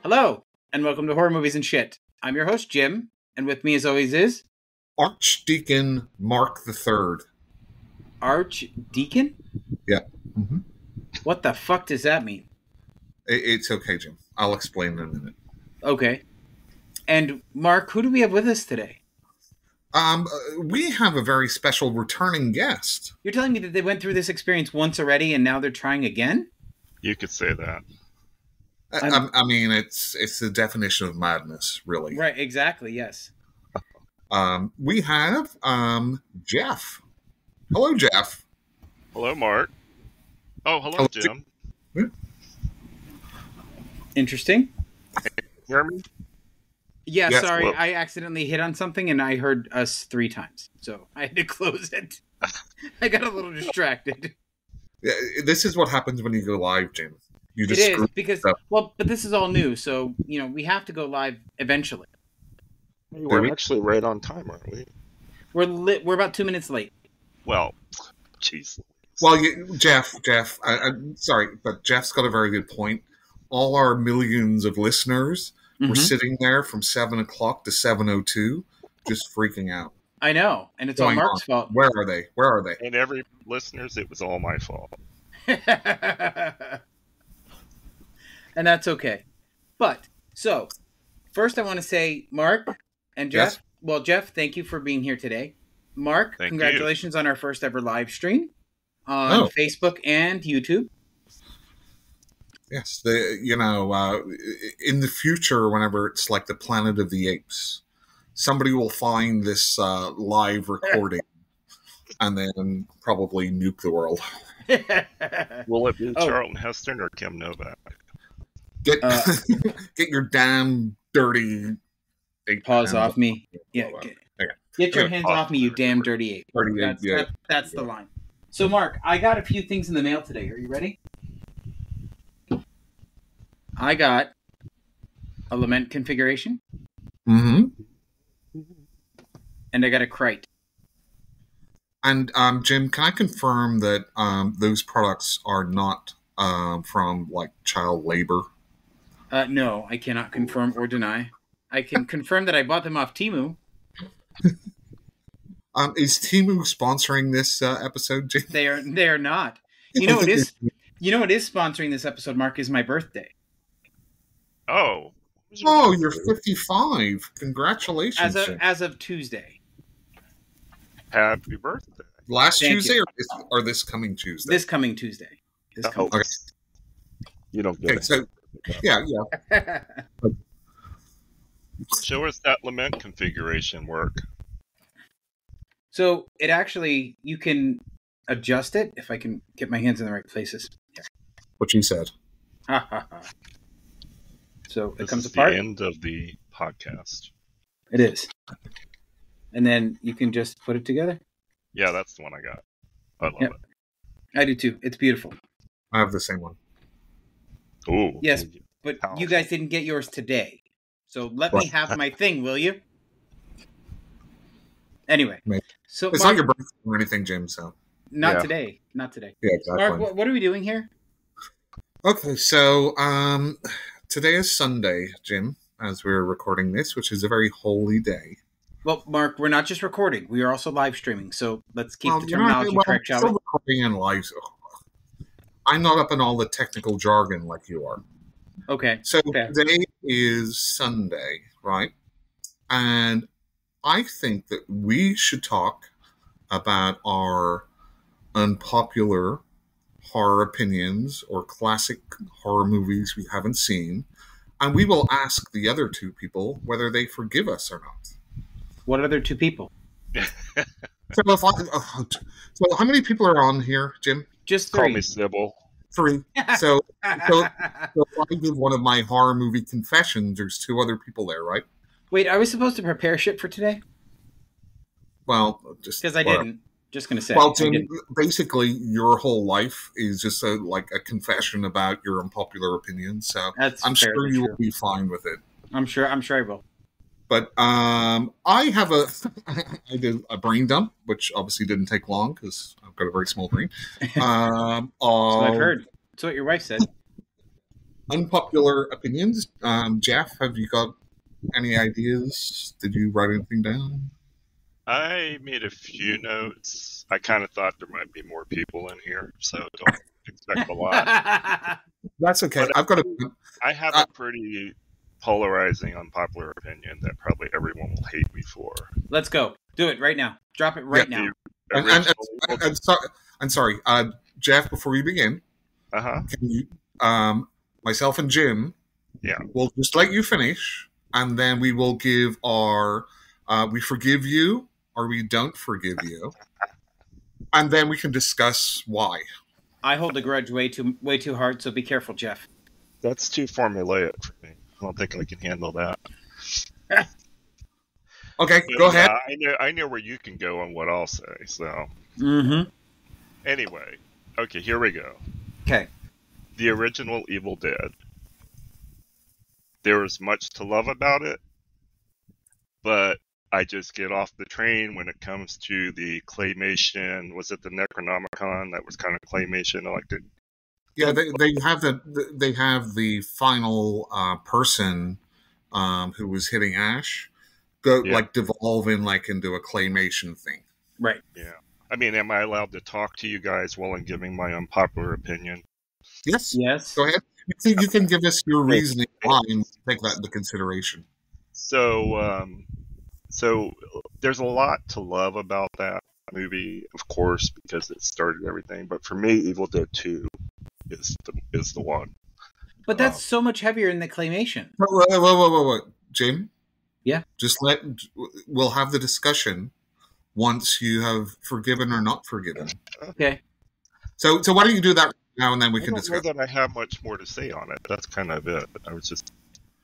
Hello, and welcome to Horror Movies and Shit. I'm your host, Jim, and with me as always is... Archdeacon Mark III. Archdeacon? Yeah. Mm-hmm. What the fuck does that mean? It's okay, Jim. I'll explain in a minute. Okay. And Mark, who do we have with us today? We have a very special returning guest. You're telling me that they went through this experience once already and now they're trying again? You could say that. I mean, it's the definition of madness, really. Right, exactly, yes. We have Jeff. Hello, Jeff. Hello, Mark. Oh, hello, Jim. Interesting. Hear me? Yeah, Yes, sorry, well- I accidentally hit on something and I heard us 3 times, so I had to close it. I got a little distracted. Yeah, this is what happens when you go live, Jim. You It just is, screw because, up. well, but this is all new, so, we have to go live eventually. We're actually right on time, aren't we? We're about 2 minutes late. Well, jeez. Well, Jeff, I'm sorry, but Jeff's got a very good point. All our millions of listeners were Mhm. sitting there from 7 o'clock to 7:02, just freaking out. I know, and it's all Going Mark's on. fault. Where are they? Where are they? And every listeners, it was all my fault. And that's okay. But, so, first I want to say, Mark and Jeff, Yes? well, Jeff, thank you for being here today. Mark, Thank congratulations on our first ever live stream on Facebook and YouTube. Yes, in the future, whenever it's like the Planet of the Apes, somebody will find this live recording and then probably nuke the world. Will it be Oh. Charlton Heston or Kim Novak? Get Uh, get your damn dirty ape Paws hands off me. Yeah, Okay. get your Okay. hands off me, you damn dirty ape. Dirty ape, That's, yeah. that's the line. So, Mark, I got a few things in the mail today. Are you ready? I got a lament configuration, Mm-hmm. and I got a crate. And Jim, can I confirm that those products are not from like child labor? No, I cannot confirm or deny. I can confirm that I bought them off Temu. Is Temu sponsoring this episode, Jim? They are not. You know what is sponsoring this episode, Mark, is my birthday. Oh. Oh, you're 55. Congratulations, Jim. As of Tuesday. Happy birthday. Last Thank Tuesday you. or this coming Tuesday? This coming Tuesday. This coming Okay. You don't get Okay, it. so yeah. Show us that lament configuration work. So it actually, you can adjust it if I can get my hands in the right places. What you said. Ha, ha, ha. So it This comes is apart. the end of the podcast. It is. And then you can just put it together. Yeah, that's the one I got. I love Yep. I do too. It's beautiful. I have the same one. it. Ooh. Yes. But Powerful. you guys didn't get yours today. So let me Well, have my thing, will you? Anyway. Maybe. So It's Mark, not your birthday or anything, Jim, so. not Yeah. today. Not today. Yeah, exactly. Mark, what are we doing here? Okay, so today is Sunday, Jim, as we're recording this, which is a very holy day. Well, Mark, we're not just recording. We are also live streaming. So let's keep the you're not- terminology correct, shall still we? recording in live. I'm not up in all the technical jargon like you are. Okay. So Okay. today is Sunday, right? And I think that we should talk about our unpopular horror opinions or classic horror movies we haven't seen. And we will ask the other two people whether they forgive us or not. What other two people? So, so how many people are on here, Jim? Just Call three. me Sybil. 3. So if I give one of my horror movie confessions, there's 2 other people there, right? Wait, are we supposed to prepare shit for today? Well, just Because I whatever. didn't. Just going to say. Well, I Tim, didn't. basically, your whole life is just a confession about your unpopular opinions. So That's I'm sure fairly you true. will be fine with it. I'm sure I will. But I have I did a brain dump, which obviously didn't take long because I've got a very small brain. So I've heard. That's what your wife said. unpopular opinions. Jeff, have you got any ideas? Did you write anything down? I made a few notes. I kind of thought there might be more people in here, so don't expect a lot. That's okay. But I've got a. I have a pretty polarizing, unpopular opinion that probably everyone will hate me for. Let's go. Do it right now. Drop it right now. I'm sorry, Jeff. Before you begin, can you, myself and Jim, we'll just let you finish, and then we will give our we forgive you or we don't forgive you, and then we can discuss why. I hold a grudge way too hard, so be careful, Jeff. That's too formulaic for me. I don't think I can handle that. Okay, go ahead. I know where you can go and what I'll say. So, Anyway, okay, here we go. Okay. The original Evil Dead. There was much to love about it, but I just get off the train when it comes to the claymation. Was it the Necronomicon that was kind of claymation? I liked it. Yeah, they have the final person who was hitting Ash devolve into a claymation thing. Right. Yeah. I mean, am I allowed to talk to you guys while I'm giving my unpopular opinion? Yes. Yes. Go ahead. You can give us your reasoning why and take that into consideration. So there's a lot to love about that movie, of course, because it started everything. But for me, Evil Dead 2 is the one. But that's so much heavier in the claymation. Whoa, Jim? Yeah. We'll have the discussion once you have forgiven or not forgiven. Okay. So why don't you do that right now, and then we can discuss. I don't know that I have much more to say on it. That's kind of it. I was just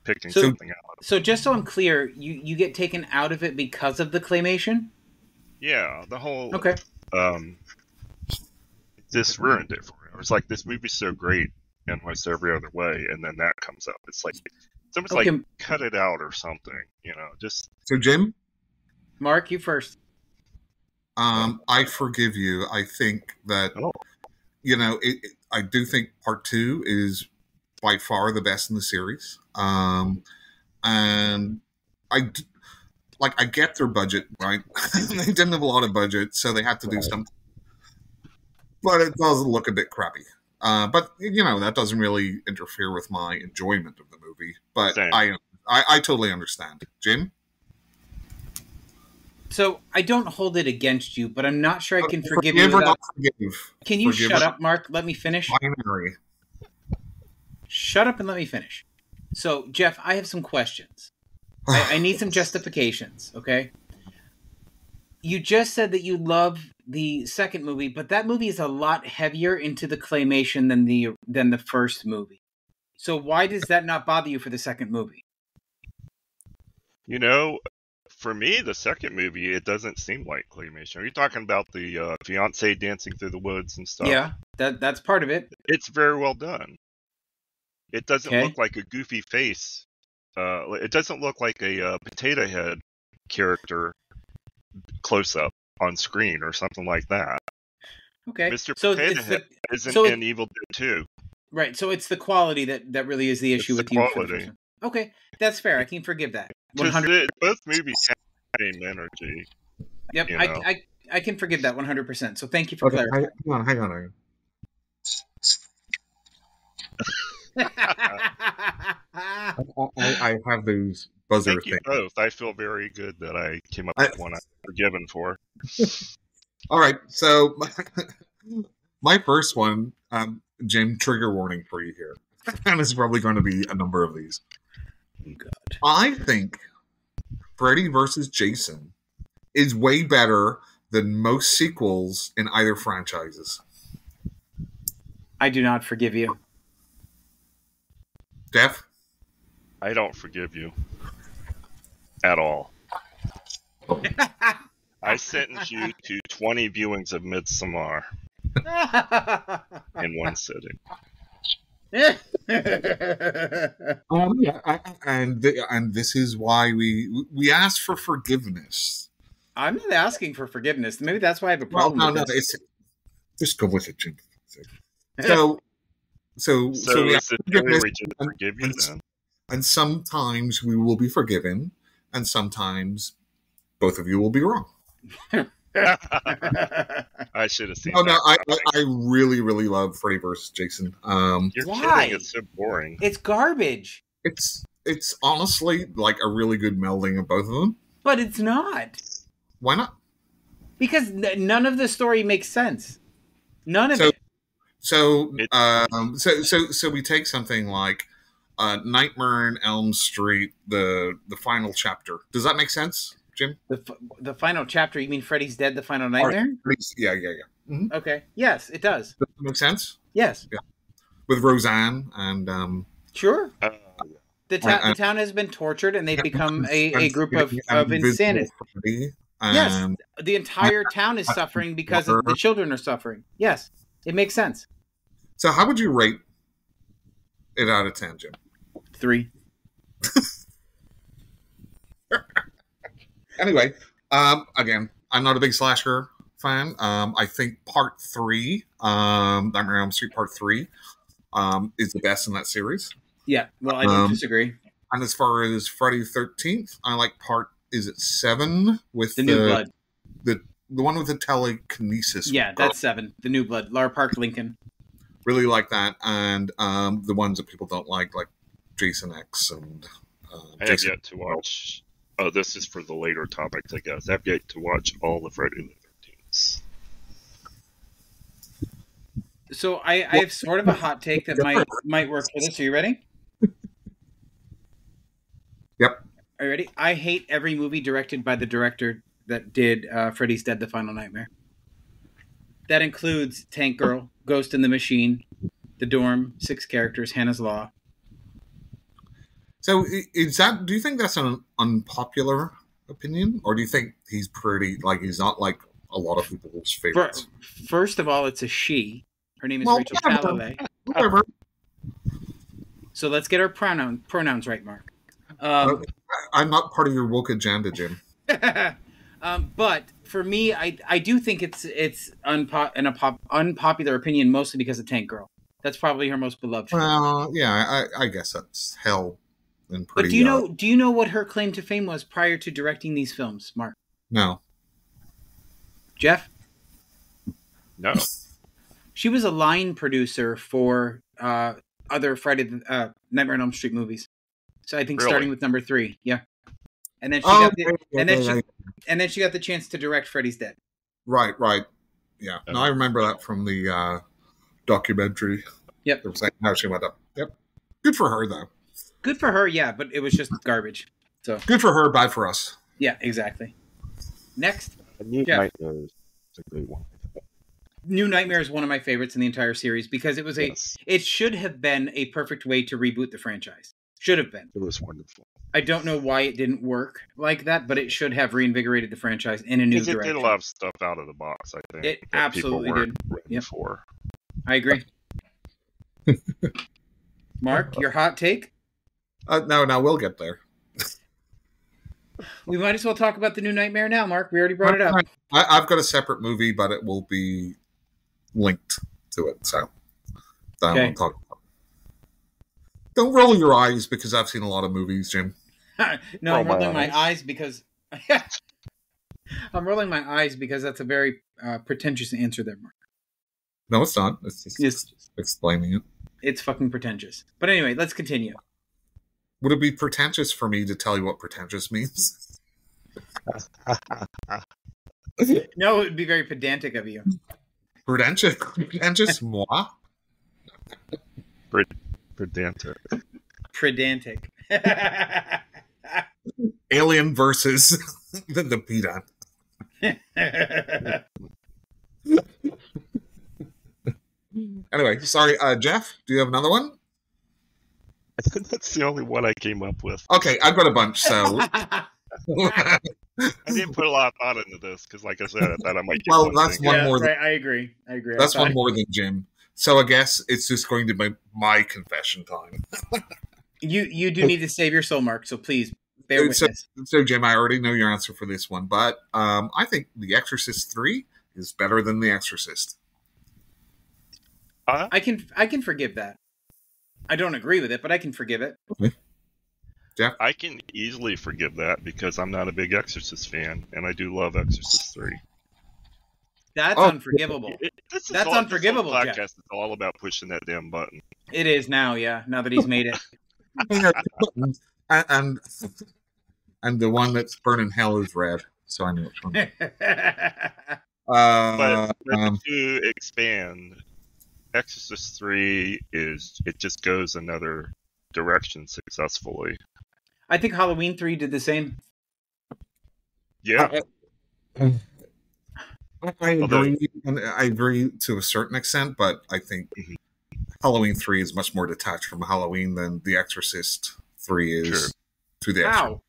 picking something out. So just so I'm clear, you get taken out of it because of the claymation? Yeah, the whole... Okay. This ruined it for me. I was like, this movie's so great in almost every other way, and then that comes up. It's like, someone's like, cut it out or something, just... So, Jim? Mark, you first. I forgive you. I think that, I do think part 2 is by far the best in the series. And I get their budget, right? They didn't have a lot of budget, so they had to do something. But it does look a bit crappy. But, that doesn't really interfere with my enjoyment of the movie. But I totally understand. Jim? So I don't hold it against you, but I'm not sure I can forgive you without... Can you shut up, Mark? Let me finish. Binary. Shut up and let me finish. So, Jeff, I have some questions. I need some justifications, okay? You just said that you love the second movie, but that movie is a lot heavier into the claymation than the first movie. So why does that not bother you for the second movie? For me, the second movie, it doesn't seem like claymation. Are you talking about the fiancé dancing through the woods and stuff? Yeah, that's part of it. It's very well done. It doesn't look like a goofy face. It doesn't look like a Potato Head character close-up on screen or something like that. Okay. Mr. Potato Head isn't in Evil Dead 2. Right, so it's the quality that really is the issue with you. Quality. Okay, that's fair. I can forgive that. 100%. Both movies have the same energy. Yep, I can forgive that 100%. So thank you for clarifying. Hang on. I have those buzzer things. Thank you both. I feel very good that I came up with one I'm forgiven for. All right, so my first one, Jim, trigger warning for you here. And it's probably going to be a number of these. Oh, God. I think Freddy vs. Jason is way better than most sequels in either franchises. I do not forgive you. Jeff? I don't forgive you. At all. I sentence you to 20 viewings of Midsommar in one sitting. And this is why we ask for forgiveness. I'm not asking for forgiveness. Maybe that's why I have a problem. No, just go with it, Jim. So So we have is it forgiveness, we just forgive you then? and sometimes we will be forgiven, and sometimes both of you will be wrong. I should have seen. Oh no, I really love Freddy vs. Jason. You're Why? kidding! It's so boring. It's garbage. It's honestly like a really good melding of both of them. But it's not. Why not? Because none of the story makes sense. None of it. So we take something like Nightmare on Elm Street, the final chapter. Does that make sense, Jim? The final chapter. You mean Freddy's Dead? The Final Nightmare? Yeah. Mm-hmm. Okay. Yes, it does. Does that make sense? Yes. Yeah. With Roseanne and sure. The town has been tortured, and they've become a group of insanity. Yes, the entire town is suffering because the children are suffering. Yes, it makes sense. So how would you rate it out of 10, Jim? 3. Anyway, again, I'm not a big slasher fan. I think Part 3, Nightmare on Elm Street Part 3, is the best in that series. Yeah, well, I don't disagree. And as far as Friday the 13th, I like is it 7 with the New Blood? The one with the telekinesis. Yeah, that's 7. The New Blood. Lara Park Lincoln. Really like that. And the ones that people don't like Jason X and I have yet to watch. Oh, this is for the later topics, I guess. I have yet to watch all the Friday the 13th. So I have sort of a hot take that might work for this. Are you ready? Yep. Are you ready? I hate every movie directed by the director that did Freddy's Dead: The Final Nightmare. That includes Tank Girl, Ghost in the Machine, The Dorm, 6 Characters, Hannah's Law. So do you think that's an unpopular opinion? Or do you think he's he's not like a lot of people's favorites? First of all, it's a she. Her name is Rachel Talalay. Whatever. So let's get our pronouns right, Mark. I'm not part of your woke agenda, Jim. But for me, I do think it's an unpopular opinion, mostly because of Tank Girl. That's probably her most beloved film. Well, yeah, I guess that's hell and pretty. But do you know what her claim to fame was prior to directing these films, Mark? No. Jeff? No. She was a line producer for other Nightmare on Elm Street movies. So I think starting with number 3, yeah. And then then she got the chance to direct Freddy's Dead. Right. Yeah. No, I remember that from the documentary. Yep. It was like how she went up. Yep. Good for her, though. Good for her, yeah, but it was just garbage. So good for her, bad for us. Yeah, exactly. Next, New Nightmare is a good one. New Nightmare is one of my favorites in the entire series because it was it should have been a perfect way to reboot the franchise. Should have been. It was wonderful. I don't know why it didn't work like that, but it should have reinvigorated the franchise in a new direction. It did a lot of stuff out of the box, I think. It absolutely did. Yep. For. I agree. Mark, your hot take? No, we'll get there. We might as well talk about the New Nightmare now, Mark. We already brought it up. I've got a separate movie, but it will be linked to it, so that I won't talk about. Don't roll your eyes because I've seen a lot of movies, Jim. No, I'm rolling my eyes because I'm rolling my eyes because that's a very pretentious answer there, Mark. No, it's not. It's just explaining it. It's fucking pretentious. But anyway, let's continue. Would it be pretentious for me to tell you what pretentious means? No, it would be very pedantic of you. Pretentious? Moi? Pedantic. Pedantic. Alien versus the pedant. Anyway, sorry, Jeff, do you have another one? I think that's the only one I came up with. Okay, I've got a bunch, so... I didn't put a lot of thought into this, because like I said, I thought I might get well, that's one more than... I agree. That's one more than Jim. So I guess it's just going to be my confession time. You do need to save your soul, Mark, so please bear witness. So, Jim, I already know your answer for this one, but I think The Exorcist 3 is better than The Exorcist. I can forgive that. I don't agree with it, but I can forgive it. Okay. Jeff? I can easily forgive that because I'm not a big Exorcist fan, and I do love Exorcist 3. That's unforgivable. That's unforgivable, This Jeff. podcast is all about pushing that damn button. It is now, yeah. Now that he's made it. and the one that's burning hell is red, so I know which one. But to expand, Exorcist 3 it just goes another direction successfully. I think Halloween 3 did the same. Yeah. I agree. I agree to a certain extent, but I think Halloween 3 is much more detached from Halloween than The Exorcist 3 is to The Exorcist. How?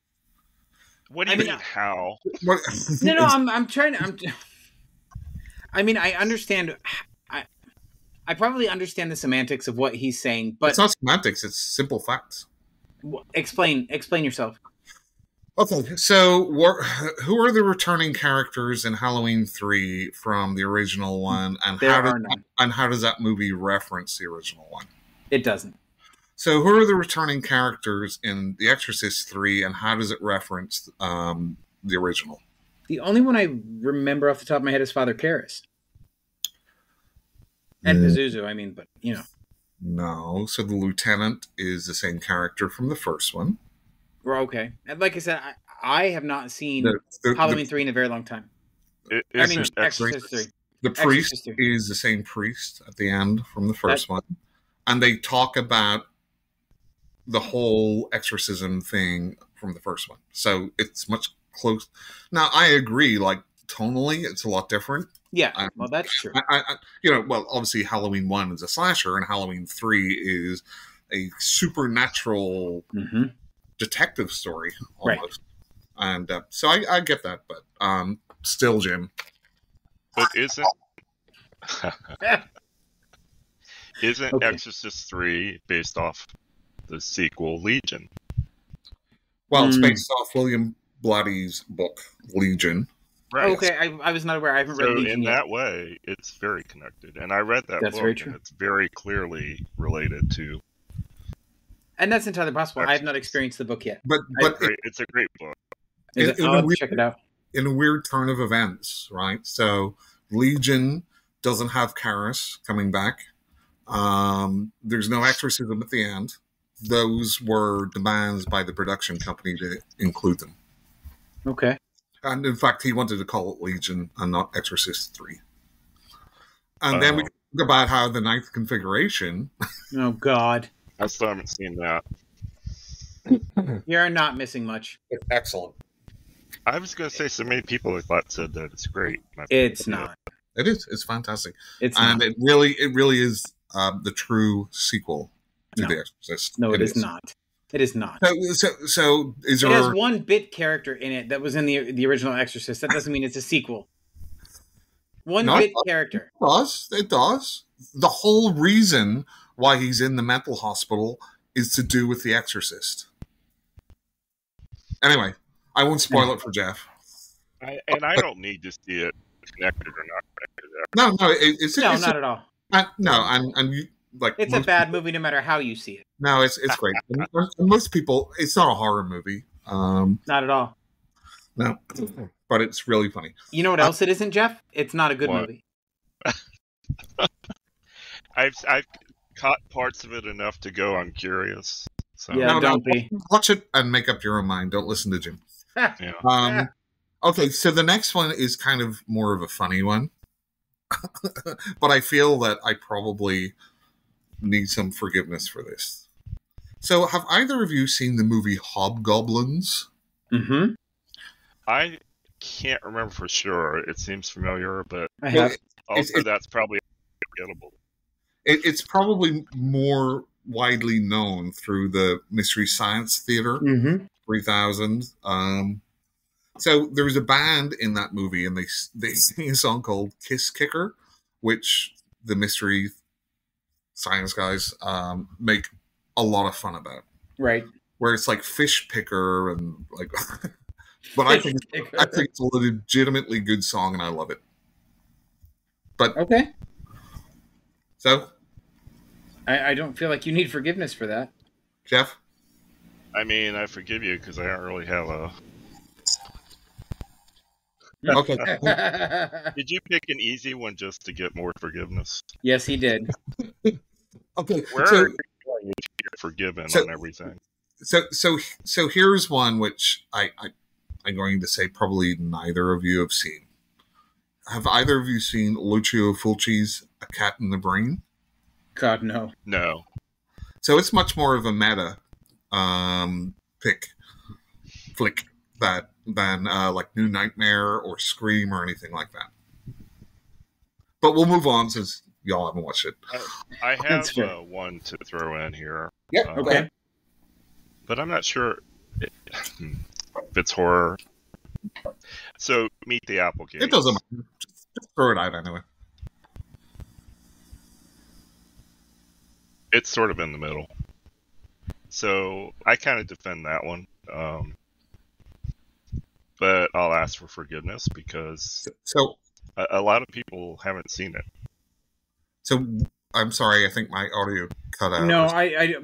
What do you mean, how? No, I'm trying to... I mean, I understand... I probably understand the semantics of what he's saying, but... It's not semantics, it's simple facts. Explain yourself. Okay, so who are the returning characters in Halloween 3 from the original one, and how does that movie reference the original one? It doesn't. So who are the returning characters in The Exorcist 3, and how does it reference the original? The only one I remember off the top of my head is Father Karras. And Pazuzu, I mean, but, you know. No, so the lieutenant is the same character from the first one. Well, okay. And like I said, I have not seen Halloween 3 in a very long time. Exorcist 3. The priest is the same priest at the end from the first one. And they talk about the whole exorcism thing from the first one. So it's much close. Now, I agree, like, tonally, it's a lot different. Yeah, well, that's true. Obviously Halloween 1 is a slasher, and Halloween 3 is a supernatural detective story, almost. Right. And so I get that, but still, Jim. But isn't Exorcist 3 based off the sequel, Legion? Well, it's based off William Blatty's book, Legion. Right. Okay, I was not aware. I haven't read Legion yet. So in that way, it's very connected. And I read that book, very true. And it's very clearly related to... And that's entirely possible. I have not experienced the book yet. But it's a great book. I'll check it out. In a weird turn of events, right? So Legion doesn't have Karras coming back. There's no exorcism at the end. Those were demands by the production company to include them. Okay. And in fact, he wanted to call it Legion and not Exorcist 3. And then we talk about how the ninth configuration... Oh, God. I still haven't seen that. You're not missing much. It's excellent. I was going to say so many people I thought said that it's great. It's not. It is. It's fantastic. It's and not. It really is the true sequel to The Exorcist. No, it is not. It is not. So is there... It has one bit character in it that was in the original Exorcist. That doesn't mean it's a sequel. One bit character. It does. The whole reason why he's in the mental hospital is to do with The Exorcist. Anyway, I won't spoil it for Jeff. I don't need to see it connected or not connected. No, it's not at all. And you... Like it's a bad movie no matter how you see it. No, it's great. Most people, it's not a horror movie. Not at all. No, but it's really funny. You know what else it isn't, Jeff? It's not a good movie. I've caught parts of it enough to go. I'm curious. So. Yeah, don't be. Watch it and make up your own mind. Don't listen to Jim. Yeah. Okay, so the next one is kind of more of a funny one, but I feel that I probably need some forgiveness for this. So, have either of you seen the movie Hobgoblins? Mm-hmm. I can't remember for sure. It seems familiar, but I have. That's probably forgettable. It's probably more widely known through the Mystery Science Theater 3000. So there was a band in that movie, and they sing a song called "Kiss Kicker," which the Mystery Science guys make a lot of fun about. Right. Where it's like fish picker and like, but I think it's a legitimately good song, and I love it. But okay. So I don't feel like you need forgiveness for that. Jeff? I mean, I forgive you because I don't really have a. Okay. Did you pick an easy one just to get more forgiveness? Yes, he did. Okay. Where are you going if you're forgiven on everything? So here's one which I'm going to say probably neither of you have seen. Have either of you seen Lucio Fulci's A Cat in the Brain? God, no. No. So it's much more of a meta flick than like New Nightmare or Scream or anything like that. But we'll move on since y'all haven't watched it. I have one to throw in here. Yeah, okay. But I'm not sure if it's horror. So, Meet the Applegate. It doesn't matter. Just throw it out anyway. It's sort of in the middle. So, I kind of defend that one. But I'll ask for forgiveness because a lot of people haven't seen it. So, I'm sorry, I think my audio cut out. No,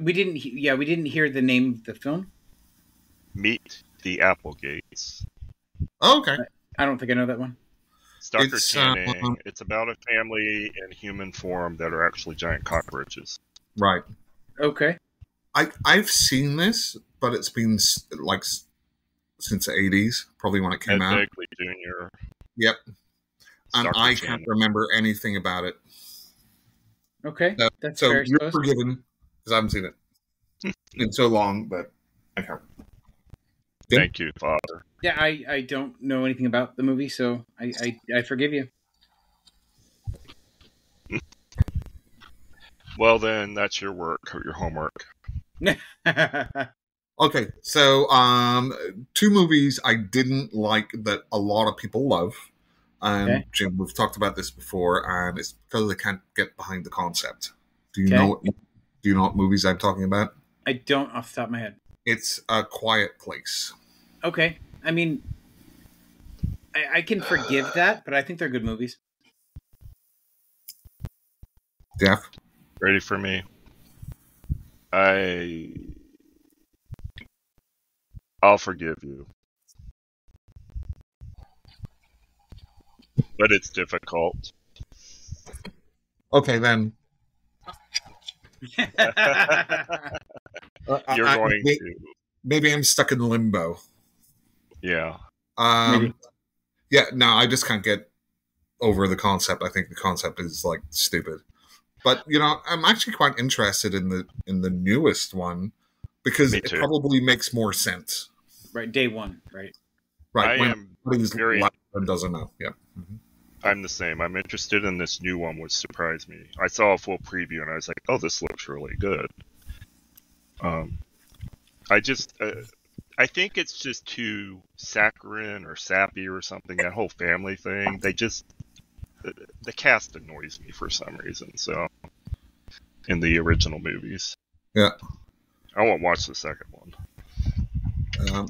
we didn't hear the name of the film. Meet the Applegates. Oh, okay. I don't think I know that one. It's Dr. Channing. It's about a family in human form that are actually giant cockroaches. Right. Okay. I've seen this, but it's been like since the 80s, probably when it came out. Ed Begley Jr. Yep. And Dr. I Channing. can't remember anything about it. Okay. That's so fair, you're forgiven because I haven't seen it in so long, but I can't. Yeah. Thank you, Father. Yeah, I don't know anything about the movie, so I forgive you. Well, then that's your work or your homework. Okay, so 2 movies I didn't like that a lot of people love. And Jim, we've talked about this before, and it's because they can't get behind the concept. Do you know what movies I'm talking about? I don't off the top of my head. It's A Quiet Place. Okay. I mean, I can forgive that, but I think they're good movies. Jeff? Ready for me? I'll forgive you. But it's difficult. Okay, then. You're going to. Maybe I'm stuck in limbo. Yeah. Yeah, no, I just can't get over the concept. I think the concept is like stupid. But I'm actually quite interested in the newest one because it probably makes more sense. Right, day one, right? Right. I am very doesn't know. Yeah. Mm-hmm. I'm the same. I'm interested in this new one, which surprised me. I saw a full preview and I was like, "Oh, this looks really good." I think it's just too saccharine or sappy or something. That whole family thing. The cast annoys me for some reason. So, in the original movies, yeah, I won't watch the second one.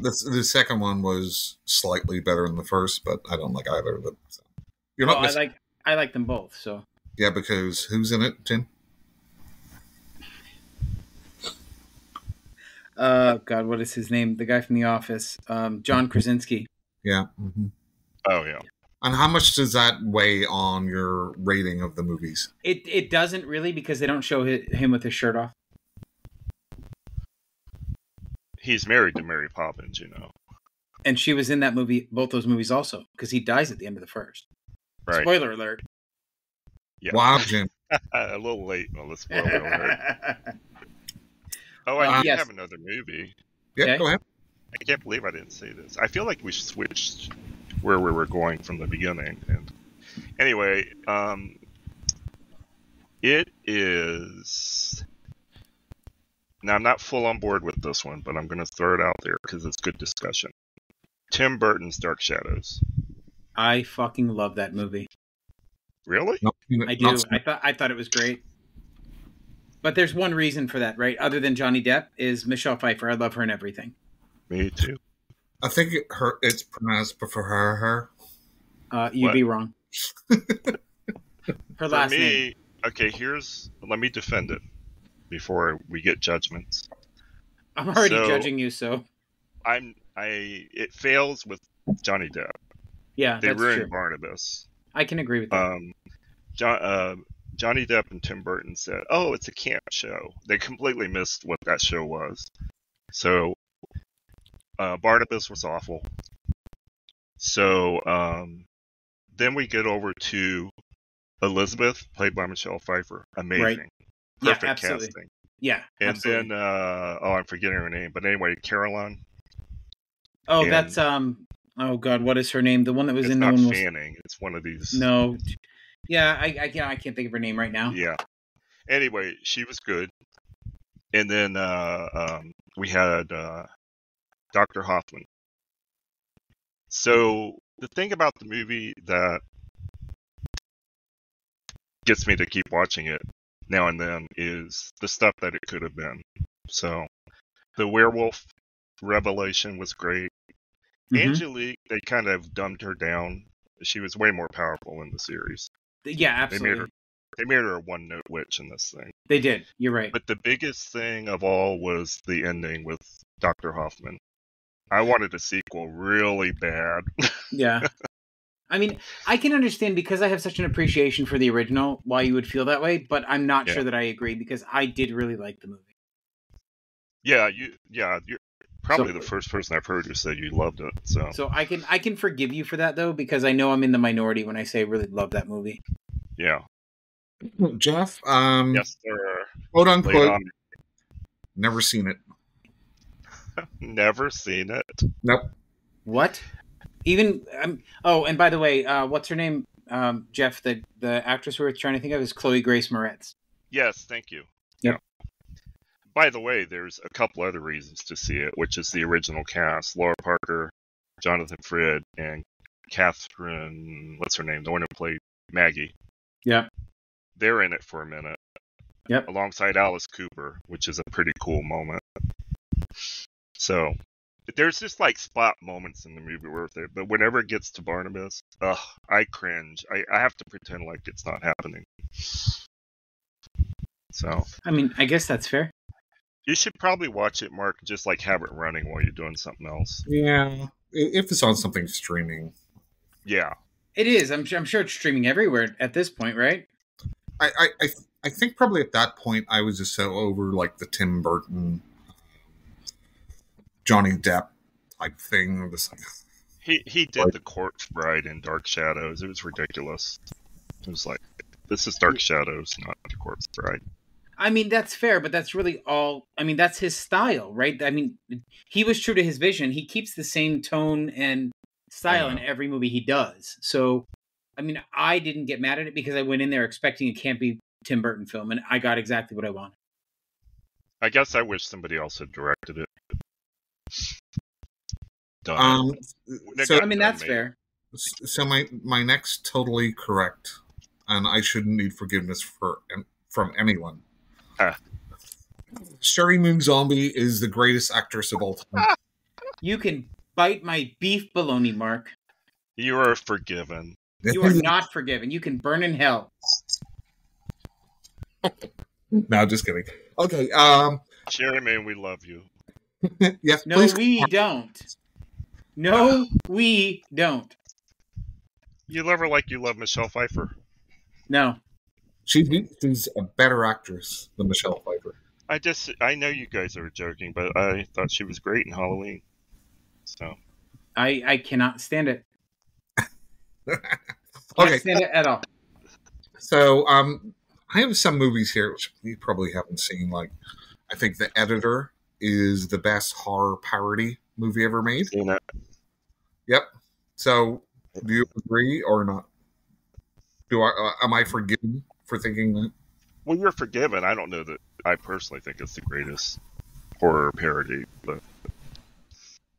The second one was slightly better than the first, but I don't like either of them. So. I like them both. So yeah, because who's in it, Tim? God, what is his name? The guy from The Office, John Krasinski. Yeah. Mm-hmm. Oh yeah. And how much does that weigh on your rating of the movies? It doesn't really because they don't show him with his shirt off. He's married to Mary Poppins, And she was in that movie, both those movies also, because he dies at the end of the first. Right. Spoiler alert. Yeah. Wow, Jim. A little late on the spoiler alert. Oh, I do have another movie. Yeah, go ahead. I can't believe I didn't say this. I feel like we switched where we were going from the beginning. And anyway, it is... Now, I'm not full on board with this one, but I'm going to throw it out there because it's good discussion. Tim Burton's Dark Shadows. I fucking love that movie. Really? I do. I thought it was great. But there's one reason for that, right? Other than Johnny Depp, is Michelle Pfeiffer. I love her in everything. Me too. I think it's pronounced for her. You'd be wrong. Her last name. Okay, let me defend it. before we get judgments. I'm already judging you, so it fails with Johnny Depp. Yeah, they that's ruined true. Barnabas. I can agree with that. Johnny Depp and Tim Burton said, "Oh, it's a camp show." They completely missed what that show was. So Barnabas was awful. So then we get over to Elizabeth, played by Michelle Pfeiffer. Amazing. Right. Perfect casting. Yeah, and absolutely. then I'm forgetting her name, but anyway, Caroline. Oh, that's oh God, what is her name? The one that was it's in not No One Was Fanning. It's one of these. No. Yeah, I can't think of her name right now. Yeah. Anyway, she was good. And then we had Dr. Hoffman. So the thing about the movie that gets me to keep watching it now and then is the stuff that it could have been. So the werewolf revelation was great. Mm-hmm. Angelique, they kind of dumbed her down. She was way more powerful in the series. Yeah, absolutely. They made her a one-note witch in this thing. They did. You're right. But the biggest thing of all was the ending with Dr. Hoffman. I wanted a sequel really bad. Yeah. I mean, I can understand because I have such an appreciation for the original why you would feel that way, but I'm not sure that I agree because I did really like the movie. Yeah, you're probably the first person I've heard who said you loved it. So I can forgive you for that though because I know I'm in the minority when I say I really love that movie. Yeah. Jeff, yes, sir. Quote unquote, never seen it. Never seen it. Nope. What? Even oh, and by the way, what's her name? Jeff, the actress we were trying to think of is Chloe Grace Moretz. Yes, thank you. Yep. By the way, there's a couple other reasons to see it, which is the original cast: Laura Parker, Jonathan Frid, and Catherine. What's her name? The one who played Maggie. Yep. They're in it for a minute. Yep. Alongside Alice Cooper, which is a pretty cool moment. So there's just like spot moments in the movie worth it, but whenever it gets to Barnabas, I cringe. I have to pretend like it's not happening. So I mean, I guess that's fair. You should probably watch it, Mark, just like have it running while you're doing something else. Yeah, if it's on something streaming. Yeah. It is. I'm sure it's streaming everywhere at this point, right? I think probably at that point I was just so over like the Tim Burton, Johnny Depp type thing. He did the Corpse Bride in Dark Shadows. It was ridiculous. It was like, this is Dark Shadows, not the Corpse Bride. I mean, that's fair, but that's really all. I mean, that's his style, right? I mean, he was true to his vision. He keeps the same tone and style in every movie he does. So, I mean, I didn't get mad at it because I went in there expecting a campy Tim Burton film, and I got exactly what I wanted. I guess I wish somebody else had directed it. Done. So, I mean, that's fair. So my next totally correct, and I shouldn't need forgiveness from anyone. Sherry Moon Zombie is the greatest actress of all time. You can bite my beef bologna, Mark. You are forgiven. You are not forgiven. You can burn in hell. No, just kidding. Okay. Sherry Moon, we love you. Yes. No, we don't. No, we don't. You love her like you love Michelle Pfeiffer. No. She's a better actress than Michelle Pfeiffer. I know you guys are joking, but I thought she was great in Halloween. So I cannot stand it. Okay. Stand it at all. So I have some movies here which you probably haven't seen. Like, I think The Editor is the best horror parody movie ever made. Seen it. Yep. So, do you agree or not? Am I forgiven for thinking that? Well, you're forgiven. I don't know that I personally think it's the greatest horror parody, but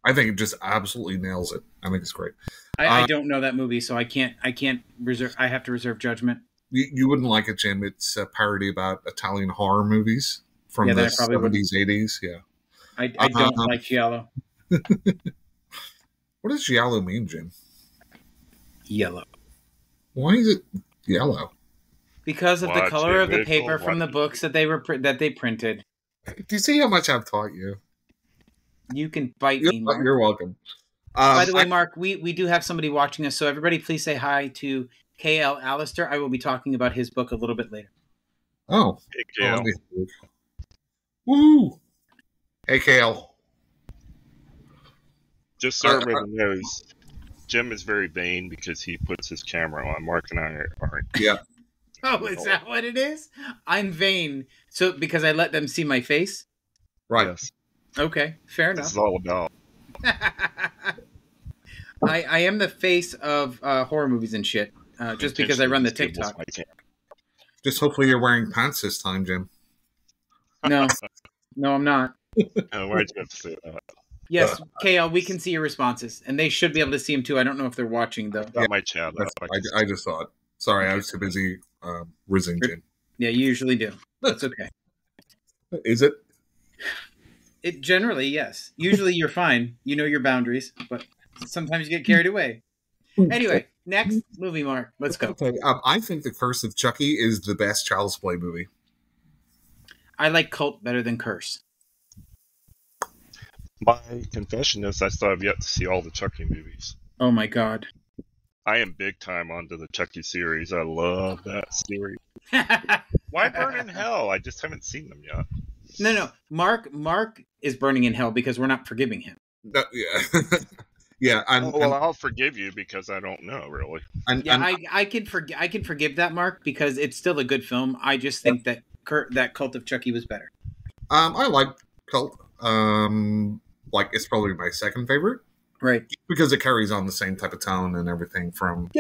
I think it just absolutely nails it. I think it's great. I don't know that movie, so I can't reserve. I have to reserve judgment. You wouldn't like it, Jim. It's a parody about Italian horror movies from the 70s, 80s. Yeah. I don't like giallo. What does giallo mean, Jim? Yellow. Why is it yellow? Because of the Watch color it, of the Mitchell, paper from the watch books that they printed. Do you see how much I've taught you? You can bite me, Mark. You're welcome. By the way, Mark, we do have somebody watching us, so everybody please say hi to KL Alistair. I will be talking about his book a little bit later. Oh. Hey, KL. Woo! Hey, KL. Just so everyone knows, Jim is very vain because he puts his camera on. Mark and I aren't. Yeah. Oh, is that what it is? I'm vain. So because I let them see my face? Right. Yes. Okay, fair enough. This is all about. I am the face of horror movies and shit. Just because I run the TikTok. Just hopefully you're wearing pants this time, Jim. No, I'm not. Why'd you have to say that? Yes, KL, we can see your responses, and they should be able to see them too. I don't know if they're watching though. Got my chat up. I just thought. Sorry, I was too busy rizzing Jim. Yeah, you usually do. That's okay. Is it? It generally, yes. Usually you're fine. You know your boundaries, but sometimes you get carried away. Anyway, next movie, Mark. Let's go. Okay, I think The Curse of Chucky is the best Child's Play movie. I like Cult better than Curse. My confession is I still have yet to see all the Chucky movies. Oh my god. I am big time onto the Chucky series. I love that series. Why burn in hell? I just haven't seen them yet. No. Mark is burning in hell because we're not forgiving him. Yeah. Yeah. I'll forgive you because I don't know, really. I can forgive that, Mark, because it's still a good film. I just think that Cult of Chucky was better. I like Cult. It's probably my second favorite. Right. Because it carries on the same type of tone and everything from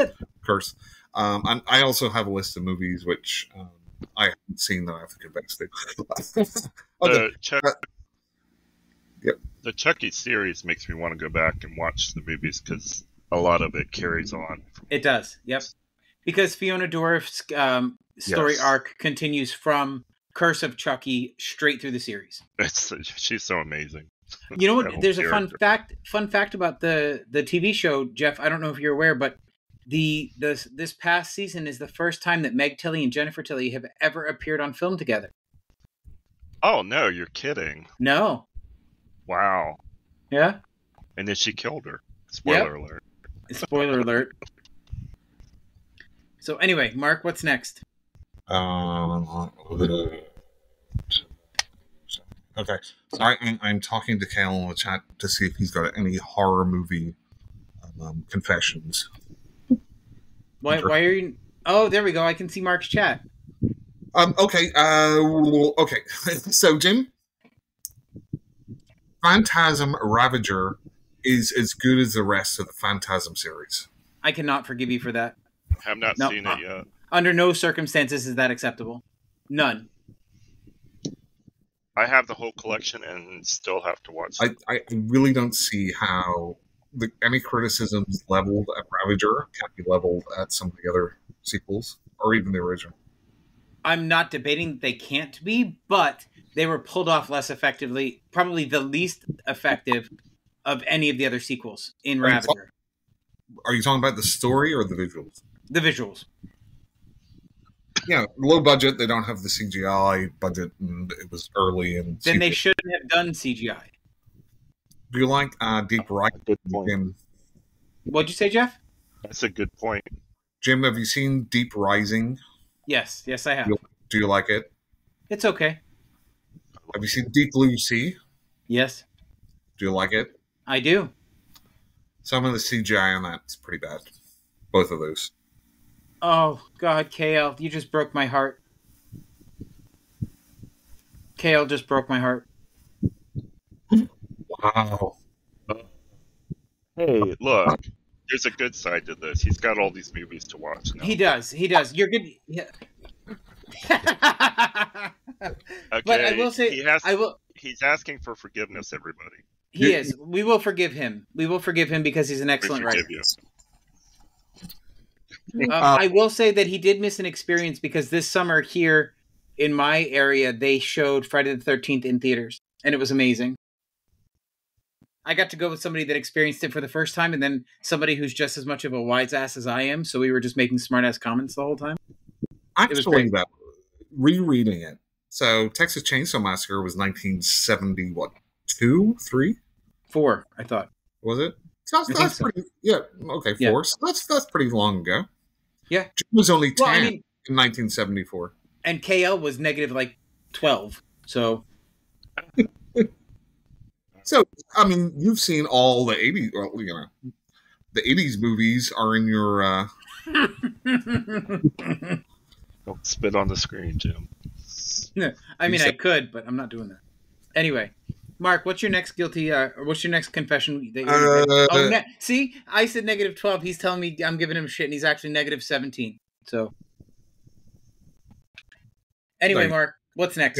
Curse. And I also have a list of movies which I haven't seen that I have to get back to. The Chucky series makes me want to go back and watch the movies because a lot of it carries on. It does, yep. Because Fiona Dourif's story arc continues from Curse of Chucky straight through the series. She's so amazing. You know what? There's a fun fact about the TV show, Jeff. I don't know if you're aware, but this past season is the first time that Meg Tilly and Jennifer Tilly have ever appeared on film together. Oh no, you're kidding. No. Wow. Yeah? And then she killed her. Spoiler alert. Spoiler alert. So anyway, Mark, what's next? Okay. Sorry, I'm talking to Cal in the chat to see if he's got any horror movie confessions. Why are you... Oh, there we go. I can see Mark's chat. Okay. Okay. So, Jim, Phantasm Ravager is as good as the rest of the Phantasm series. I cannot forgive you for that. Have not seen it yet. Under no circumstances is that acceptable. None. I have the whole collection and still have to watch it. I really don't see how any criticisms leveled at Ravager can't be leveled at some of the other sequels or even the original. I'm not debating that they can't be, but they were pulled off less effectively, probably the least effective of any of the other sequels in Ravager. Are you talking about the story or the visuals? The visuals. Yeah, low budget. They don't have the CGI budget, and it was early. And then they shouldn't have done CGI. Do you like Deep Rising? Good point. Jim? What'd you say, Jeff? That's a good point. Jim, have you seen Deep Rising? Yes, I have. Do you like it? It's okay. Have you seen Deep Blue Sea? Yes. Do you like it? I do. Some of the CGI on that's pretty bad. Both of those. Oh, God, KL, you just broke my heart. KL just broke my heart. Wow. Hey, look. There's a good side to this. He's got all these movies to watch now. He does. You're good. Yeah. Okay, but I will say, he's asking for forgiveness, everybody. He is. We will forgive him. We will forgive him because he's an excellent writer. I will say that he did miss an experience because this summer here in my area, they showed Friday the 13th in theaters, and it was amazing. I got to go with somebody that experienced it for the first time, and then somebody who's just as much of a wise ass as I am, so we were just making smart ass comments the whole time. Actually, that rereading it. So Texas Chainsaw Massacre was 1970. What? 2, 3, 4? I thought. Was it? That's pretty. Yeah. Okay. 4. Yeah. So that's pretty long ago. Yeah. Jim was only 10 in 1974. And KL was negative like 12. So. So I mean, you've seen all the 80s. Well, the 80s movies are in your. Don't spit on the screen, Jim. I mean, I could, but I'm not doing that. Anyway, Mark, what's your next guilty? What's your next confession? That see, I said negative 12. He's telling me I'm giving him shit, and he's actually negative 17. So, anyway, Mark, what's next?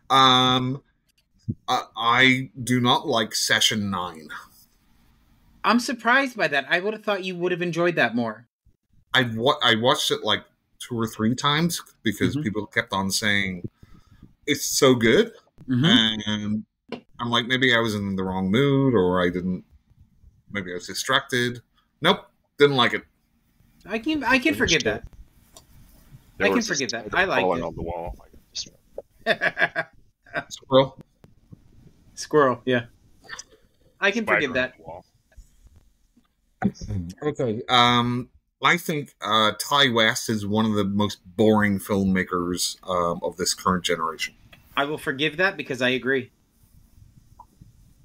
Yeah. I do not like Session 9. I'm surprised by that. I would have thought you would have enjoyed that more. I watched it like 2 or 3 times because people kept on saying it's so good, and I'm like, maybe I was in the wrong mood, or maybe I was distracted. Nope, didn't like it. I can forgive that. I can forgive that. I like it. On the wall. Squirrel, yeah. I can forgive that. Okay. I think Ty West is one of the most boring filmmakers of this current generation. I will forgive that because I agree.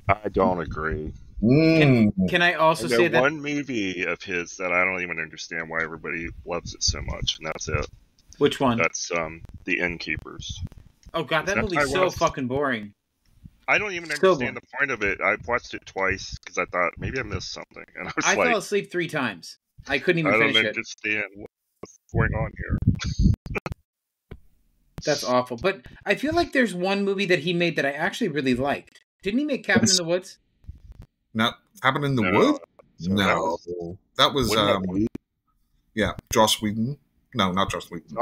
I don't agree. Can I also say that one movie of his that I don't even understand why everybody loves it so much, and that's it. Which one? That's The Innkeepers. Oh god, that movie's so fucking boring. I don't even understand the point of it. I watched it twice because I thought maybe I missed something, and I fell asleep 3 times. I couldn't even finish it. I don't understand what's going on here. That's awful. But I feel like there's one movie that he made that I actually really liked. Didn't he make Cabin in the Woods? No, Cabin in the Woods? No. That was yeah, Joss Whedon. No, not Joss Whedon.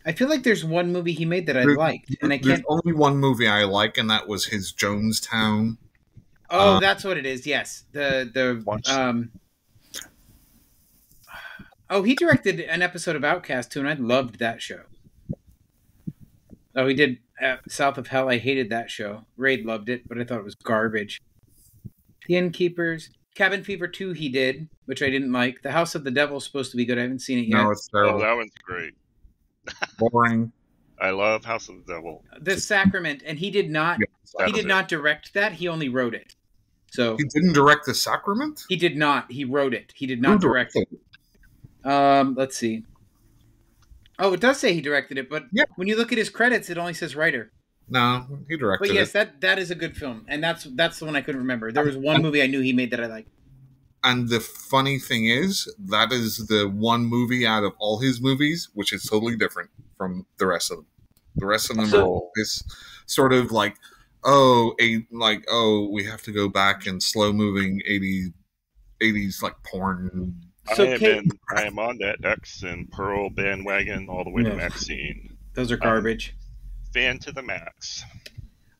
I feel like there's one movie he made that I liked, and I can't. There's only one movie I like, and that was his Jonestown. Oh, that's what it is. Yes, Oh, he directed an episode of Outcast too, and I loved that show. Oh, he did South of Hell. I hated that show. Raid loved it, but I thought it was garbage. The Innkeepers, Cabin Fever 2 he did, which I didn't like. The House of the Devil is supposed to be good. I haven't seen it yet. No, it's terrible. Oh, that one's great. Boring. I love House of the Devil. The Sacrament, and he did not. He did not direct that. He only wrote it. So he didn't direct The Sacrament. He did not. He wrote it. He did not direct it. Let's see. Oh, it does say he directed it, but when you look at his credits, it only says writer. No, he directed it. But yes, that is a good film, and that's the one I couldn't remember. There was one movie I knew he made that I liked. And the funny thing is, that is the one movie out of all his movies which is totally different from the rest of them. The rest of them are this sort of like, we have to go back in slow moving 80s like porn. So I am on that X and Pearl bandwagon all the way to Maxine. Those are garbage. Fan to the max.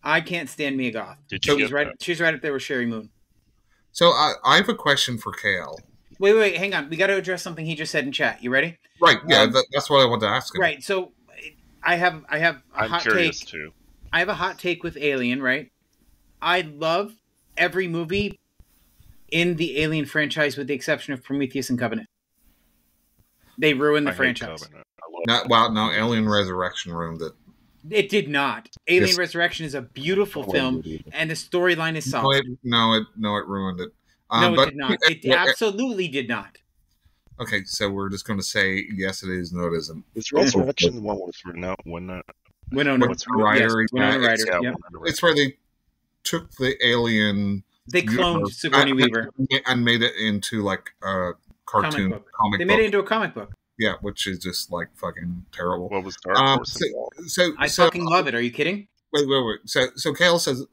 I can't stand Mia Goth. She's right up there with Sherry Moon. So I have a question for Kale. Wait, hang on. We got to address something he just said in chat. You ready? Right. Yeah, that's what I wanted to ask him. Right. So I have a hot take. Too. I have a hot take with Alien. Right. I love every movie in the Alien franchise with the exception of Prometheus and Covenant. They ruined the franchise. No, Alien Resurrection ruined it. It did not. Alien Resurrection is a beautiful film, and the storyline is solid. No, it ruined it. No, it did not. It absolutely did not. Okay, so we're just going to say yes, it is. No, it isn't. Is Resurrection the one with Winona Ryder? Yep. It's where they took the Alien. They cloned Sigourney Weaver and made it into like a cartoon comic book. They made it into a comic book. Yeah, which is just like fucking terrible. What was Dark Horse? I fucking love it. Are you kidding? Wait. So Kale says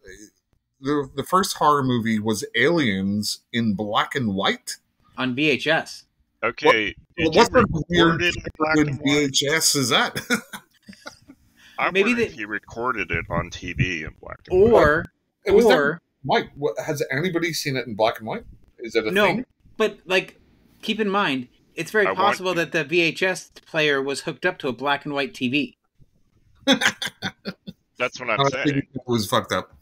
the first horror movie was Aliens in black and white on VHS. Okay, what weird VHS is that? Maybe he recorded it on TV in black and white. Or Mike, has anybody seen it in black and white? Is it a thing? No, but like, keep in mind, it's very possible that the VHS player was hooked up to a black and white TV. That's what I'm saying. It was fucked up.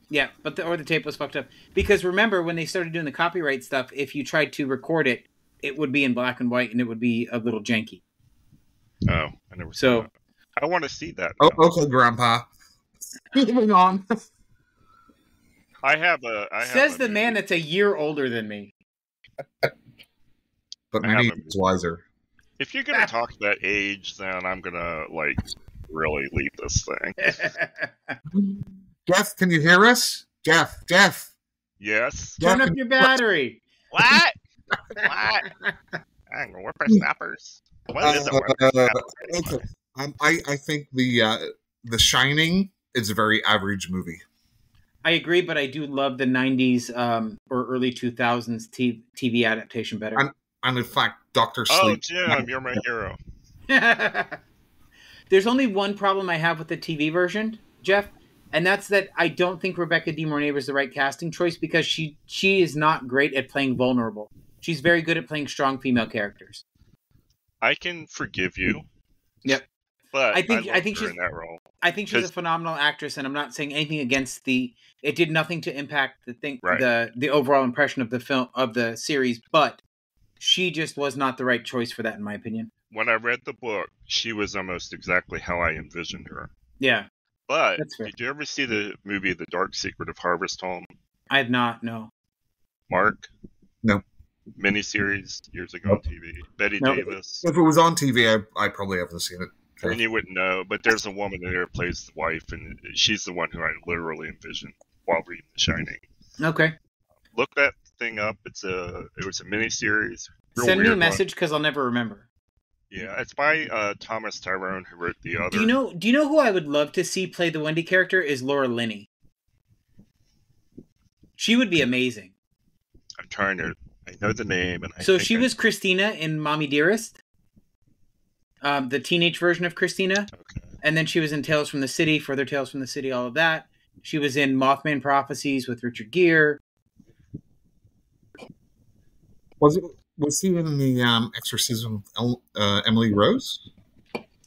Yeah, or the tape was fucked up. Because remember, when they started doing the copyright stuff, if you tried to record it, it would be in black and white, and it would be a little janky. Oh, I never saw that. I want to see that. Oh, okay, Grandpa. Moving on. Says the man that's a year older than me. But many is wiser. If you're going to talk about age, then I'm going to, really leave this thing. Jeff, can you hear us? Jeff. Yes? Turn up your battery. What? Hang on, whippersnappers. What is a whippersnapper? Okay. I think The Shining is a very average movie. I agree, but I do love the 90s or early 2000s TV adaptation better. And in fact, Dr. Sleep. Oh, Jim, you're my hero. There's only one problem I have with the TV version, Jeff, and that's that I don't think Rebecca De Mornay was the right casting choice because she is not great at playing vulnerable. She's very good at playing strong female characters. I can forgive you. Yep. But I think she's in that role. I think she's a phenomenal actress, and I'm not saying anything against it did nothing to impact the overall impression of the film of the series, but she just was not the right choice for that, in my opinion. When I read the book, she was almost exactly how I envisioned her. Yeah. But did you ever see the movie The Dark Secret of Harvest Home? I have not, no. Mark? No. Miniseries years ago on TV. Betty Davis. If it was on TV, I probably haven't seen it. And you wouldn't know, but there's a woman in there who plays the wife, and she's the one who I literally envisioned while reading The Shining. Okay. Look that thing up. It was a miniseries. Send me a message because I'll never remember. Yeah, it's by Thomas Tyrone, who wrote the other. Do you know who I would love to see play the Wendy character? Is Laura Linney. She would be amazing. I know the name, and she was Christina in Mommy Dearest. The teenage version of Christina. Okay. And then she was in Tales from the City, Further Tales from the City, all of that. She was in Mothman Prophecies with Richard Gere. Was he in the Exorcism of Emily Rose?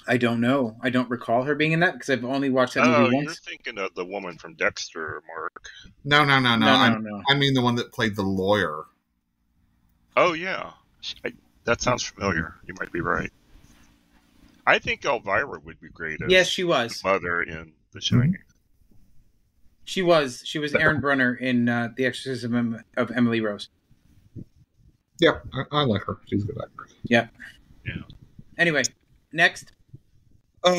I don't know. I don't recall her being in that because I've only watched that movie once. You're thinking of the woman from Dexter, Mark. No. I mean the one that played the lawyer. Oh, yeah. That sounds familiar. You might be right. I think Elvira would be great as she was. Mother in The Shining. She was Erin Brunner in The Exorcism of Emily Rose. Yeah, I like her. She's a good actress. Yeah. Yeah. Anyway, next. Dawn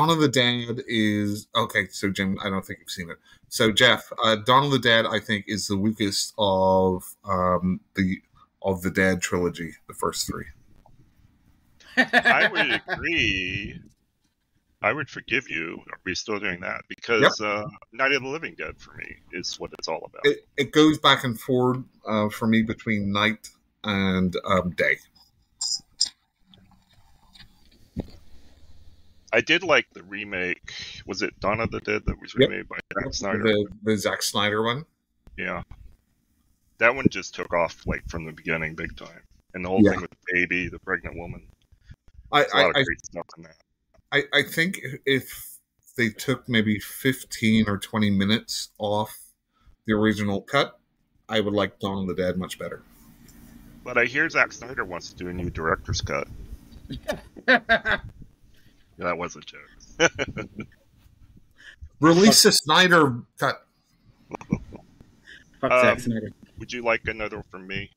of the Dead is... Okay, so Jim, I don't think you've seen it. So Jeff, Dawn of the Dead, I think, is the weakest of the Dead trilogy, the first three. I would agree. I would forgive you. Are we still doing that? Because Night of the Living Dead, for me, is what it's all about. It goes back and forth for me between night and day. I did like the remake. Was it Dawn of the Dead that was remade by Zack Snyder? The Zack Snyder one? Yeah. That one just took off from the beginning big time. And the whole thing with the baby, the pregnant woman. A lot of great stuff in that. I think if they took maybe 15 or 20 minutes off the original cut, I would like Dawn of the Dead much better. But I hear Zack Snyder wants to do a new director's cut. That was a joke. Release a Snyder cut. Fuck Zack Snyder. Would you like another from me?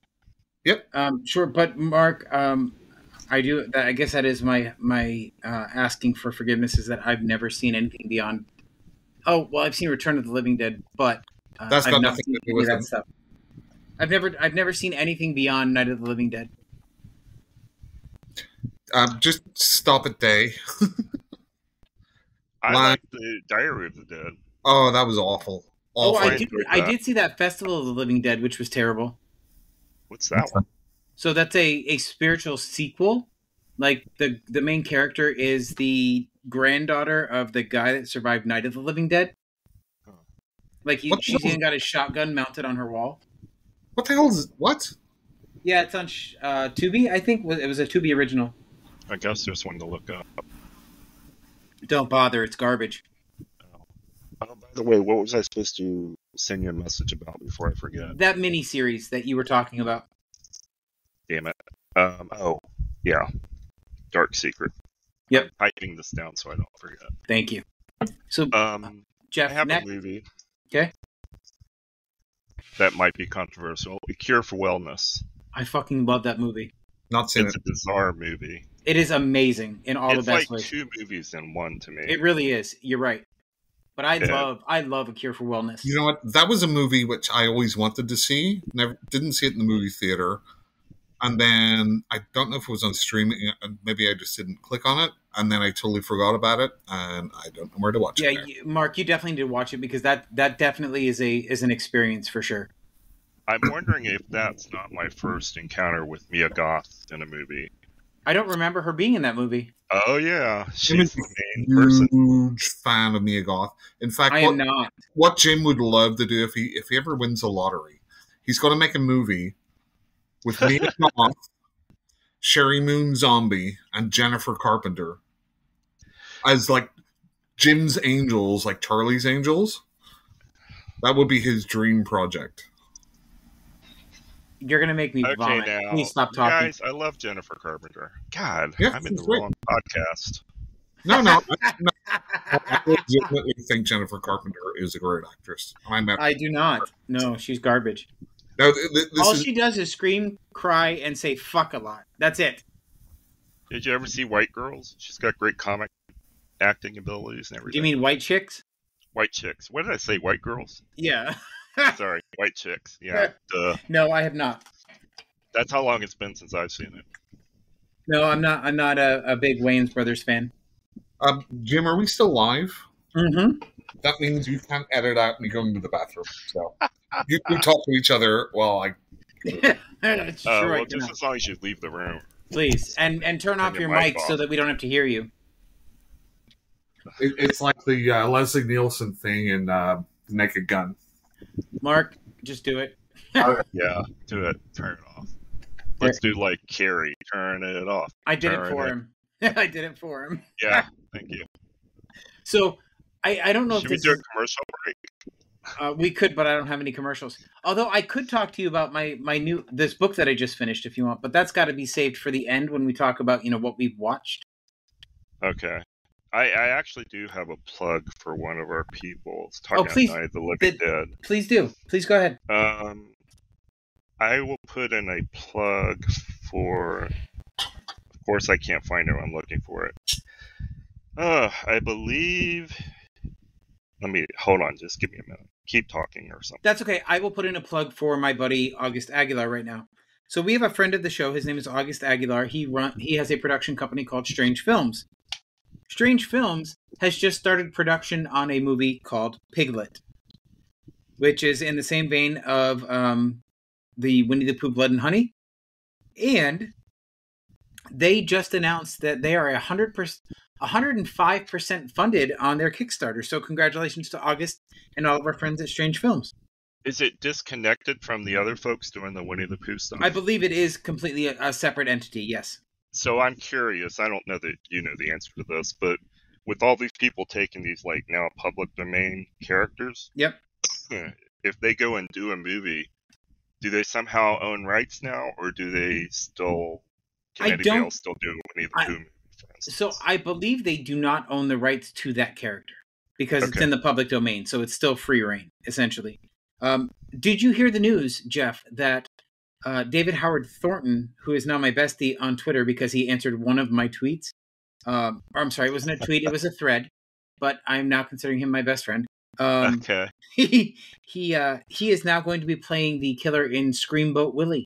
Yep. Sure, but Mark, I do. I guess that is my asking for forgiveness is that I've never seen anything beyond. Oh well, I've seen Return of the Living Dead, but that's got nothing to do with that stuff. I've never seen anything beyond Night of the Living Dead. Just stop at day. I like the Diary of the Dead. Oh, that was awful. Oh, I did see that Festival of the Living Dead, which was terrible. What's that one? So that's a spiritual sequel. Like the main character is the granddaughter of the guy that survived Night of the Living Dead. Like she's even got a shotgun mounted on her wall. What the hell is what? Yeah, it's on Tubi. I think it was a Tubi original. I guess there's one to look up. Don't bother. It's garbage. Oh, by the way, what was I supposed to send you a message about before I forget? That miniseries that you were talking about. Damn it. Oh, yeah. Dark Secret. Yep. I'm typing this down so I don't forget. Thank you. So, Jeff, I have a movie. Okay. That might be controversial. A Cure for Wellness. I fucking love that movie. Not seen It's it. a bizarre movie. It is amazing in all the best ways. It's like 2 movies in one to me. It really is. You're right. But I love A Cure for Wellness. You know what? That was a movie which I always wanted to see. Never didn't see it in the movie theater. And then I don't know if it was on streaming. Maybe I just didn't click on it. And then I totally forgot about it. And I don't know where to watch it. Yeah, Mark, you definitely need to watch it because that definitely is an experience for sure. I'm wondering if that's not my first encounter with Mia Goth in a movie. I don't remember her being in that movie. Oh yeah, she's the main person. Huge fan of Mia Goth. In fact, I am not. What Jim would love to do if he ever wins the lottery, he's going to make a movie with Mia Goth, Sherry Moon Zombie, and Jennifer Carpenter as like Jim's Angels, like Charlie's Angels. That would be his dream project. You're gonna make me vomit. Now, please stop talking. Guys, I love Jennifer Carpenter. God, yeah, I'm in the wrong podcast. No. I legitimately think Jennifer Carpenter is a great actress. I do not. No, she's garbage. No, she does is scream, cry, and say "fuck" a lot. That's it. Did you ever see White Girls? She's got great comic acting abilities and everything. Do you mean White Chicks? White Chicks. What did I say? White Girls? Yeah. Sorry, White Chicks. Yeah. Duh. No, I have not. That's how long it's been since I've seen it. No, I'm not. I'm not a big Wayans Brothers fan. Jim, are we still live? Mm-hmm. That means you can't edit out me going to the bathroom. So you talk to each other while I. Well, just as long as you leave the room, please, and turn off your mic so that we don't have to hear you. It's like the Leslie Nielsen thing in Naked Gun. Mark, just do it. Yeah, do it. Turn it off. Let's do like Carrie. Turn it off. I did it for him. I did it for him. Yeah, thank you. So, I don't know if we do a commercial break? We could, but I don't have any commercials. Although I could talk to you about my this book that I just finished if you want, but that's got to be saved for the end when we talk about what we've watched. Okay. I actually do have a plug for one of our people. It's talking about Night of the Living Dead. Please do. Please go ahead. I will put in a plug for. Of course, I can't find it. I'm looking for it. I believe. Let me hold on. Just give me a minute. Keep talking or something. That's okay. I will put in a plug for my buddy August Aguilar right now. So we have a friend of the show. His name is August Aguilar. He has a production company called Strange Films. Strange Films has just started production on a movie called Piglet, which is in the same vein of the Winnie the Pooh Blood and Honey. And they just announced that they are 105% funded on their Kickstarter. So congratulations to August and all of our friends at Strange Films. Is it disconnected from the other folks doing the Winnie the Pooh stuff? I believe it is completely a separate entity, yes. So I'm curious. I don't know that you know the answer to this, but with all these people taking these like now public domain characters, yep. If they go and do a movie, do they somehow own rights now, or do they still? Can anybody else still do Winnie the Pooh movie? So I believe they do not own the rights to that character because it's in the public domain, so it's still free reign essentially. Did you hear the news, Jeff, that David Howard Thornton, who is now my bestie on Twitter because he answered one of my tweets. I'm sorry, it wasn't a tweet, it was a thread, but I'm now considering him my best friend. Okay. He is now going to be playing the killer in Screamboat Willie.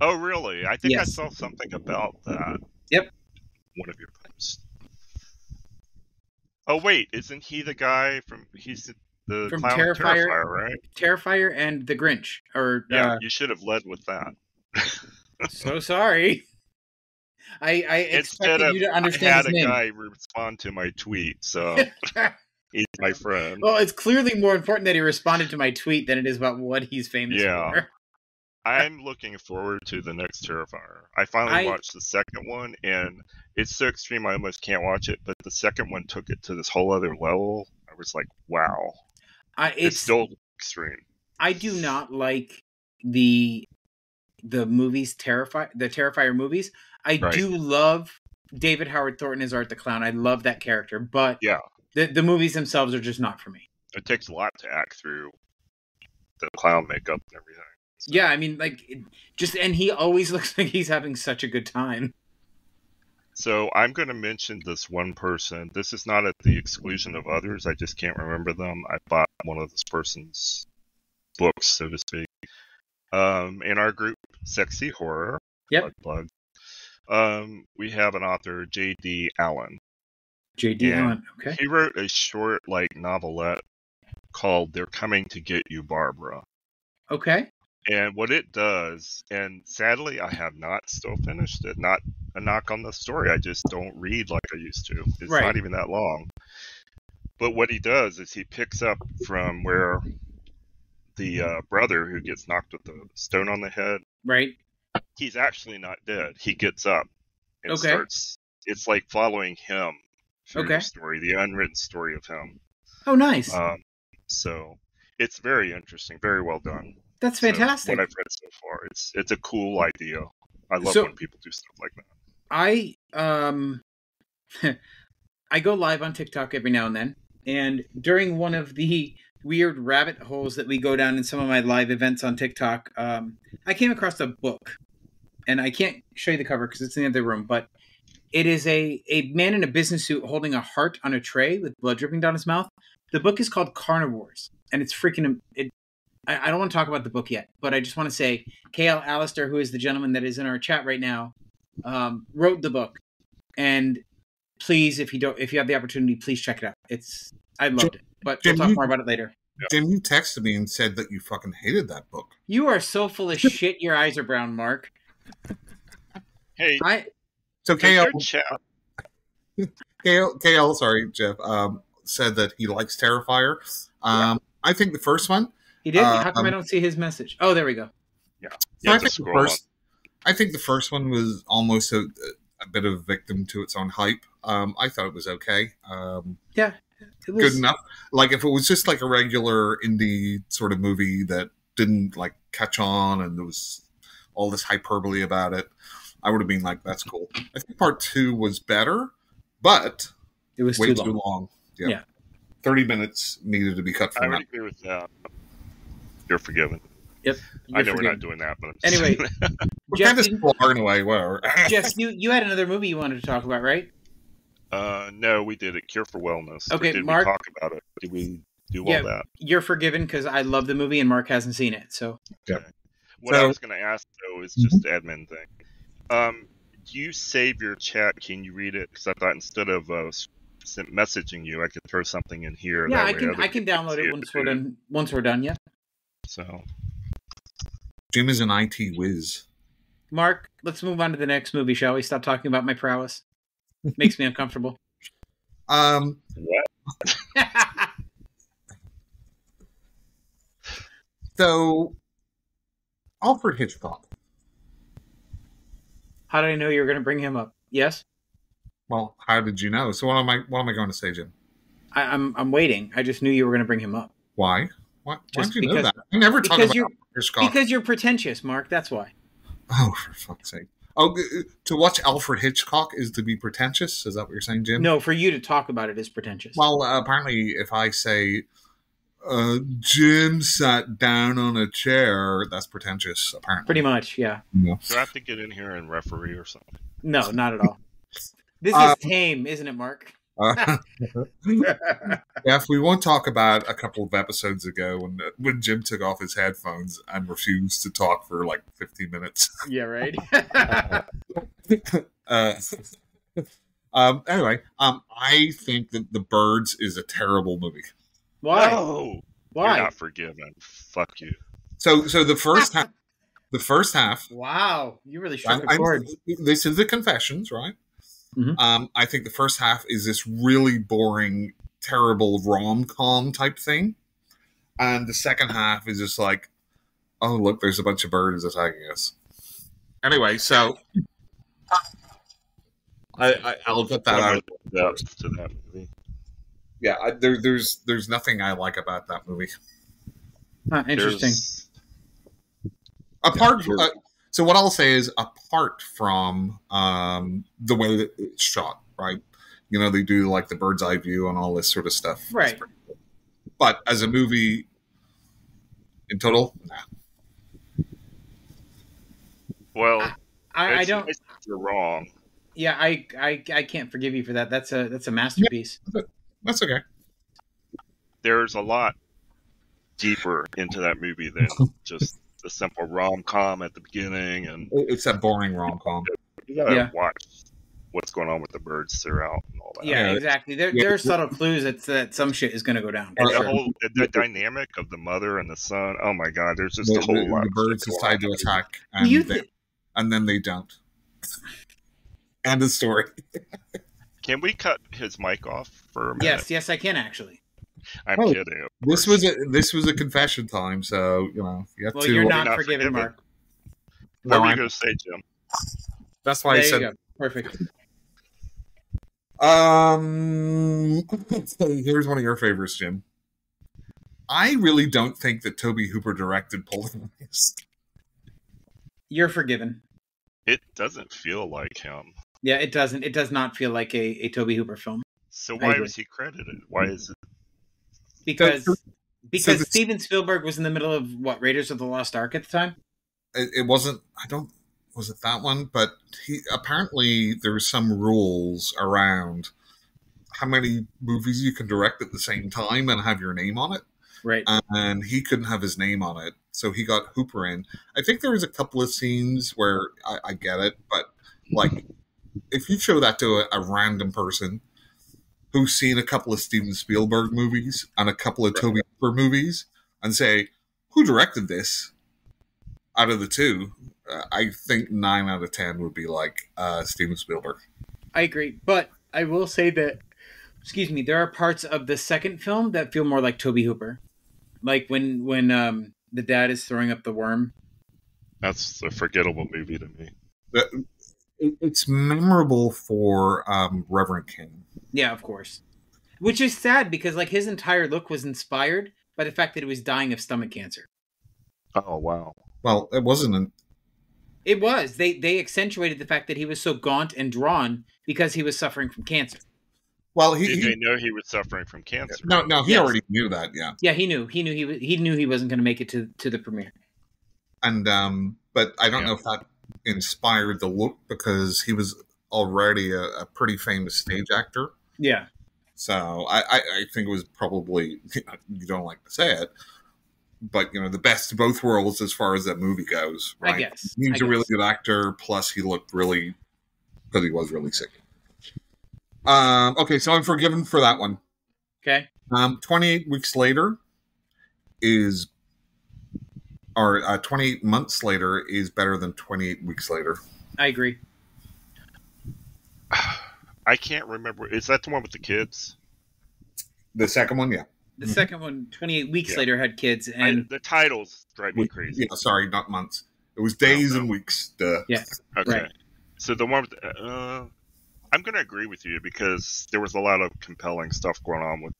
Oh, really? I think I saw something about that. Yep. One of your posts. Oh, wait, isn't he the guy from the from clown Terrifier, right? Terrifier and the Grinch. You should have led with that. So sorry. I expected you to understand his name. I had a guy respond to my tweet, so he's my friend. Well, it's clearly more important that he responded to my tweet than it is about what he's famous for. I'm looking forward to the next Terrifier. I finally watched the second one, and it's so extreme I almost can't watch it. But the second one took it to this whole other level. I was like, wow. It's still extreme. I do not like the movies the Terrifier movies. I do love David Howard Thornton as Art the Clown. I love that character, but the movies themselves are just not for me. It takes a lot to act through the clown makeup and everything. So. Yeah, I mean, like, and he always looks like he's having such a good time. So I'm going to mention this one person. This is not at the exclusion of others. I just can't remember them. I bought one of this person's books, so to speak. In our group, Sexy Horror. Yep. Plug. We have an author, J.D. Allen. J.D. Allen, okay. He wrote a short, novelette called They're Coming to Get You, Barbara. Okay. And what it does, and sadly I have not still finished it, not a knock on the story, I just don't read like I used to. It's not even that long. But what he does is he picks up from where the brother who gets knocked with the stone on the head. Right. He's actually not dead. He gets up and starts, it's like following him through the story, the unwritten story of him. Oh, nice. So it's very interesting, very well done. That's fantastic. What I've read so far, it's a cool idea. I love when people do stuff like that. I go live on TikTok every now and then, and during one of the weird rabbit holes that we go down in some of my live events on TikTok, I came across a book, and I can't show you the cover because it's in the other room, but it is a man in a business suit holding a heart on a tray with blood dripping down his mouth. The book is called Carnivores, and it's freaking... I don't want to talk about the book yet, but I just want to say K.L. Allister, who is the gentleman that is in our chat right now, wrote the book. And please, if you have the opportunity, please check it out. I loved it, but we'll talk more about it later. Jim, you texted me and said that you fucking hated that book. You are so full of shit. Your eyes are brown, Mark. Hey, so KL, sorry, Jeff, said that he likes Terrifier. I think the first one. He did? How come I don't see his message? Oh, there we go. Yeah. So I think the first one was almost a bit of a victim to its own hype. I thought it was okay. Yeah. It was good enough. Like, if it was just like a regular indie sort of movie that didn't like catch on and there was all this hyperbole about it, I would have been like, that's cool. I think part 2 was better, but it was way too long. Yeah. 30 minutes needed to be cut from I would agree with that. You're forgiven. Yep. I know we're not doing that, but anyway, we're kind of blown away. Whatever. Jeff, you had another movie you wanted to talk about, right? No, we did it. Cure for Wellness. Okay, did Mark. We talk about it? Did we do all that? You're forgiven because I love the movie and Mark hasn't seen it. So. Okay. What I was going to ask though is just the admin thing. Do you save your chat? Can you read it? Because I thought instead of messaging you, I could throw something in here. Yeah, I can download it once we're done. Yeah. So, Jim is an IT whiz. Mark, let's move on to the next movie, shall we? Stop talking about my prowess. Makes me uncomfortable. What? So, Alfred Hitchcock. How did I know you were going to bring him up? Yes. Well, how did you know? So, what am I going to say, Jim? I'm waiting. I just knew you were going to bring him up. Why? Why did you know that? I never talk about Hitchcock. Because you're pretentious, Mark. That's why. Oh, for fuck's sake. Oh, to watch Alfred Hitchcock is to be pretentious? Is that what you're saying, Jim? No, for you to talk about it is pretentious. Well, apparently, if I say, Jim sat down on a chair, that's pretentious, apparently. Pretty much, yeah. No. Do I have to get in here and referee or something? No, not at all. This is tame, isn't it, Mark? Yes, we won't talk about a couple of episodes ago when Jim took off his headphones and refused to talk for like 15 minutes. Yeah, right. Anyway, I think that The Birds is a terrible movie. Why? No. Why? You're not forgiven. Fuck you. So the first half. The first half. Wow, you really struck a chord. This is the confessions, right? Mm-hmm. I think the first half is this really boring, terrible rom-com type thing. And the second half is just like, Oh, look, there's a bunch of birds attacking us. Anyway, so I'll put that out. Depth to that movie. Yeah, there's nothing I like about that movie. Interesting. So what I'll say is, apart from the way that it's shot, right? You know, they do like the bird's eye view and all this sort of stuff, right? Cool. But as a movie in total, nah. Well, I don't. You're wrong. Yeah, I can't forgive you for that. That's a masterpiece. Yeah, that's okay. There's a lot deeper into that movie than just the simple rom-com at the beginning, and it's that boring rom-com. You gotta watch what's going on with the birds throughout and all that. Yeah, exactly. There are subtle clues that some shit is going to go down. And the dynamic of the mother and the son. Oh my god, there's just a whole lot. The birds decide to attack, and then they don't. End of story. Can we cut his mic off for a minute? Yes, I can actually. I'm kidding. This was a confession time, so you know. You're not forgiven, Mark. What were you going to say, Jim? That's why I said. Perfect. Here's one of your favorites, Jim. I really don't think that Tobe Hooper directed Poltergeist. You're forgiven. It doesn't feel like him. Yeah, it doesn't. It does not feel like a Tobe Hooper film. So why was he credited? Why is it? Because Steven Spielberg was in the middle of Raiders of the Lost Ark at the time. It wasn't. Was it that one? But apparently there were some rules around how many movies you can direct at the same time and have your name on it. Right. And he couldn't have his name on it, so he got Hooper in. I think there was a couple of scenes where I get it, but like if you show that to a random person who's seen a couple of Steven Spielberg movies and a couple of Tobe Hooper movies and say, who directed this out of the two? I think 9 out of 10 would be like Steven Spielberg. I agree, but I will say that, there are parts of the second film that feel more like Tobe Hooper. Like when the dad is throwing up the worm. That's a forgettable movie to me. It's memorable for Reverend King. Yeah, of course. Which is sad because like his entire look was inspired by the fact that he was dying of stomach cancer. Oh, wow. Well, it wasn't. It was. They accentuated the fact that he was so gaunt and drawn because he was suffering from cancer. Well, did they know he was suffering from cancer? No, he already knew that. Yeah. Yeah, he knew. He knew he wasn't going to make it to the premiere. And but I don't know if that inspired the look because he was already a pretty famous stage actor. Yeah. So I think it was probably, you don't like to say it, but the best of both worlds as far as that movie goes. Right? I guess he's a really good actor. Plus, he looked really, because he was really sick. Okay, so I'm forgiven for that one. Okay. 28 weeks later is, or 28 months later is better than 28 weeks later. I agree. I can't remember. Is that the one with the kids? The second one, yeah. The second one, 28 weeks later, had kids, and the titles drive me crazy. Yeah, sorry, not months. It was days and weeks. Duh. Yeah. Okay. Right. So the one with I'm going to agree with you because there was a lot of compelling stuff going on with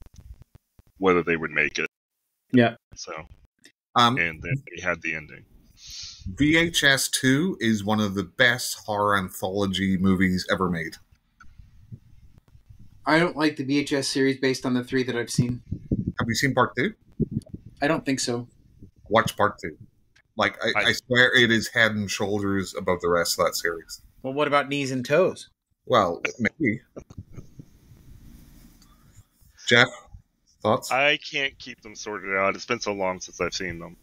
whether they would make it. Yeah. So, and then they had the ending. VHS 2 is one of the best horror anthology movies ever made. I don't like the VHS series based on the 3 that I've seen. Have you seen part 2? I don't think so. Watch part 2. Like, I swear it is head and shoulders above the rest of that series. Well, what about Knees and Toes? Well, maybe. Jeff, thoughts? I can't keep them sorted out. It's been so long since I've seen them.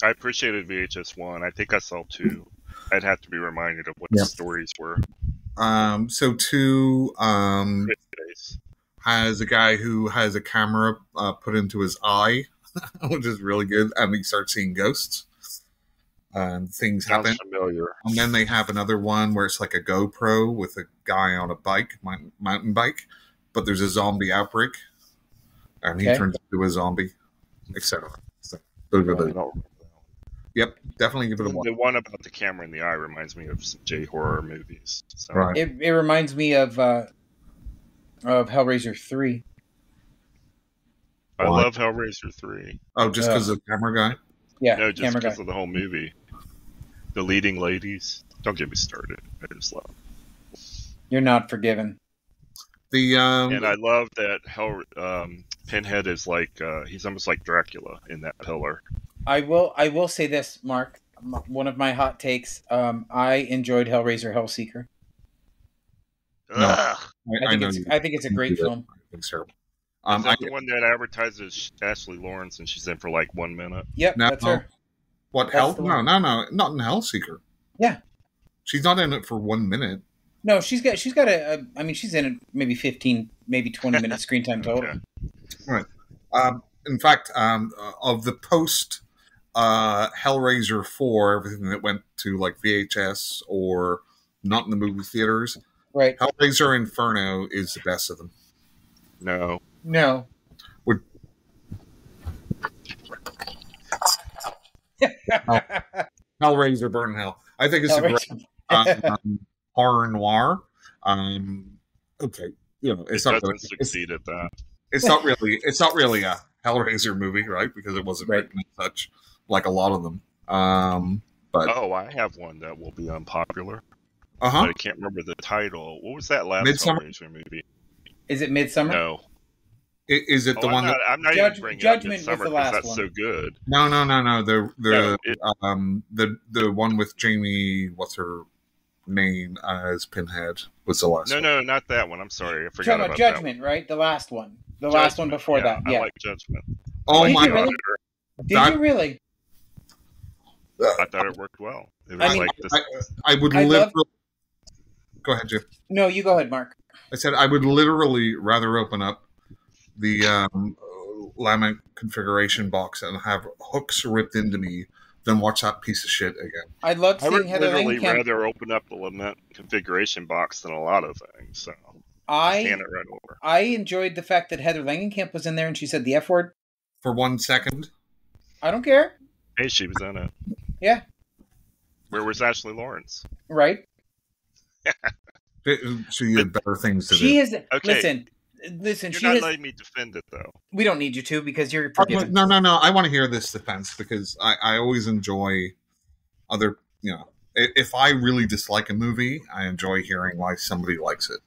I appreciated VHS 1. I think I saw 2. I'd have to be reminded of what the stories were. So 2 has a guy who has a camera put into his eye, which is really good, and he starts seeing ghosts. And things happen. Familiar. And then they have another one where it's like a GoPro with a guy on a bike, mountain bike, but there's a zombie outbreak, and he turns into a zombie, etc. So those are Yep, definitely give it a watch. The one about the camera in the eye reminds me of some J-horror movies. So. Right. It reminds me of Hellraiser 3. I love Hellraiser 3. Oh, just because of the camera guy? Yeah, no, just camera because guy. of the whole movie. The leading ladies. Don't get me started. I just love it. You're not forgiven. And I love that Pinhead is like he's almost like Dracula in that pillar. I will say this, Mark. One of my hot takes. I enjoyed Hellraiser Hellseeker. Ugh. I think it's a great film. It's terrible. Is that the one that advertises Ashley Lawrence and she's in for like 1 minute? Yep, that's her. What, Hell? No, not in Hellseeker. Yeah. She's not in it for 1 minute. No, she's got she's in it maybe 15, maybe 20 minutes screen time total. Okay. Right. In fact, of the post Hellraiser 4, everything that went to like VHS or not in the movie theaters, right? Hellraiser Inferno is the best of them. No. Hellraiser Burn in Hell. I think it's a great horror noir. Okay, it's not really, succeed at that. It's not really a Hellraiser movie, right? Because it wasn't written as such, like a lot of them. But I have one that will be unpopular. But I can't remember the title. What was that last Hellraiser movie? Is it Midsommar? No. Is it the one that I'm not even bringing Judgment up Midsommar was the last that's one. so good. No. The one with Jamie, what's her name as Pinhead was the last one. No, not that one. I'm sorry, I forgot about Judgment, right? The last one. The last one before that. Yeah. I like Judgment. Oh my God! Did you really? I thought it worked well. It was like this. I would literally. Go ahead, Jim. No, you go ahead, Mark. I said I would literally rather open up the Lament configuration box and have hooks ripped into me than watch that piece of shit again. I love seeing Heather literally Langenkamp. rather open up the Lament configuration box than a lot of things. So hand it right over. I enjoyed the fact that Heather Langenkamp was in there and she said the F word. For 1 second. I don't care. Hey, she was in it. Yeah. Where was Ashley Lawrence? Right. She had better things to do. She is. Okay. Listen. You're not letting me defend it, though. We don't need you to because you're forgiven. No. I want to hear this defense because I always enjoy other. If I really dislike a movie, I enjoy hearing why somebody likes it.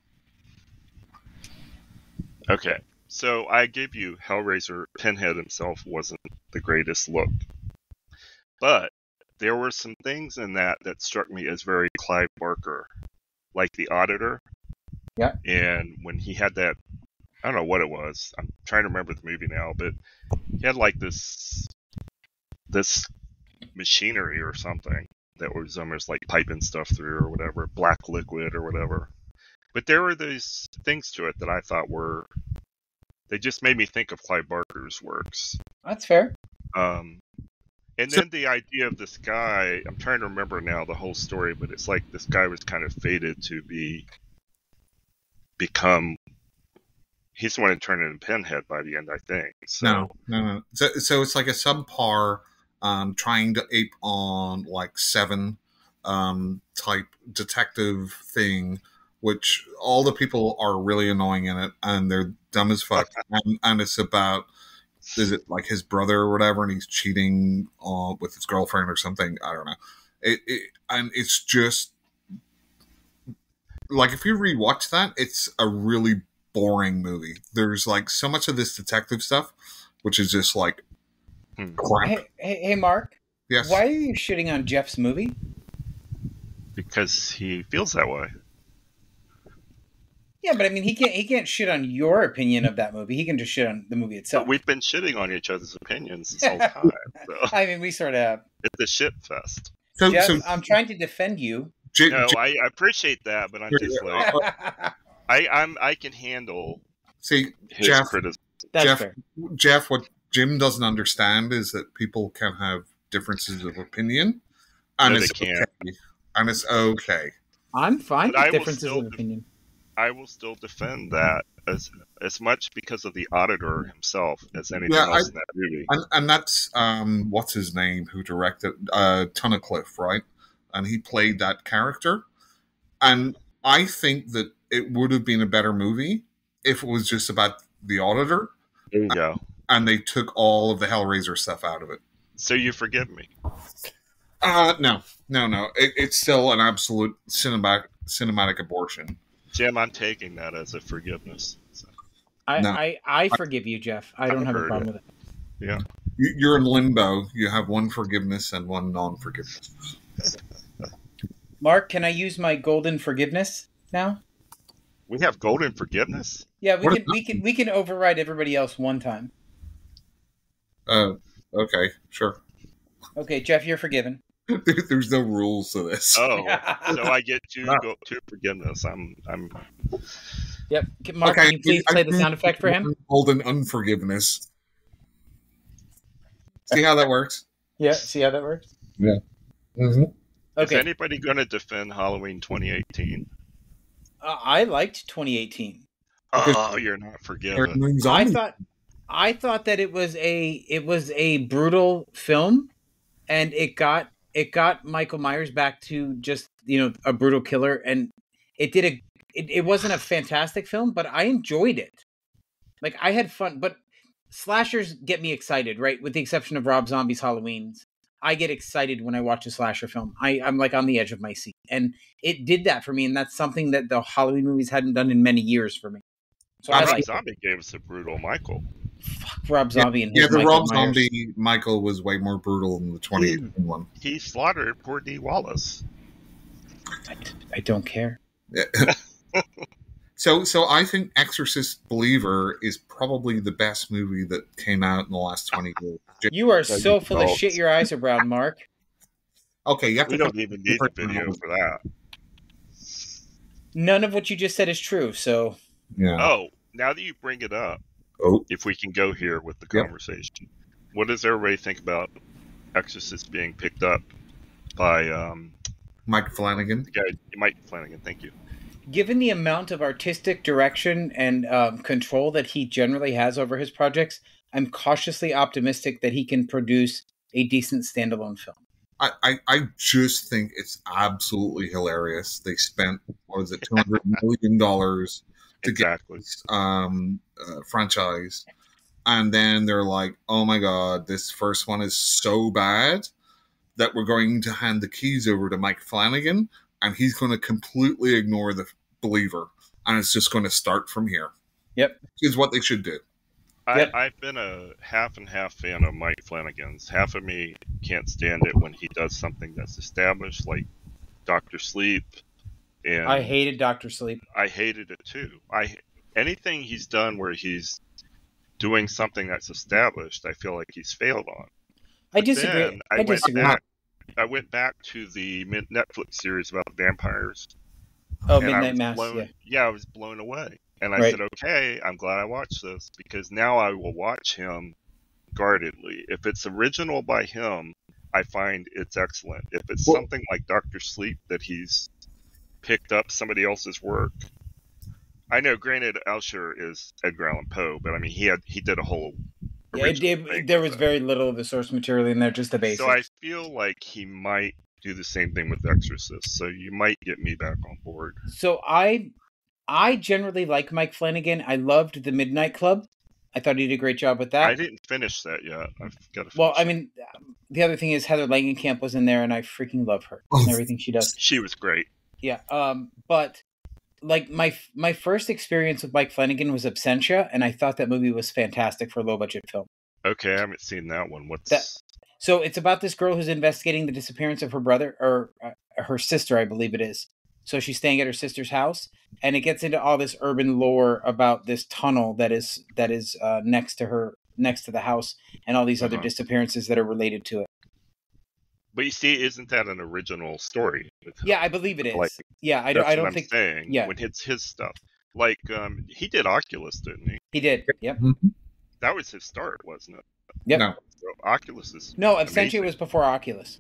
Okay. So I give you Hellraiser. Pinhead himself wasn't the greatest look, but there were some things in that struck me as very Clive Barker, like the Auditor. Yeah. And when he had that, I don't know what it was. I'm trying to remember the movie now, but he had like this machinery or something that was almost like piping stuff through or whatever, black liquid or whatever. But there were these things to it that I thought they just made me think of Clive Barker's works. That's fair. And then the idea of this guy, I'm trying to remember now the whole story, but it's like this guy was kind of fated to become. He's the one who turned into Pinhead by the end, I think. So. No. So it's like a subpar trying to ape on like Seven type detective thing, which all the people are really annoying in it, and they're dumb as fuck. and it's about, is it like his brother or whatever, and he's cheating with his girlfriend or something? I don't know. And it's just like, if you rewatch that, it's a really boring movie. There's like so much of this detective stuff, which is just like crap. Hey, Mark. Yes. Why are you shitting on Jeff's movie? Because he feels that way. Yeah, but I mean, he can't shit on your opinion of that movie. He can just shit on the movie itself. But we've been shitting on each other's opinions this whole time. So. I mean, we sort of have. It's a shit fest. Jeff, I'm trying to defend you. I appreciate that, but I'm just like, I can handle his criticism. That's fair. Jeff, what Jim doesn't understand is that people can have differences of opinion, and it's okay. And it's okay. I'm fine with differences of opinion. I will still defend that as as much because of the auditor himself as anything else in that movie. And that's what's his name who directed Tunnicliffe, right? And he played that character. And I think that it would have been a better movie if it was just about the auditor. There you go. And they took all of the Hellraiser stuff out of it. So you forgive me? No. It's still an absolute cinematic abortion. Jim, I'm taking that as a forgiveness. So. I forgive you, Jeff. I don't have a problem with it. Yeah. You're in limbo. You have one forgiveness and one non-forgiveness. Mark, can I use my golden forgiveness now? We have golden forgiveness? Yeah, we can override everybody else one time. Okay, sure. Okay, Jeff, you're forgiven. There's no rules to this. Oh, so I get two forgiveness. I'm. Yep. Mark, okay, can you please play the sound effect for him? Golden unforgiveness. See how that works? Yeah. See how that works? Yeah. Mm-hmm. Okay. Is anybody going to defend Halloween 2018? I liked 2018. Oh, you're not forgiven. I thought that it was a brutal film, and it got Michael Myers back to just, a brutal killer, and it wasn't a fantastic film, but I enjoyed it. Like, I had fun, but slashers get me excited, right? With the exception of Rob Zombie's Halloween's. I get excited when I watch a slasher film. I'm like on the edge of my seat, and it did that for me, and that's something that the Halloween movies hadn't done in many years for me. So Rob Zombie gave us a brutal Michael. Fuck Rob Zombie and his the Rob Zombie Michael was way more brutal than the 2018 one. He slaughtered poor Dee Wallace. I don't care. So I think Exorcist Believer is probably the best movie that came out in the last 20 years. You are so full of shit. Your eyes are brown, Mark. Okay, we don't even need the video for that. None of what you just said is true. So yeah. Oh, now that you bring it up, if we can go here with the conversation, what does everybody think about Exorcist being picked up by Mike Flanagan? Mike Flanagan, thank you. Given the amount of artistic direction and control that he generally has over his projects, I'm cautiously optimistic that he can produce a decent standalone film. I just think it's absolutely hilarious. They spent, $200 million to get this franchise. And then they're like, oh my God, this first one is so bad that we're going to hand the keys over to Mike Flanagan, and he's going to completely ignore the Believer, and it's just going to start from here. Yep. Is what they should do. I've been a half and half fan of Mike Flanagan's. Half of me can't stand it when he does something that's established, like Dr. Sleep. And I hated Dr. Sleep. I hated it too. Anything he's done where he's doing something that's established, I feel like he's failed on. I disagree. I went back to the Netflix series about vampires. Oh, Midnight Mass. I was blown away. And I said, okay, I'm glad I watched this, because now I will watch him guardedly. If it's original by him, I find it's excellent. If it's something like Dr. Sleep that he's picked up somebody else's work, I know, granted, Usher is Edgar Allan Poe, but I mean, he did a whole. There was very little of the source material in there, just the basics. So I feel like he might do the same thing with Exorcist. So you might get me back on board. So I generally like Mike Flanagan. I loved The Midnight Club. I thought he did a great job with that. I didn't finish that yet. I've got to finish Well, I mean, the other thing is Heather Langenkamp was in there, and I freaking love her and everything she does. She was great. Yeah. But like my first experience with Mike Flanagan was Absentia, and I thought that movie was fantastic for a low budget film. Okay, I haven't seen that one. What's that? So it's about this girl who's investigating the disappearance of her brother, or her sister, I believe it is. So she's staying at her sister's house, and it gets into all this urban lore about this tunnel that is next to the house, and all these other disappearances that are related to it. But you see, isn't that an original story? Yeah, I believe it is. Like, yeah, I don't think. Saying, yeah, when it's his stuff, like he did Oculus, didn't he? He did. Yep. That was his start, wasn't it? Yep. No. So Oculus is Absentia was before Oculus.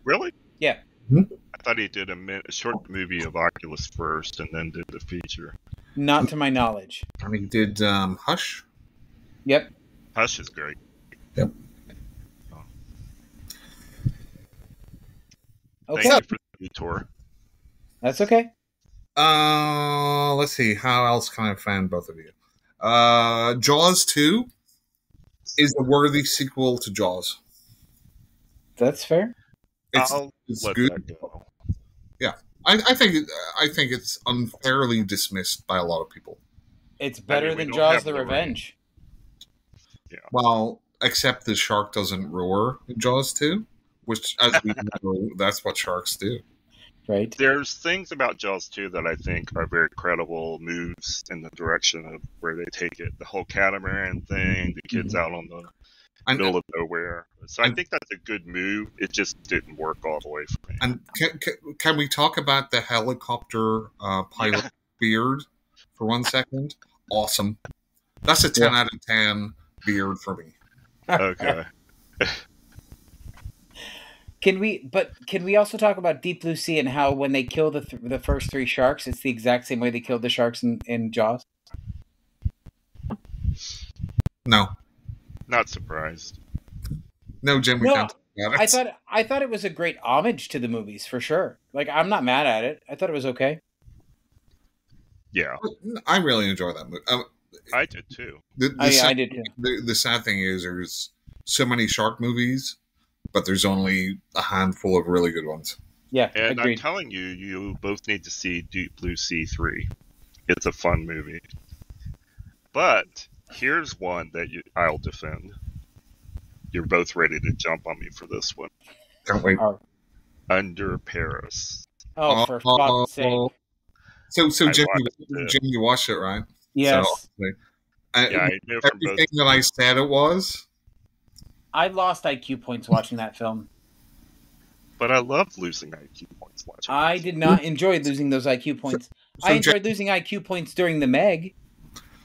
Really? Yeah. I thought he did a short movie of Oculus first, and then did the feature. Not to my knowledge. I mean, he did Hush. Yep. Hush is great. Yep. Okay. Thank you for the tour. That's okay. Let's see. How else can I offend both of you? Jaws 2 is a worthy sequel to Jaws. That's fair. It's let good. that go. Yeah, I think it's unfairly dismissed by a lot of people. It's better we than don't Jaws: have The the Revenge. Yeah. Well, except the shark doesn't roar in Jaws 2, which, as we know, that's what sharks do. Right. There's things about Jaws 2 that I think are very credible moves in the direction of where they take it. The whole catamaran thing, the kids out on the middle of nowhere. So I think that's a good move. It just didn't work all the way for me. And can we talk about the helicopter pilot beard for 1 second? Awesome. That's a 10 out of 10 beard for me. Okay. Can we also talk about Deep Blue Sea and how when they kill the first 3 sharks, it's the exact same way they killed the sharks in Jaws? No. Not surprised. No, Jim, we can't talk about it. I thought it was a great homage to the movies, for sure. Like, I'm not mad at it. I thought it was okay. Yeah. I really enjoy that movie. I did too. I did too. The sad thing is there's so many shark movies, but there's only a handful of really good ones. Yeah, and agreed. I'm telling you, you both need to see Deep Blue Sea 3. It's a fun movie. But here's one that I'll defend. You're both ready to jump on me for this one. Can't wait. Under Paris. Oh, for fuck's sake. So Jim, you watched it, right? Yes. So, I know from everything that I said it was. I lost IQ points watching that film. But I love losing IQ points watching. I did not enjoy losing those IQ points. I enjoyed losing IQ points during the Meg.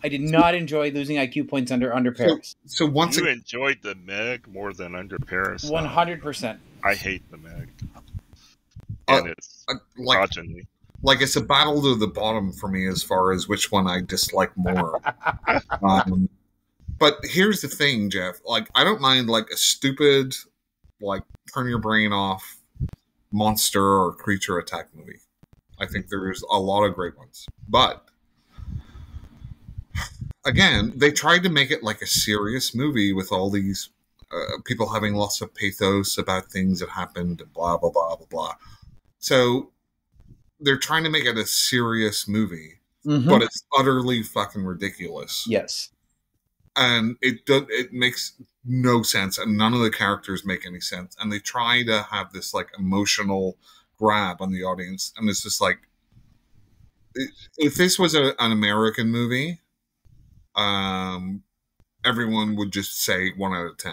I did not enjoy losing IQ points under Paris. So once you enjoyed the Meg more than Under Paris. 100%. I hate the Meg. And it's progeny. Like it's a battle to the bottom for me as far as which one I dislike more. But here's the thing, Jeff. Like, I don't mind like a stupid, like turn your brain off monster or creature attack movie. I think there's a lot of great ones. But again, they tried to make it like a serious movie with all these people having lots of pathos about things that happened and blah, blah, blah, blah, blah. So they're trying to make it a serious movie, but it's utterly fucking ridiculous. Yes. And it makes no sense, and none of the characters make any sense. And they try to have this like emotional grab on the audience, and it's just like, if this was an American movie, everyone would just say 1 out of 10.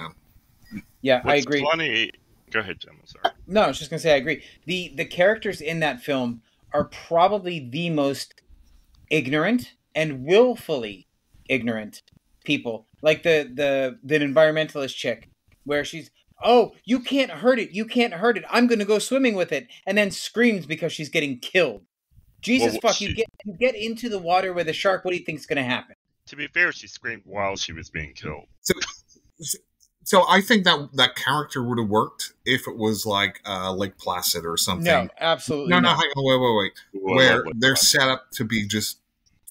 Yeah, I agree. Funny. Go ahead, Jim. I'm sorry. No, I was just gonna say I agree. The characters in that film are probably the most ignorant and willfully ignorant people. Like the environmentalist chick, where she's, oh, you can't hurt it, I'm gonna go swimming with it, and then screams because she's getting killed. Jesus fuck, you get into the water with a shark, what do you think's gonna happen? To be fair, she screamed while she was being killed. So I think that character would have worked if it was like Lake Placid or something. No, absolutely no. not. Wait. Where they're set up to be just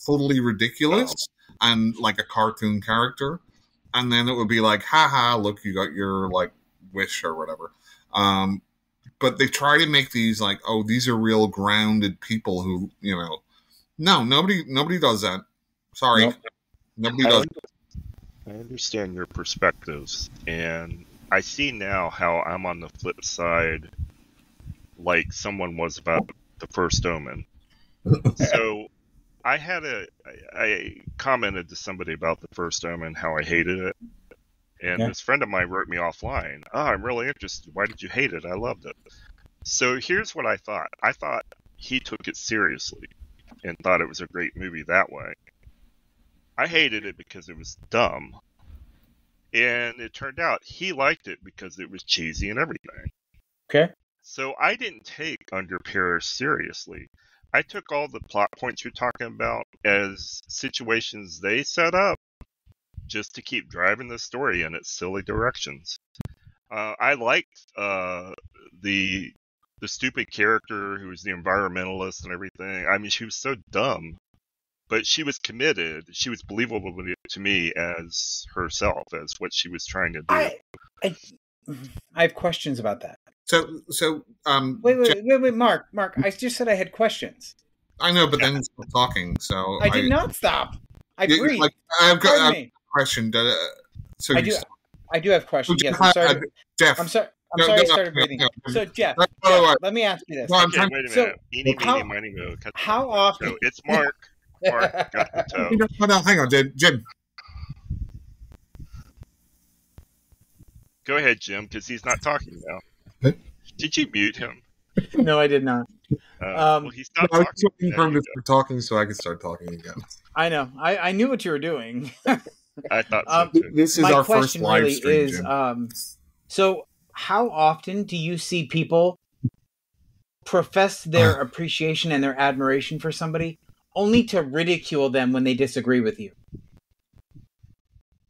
totally ridiculous and like a cartoon character, and then it would be like, haha, look, you got your like wish or whatever. But they try to make these like, oh, these are real grounded people who, you know, no, nobody does that. Sorry, nobody does. I understand your perspectives, and I see now how I'm on the flip side, like someone was about The First Omen. So I commented to somebody about The First Omen, how I hated it, and this friend of mine wrote me offline. Oh, I'm really interested. Why did you hate it? I loved it. So here's what I thought. I thought he took it seriously and thought it was a great movie that way. I hated it because it was dumb. And it turned out he liked it because it was cheesy and everything. Okay. So I didn't take Under Paris seriously. I took all the plot points you're talking about as situations they set up just to keep driving the story in its silly directions. I liked the stupid character who was the environmentalist and everything. I mean, she was so dumb, but she was committed. She was believable to me as herself, as what she was trying to do. I have questions about that. So wait, Mark, I just said I had questions. I know, but then stop talking. So I did not stop. I breathed. I've got a question. So I do have questions. Yes, I'm sorry. Jeff. I'm sorry. I started breathing. So Jeff, let me ask you this. Okay, wait a minute. Eeny, meeny, miny, mo. How often? So it's Mark. Mark got the toe. No, hang on, Jim. Go ahead, Jim, because he's not talking now. Did you mute him? No, I did not. Well, he's not talking. I was talking. waiting for him to start talking so I could start talking again. I know. I knew what you were doing. I thought so too. This is our first live stream, Jim. So how often do you see people profess their appreciation and their admiration for somebody only to ridicule them when they disagree with you?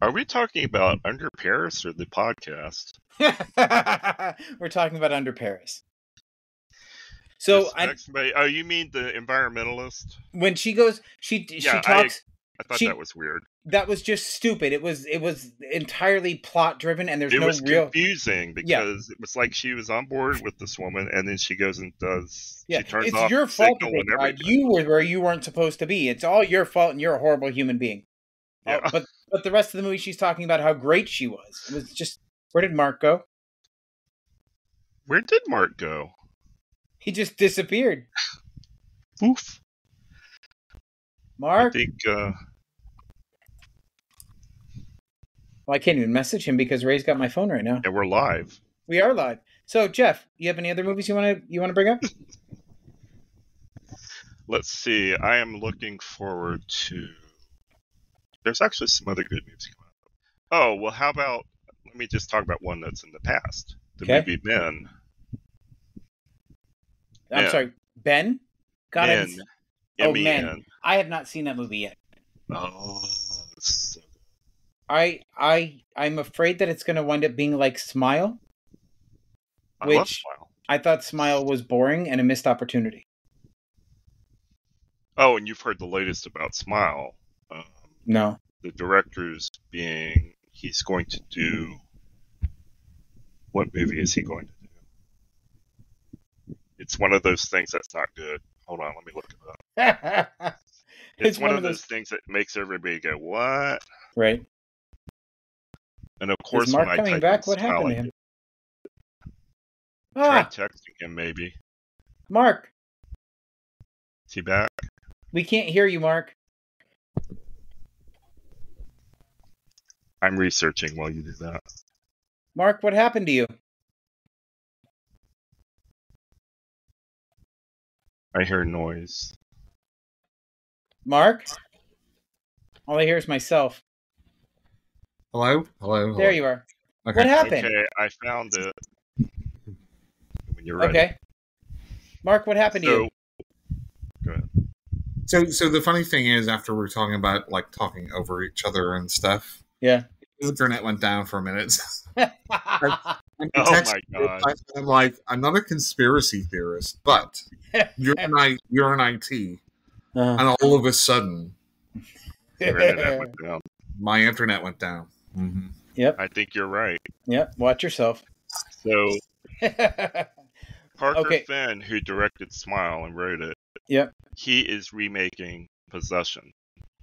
Are we talking about Under Paris or the podcast? We're talking about Under Paris. So you mean the environmentalist? When she goes, she talks. I thought that was weird. That was just stupid. It was entirely plot driven, and it was confusing because it was like she was on board with this woman, and then she goes and does. Yeah, she turns it's off your the fault. signal and everything. You were where you weren't supposed to be. It's all your fault, and you're a horrible human being. Yeah. But the rest of the movie, she's talking about how great she was. It was just, where did Mark go? Where did Mark go? He just disappeared. Oof. Mark? I think, well, I can't even message him because Ray's got my phone right now. And we're live. We are live. So, Jeff, you have any other movies you want to bring up? Let's see. I am looking forward to... There's actually some other good movies coming up. Oh, well, how about... Let me just talk about one that's in the past. The movie Men. I'm sorry, Ben? God, Men. Men. I have not seen that movie yet. Oh, so good. I'm afraid that it's going to wind up being like Smile. I love Smile. I thought Smile was boring and a missed opportunity. Oh, and you've heard the latest about Smile. No. The director's he's going to do... What movie is he going to do? It's one of those things that's not good. Hold on, let me look it up. It's one of those things that makes everybody go, what? Right. And of course, is Mark coming back? What happened to him? Try texting him, maybe. Mark. Is he back? We can't hear you, Mark. I'm researching while you do that. Mark, what happened to you? I hear noise. Mark? All I hear is myself. Hello? Hello? There you are. Okay. What happened? Okay, I found it. When you're ready. Okay. Mark, what happened to you? Go ahead. So the funny thing is, after we're talking about like talking over each other and stuff, yeah, the internet went down for a minute. Oh my god! I'm like, I'm not a conspiracy theorist, but you're an IT, and all of a sudden, my internet went down. Mm-hmm. Yep. I think you're right. Yep. Watch yourself. So, Parker Finn, who directed Smile and wrote it, yep, he is remaking Possession.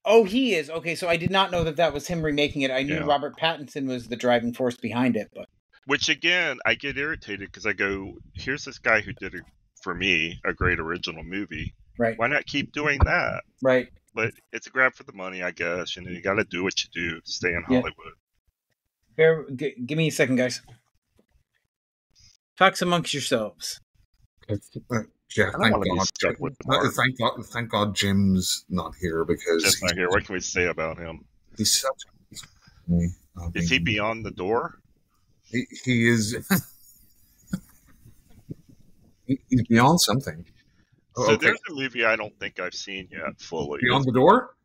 Oh, he is? Okay, so I did not know that was him remaking it. I knew Robert Pattinson was the driving force behind it, but... Which, again, I get irritated because I go, here's this guy who did, for me, a great original movie. Right. Why not keep doing that? Right. But it's a grab for the money, I guess. You know, you got to do what you do to stay in Hollywood. Give me a second, guys. Talk amongst yourselves. Jeff, thank God Jim's not here because Jim's not here. What can we say about him? He's such. Is he beyond the door? He is. He's beyond something. So there's a movie I don't think I've seen yet fully. Beyond the Door?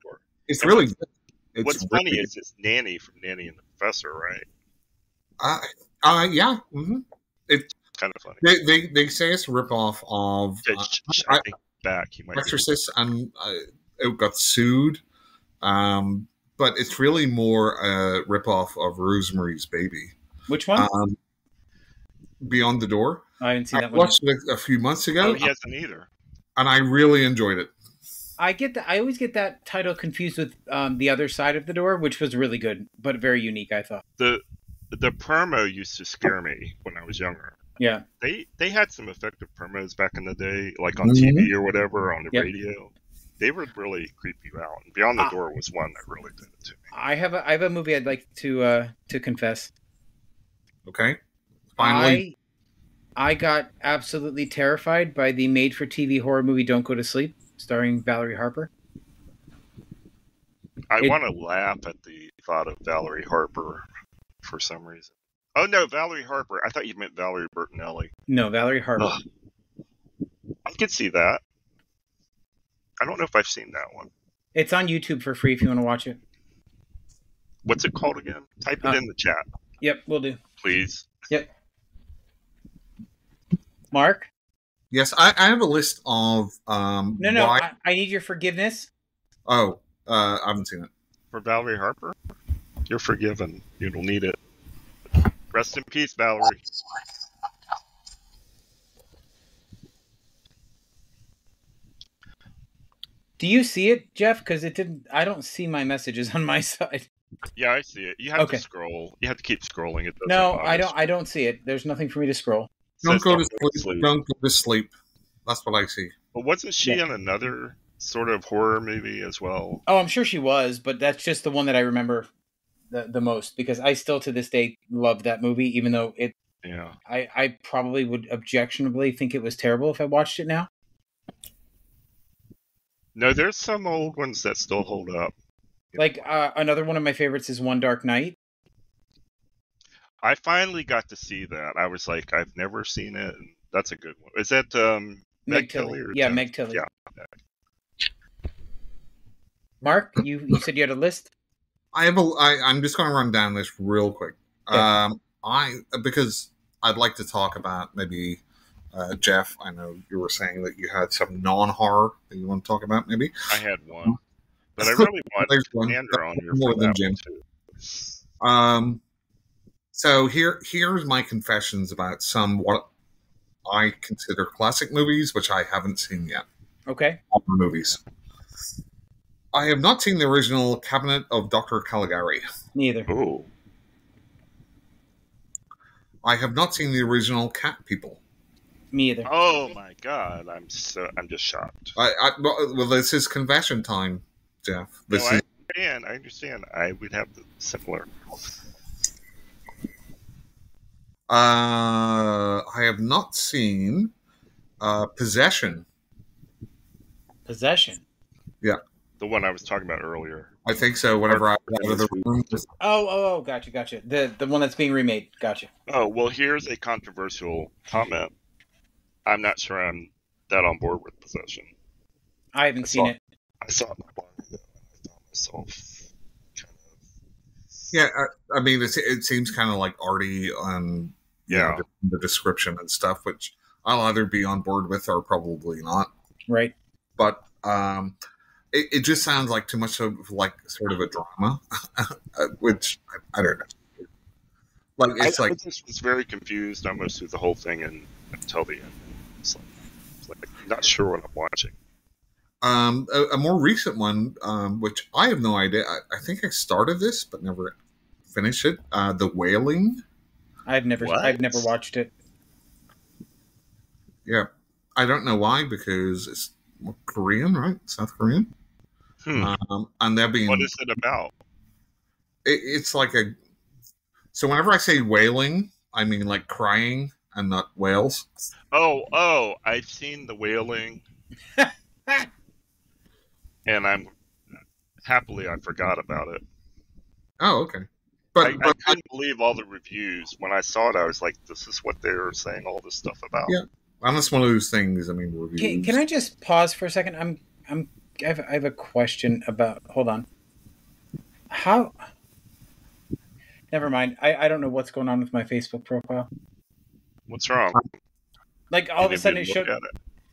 It's really good. What's funny is it's Nanny from Nanny and the Professor, right? Yeah. Mm-hmm. It's kind of funny. They say it's a ripoff of I think back. He might Exorcist, and it got sued. But it's really more a ripoff of Rosemary's Baby. Which one? Beyond the Door. I didn't see that one. I watched it a few months ago. Oh, he hasn't either. And I really enjoyed it. I get that. I always get that title confused with The Other Side of the Door, which was really good, but very unique, I thought. The promo used to scare me when I was younger. Yeah. They had some effective promos back in the day, like on TV or whatever, on the radio. They would really creep you out. And Beyond the Door was one that really did it to me. I have a movie I'd like to confess. Okay. Finally. I got absolutely terrified by the made-for-TV horror movie Don't Go to Sleep, starring Valerie Harper. I want to laugh at the thought of Valerie Harper for some reason. Oh, no, Valerie Harper. I thought you meant Valerie Bertinelli. No, Valerie Harper. Ugh. I could see that. I don't know if I've seen that one. It's on YouTube for free if you want to watch it. What's it called again? Type it in the chat. Yep, we'll do. Please. Yep. Mark? Yes, I have a list of... No, I need your forgiveness. Oh, I haven't seen it. For Valerie Harper? You're forgiven. You don't need it. Rest in peace, Valerie. Do you see it, Jeff? Because it didn't. I don't see my messages on my side. Yeah, I see it. You have to scroll. You have to keep scrolling. No, I don't. I don't see it. There's nothing for me to scroll. Don't go to sleep. Don't go to sleep. That's what I see. But wasn't she in another sort of horror movie as well? Oh, I'm sure she was, but that's just the one that I remember the most, because I still to this day love that movie, even though it. Yeah. I probably would objectionably think it was terrible if I watched it now. No, there's some old ones that still hold up. Like another one of my favorites is One Dark Night. I finally got to see that. I was like, I've never seen it. And that's a good one. Is that Meg Tilly? Yeah, Meg Tilly. Yeah. Mark, you said you had a list? I'm just going to run down this real quick. Yeah. Because I'd like to talk about maybe Jeff. I know you were saying that you had some non-horror that you want to talk about. Maybe I had one, but I really want Andrew on here more than Jim too. So here's my confessions about some what I consider classic movies, which I haven't seen yet. Okay. Movies. I have not seen the original Cabinet of Dr. Caligari. Neither. Oh. I have not seen the original Cat People. Me either. Oh my God! I'm just shocked. Well, this is confession time, Jeff. I understand. I would have the similar. I have not seen Possession. Possession? Yeah. The one I was talking about earlier. I think so. Whenever I got out of the room. Oh, gotcha. The one that's being remade. Gotcha. Oh, well, here's a controversial comment. I'm not sure I'm that on board with Possession. I haven't seen it. I saw it not long ago, and I thought myself kind of... Yeah, I mean, it seems kind of like arty on the description and stuff, which I'll either be on board with or probably not. Right. But it just sounds like too much of like sort of a drama, which I don't know. Like it's I just was very confused almost through the whole thing until the end. It's like I'm not sure what I'm watching. A more recent one, which I have no idea. I think I started this but never finished it. The Wailing. I've never watched it. Yeah, I don't know why, because it's Korean, right? South Korean. And they're being. What is it about? It's like a. So whenever I say wailing, I mean like crying and not whales. Oh! I've seen The Wailing, and I forgot about it. Oh, okay. But I couldn't believe all the reviews. When I saw it, I was like, "This is what they were saying all this stuff about." Yeah, And that's one of those things. I mean, reviews. Can I just pause for a second? I have a question about. Hold on. How? Never mind. I don't know what's going on with my Facebook profile. What's wrong? Like all of a sudden it showed.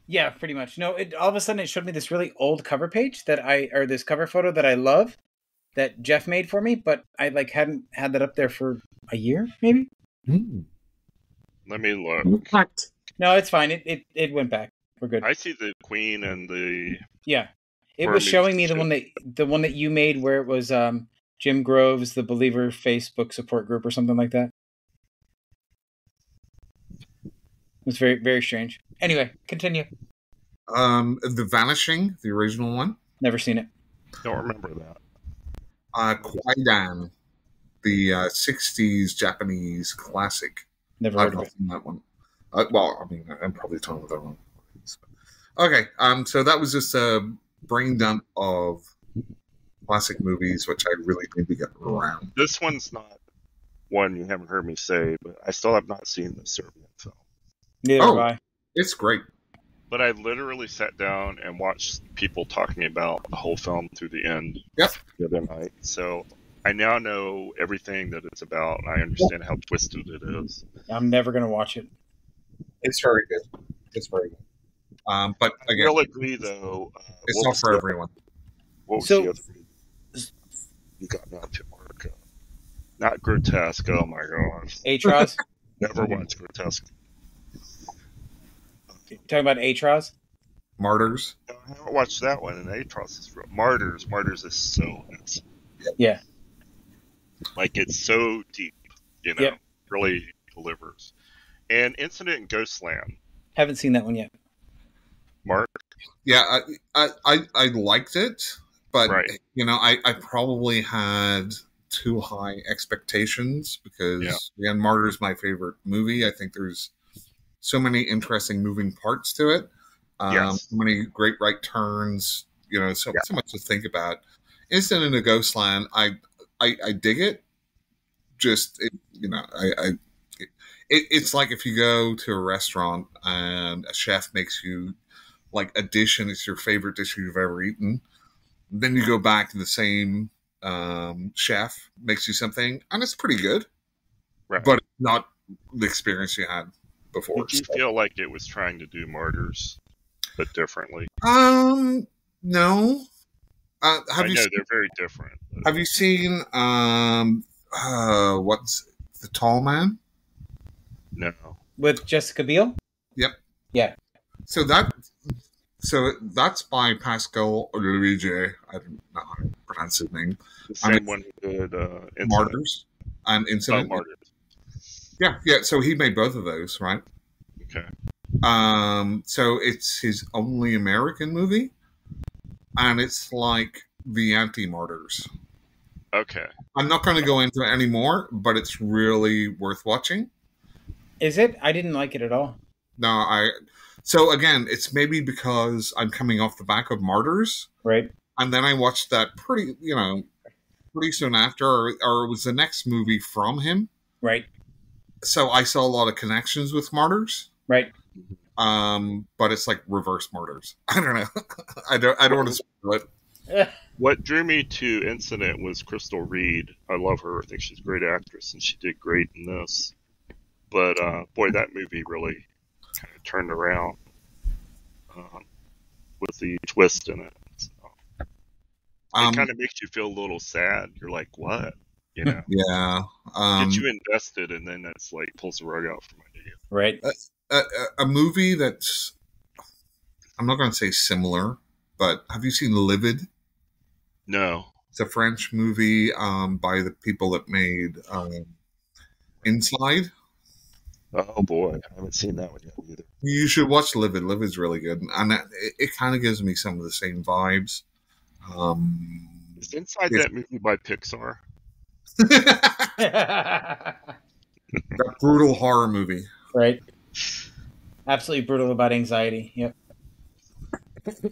Yeah, pretty much. No, all of a sudden it showed me this really old cover page or this cover photo that I love, that Jeff made for me, but I like hadn't had that up there for a year, maybe. Let me look. No, it's fine. It went back. We're good. I see the Queen and the. Yeah, it was showing me the one that you made where it was Jim Groves, the Believer Facebook support group or something like that. It was very, very strange. Anyway, continue. The Vanishing, the original one. Never seen it. Don't remember that. Kwaidan, the 60s Japanese classic. Never heard of it. That one. Well, I mean, I'm probably talking about the wrong movies. Okay, so that was just a brain dump of classic movies, which I really need to get around. This one's not one you haven't heard me say, but I still have not seen the Serbian film. Neither have I. It's great. But I literally sat down and watched people talking about the whole film through the end the other night. So I now know everything that it's about, and I understand how twisted it is. I'm never going to watch it. It's very good. It's very good. But again, I will agree, though. It's not for everyone. What was the other movie you got now to work? Not Grotesque. Oh my gosh. Atros? Never watched Grotesque. Talking about Atros? Martyrs? No, I haven't watched that one, and Atros is real. Martyrs is so excellent. Yeah. Like, it's so deep, really delivers. And Incident in Ghostland. Haven't seen that one yet. Mark? Yeah, I liked it, but, I probably had too high expectations because, again, Martyrs is my favorite movie. I think there's so many interesting moving parts to it. So many great right turns, so much to think about. Incident in Ghostland, I dig it. Just, it's like if you go to a restaurant and a chef makes you, like, a dish and it's your favorite dish you've ever eaten. Then you go back to the same chef, makes you something, and it's pretty good. Right. But not the experience you had before. Did you feel like it was trying to do Martyrs, but differently? No. I know they're very different. Have you seen what's The Tall Man? No. With Jessica Biel? Yep. Yeah. So that's by Pascal Luigi. I don't know how to pronounce his name. The same one who did Martyrs and Incident. Martyrs. Yeah. So he made both of those, right? Okay. So it's his only American movie, and it's like the anti-Martyrs. Okay. I'm not going to go into it anymore, but it's really worth watching. Is it? I didn't like it at all. No, So again, it's maybe because I'm coming off the back of Martyrs, right? And then I watched that pretty soon after, or it was the next movie from him, right? So I saw a lot of connections with Martyrs, right? But it's like reverse Martyrs. I don't know. I don't want to spoil it. What drew me to Incident was Crystal Reed. I love her. I think she's a great actress, and she did great in this. But boy, that movie really kind of turned around with the twist in it. So, it kind of makes you feel a little sad. You're like, what? Yeah. Gets you invested, and then that's like pulls the rug out from under you. Right. A movie that's, I'm not going to say similar, but have you seen Livid? No. It's a French movie by the people that made Inside. Oh boy, I haven't seen that one yet either. You should watch Livid. Livid's really good, and it kind of gives me some of the same vibes. Is Inside that movie by Pixar? That brutal horror movie, right? Absolutely brutal about anxiety. Yep.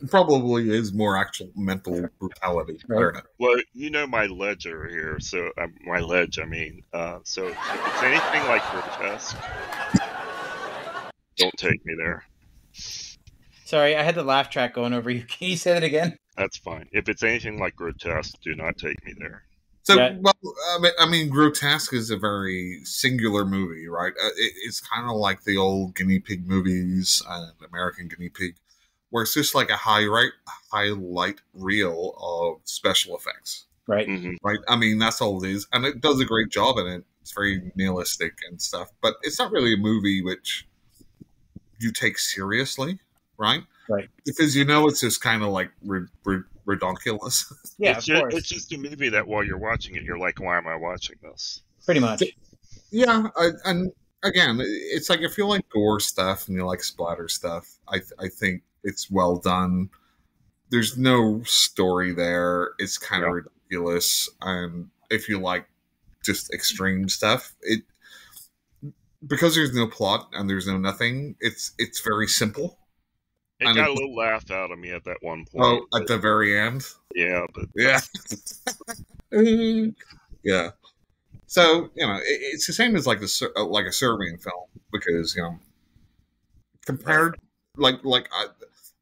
Probably is more actual mental brutality. Right. I don't know. Well, you know my ledger here, so my ledge. I mean, so if it's anything like Grotesque, Don't take me there. Sorry, I had the laugh track going over you. Can you say that again? That's fine. If it's anything like Grotesque, do not take me there. So, well, I mean, Grotesque is a very singular movie, right? It's kind of like the old guinea pig movies, American Guinea Pig, where it's just like a highlight reel of special effects. Right. Mm-hmm. Right. I mean, that's all it is. And it does a great job in it. It's very nihilistic and stuff. But it's not really a movie which you take seriously, right? Right. Because it's just kind of like ridiculous. Yeah, of course. It's just a movie that while you're watching it, you're like, why am I watching this? Pretty much. Yeah. And again, it's like if you like gore stuff and you like splatter stuff, I think it's well done. There's no story there. It's kind of ridiculous. And if you like just extreme stuff, because there's no plot and there's no nothing, it's very simple. It got a little laugh out of me at that one point. Oh, at the very end? Yeah, but... Yeah. Yeah. So, it's the same as like a Serbian film, because, compared,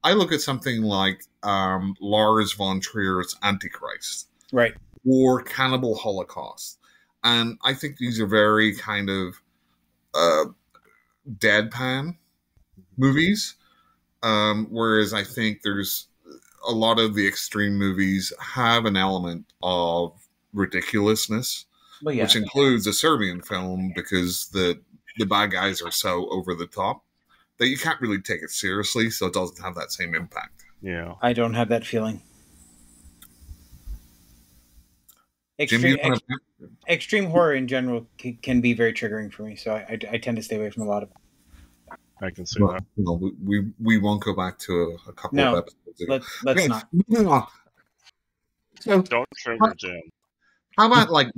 I look at something like Lars von Trier's Antichrist. Right. Or Cannibal Holocaust. And I think these are very kind of deadpan movies. Whereas I think there's a lot of the extreme movies have an element of ridiculousness, which includes a Serbian film, because the bad guys are so over the top that you can't really take it seriously, so it doesn't have that same impact. Yeah. I don't have that feeling. Extreme horror in general can be very triggering for me, so I tend to stay away from a lot of it. I can see that. We won't go back to a couple of episodes ago. Let's not. Moving on. So, don't trigger Jim. How about like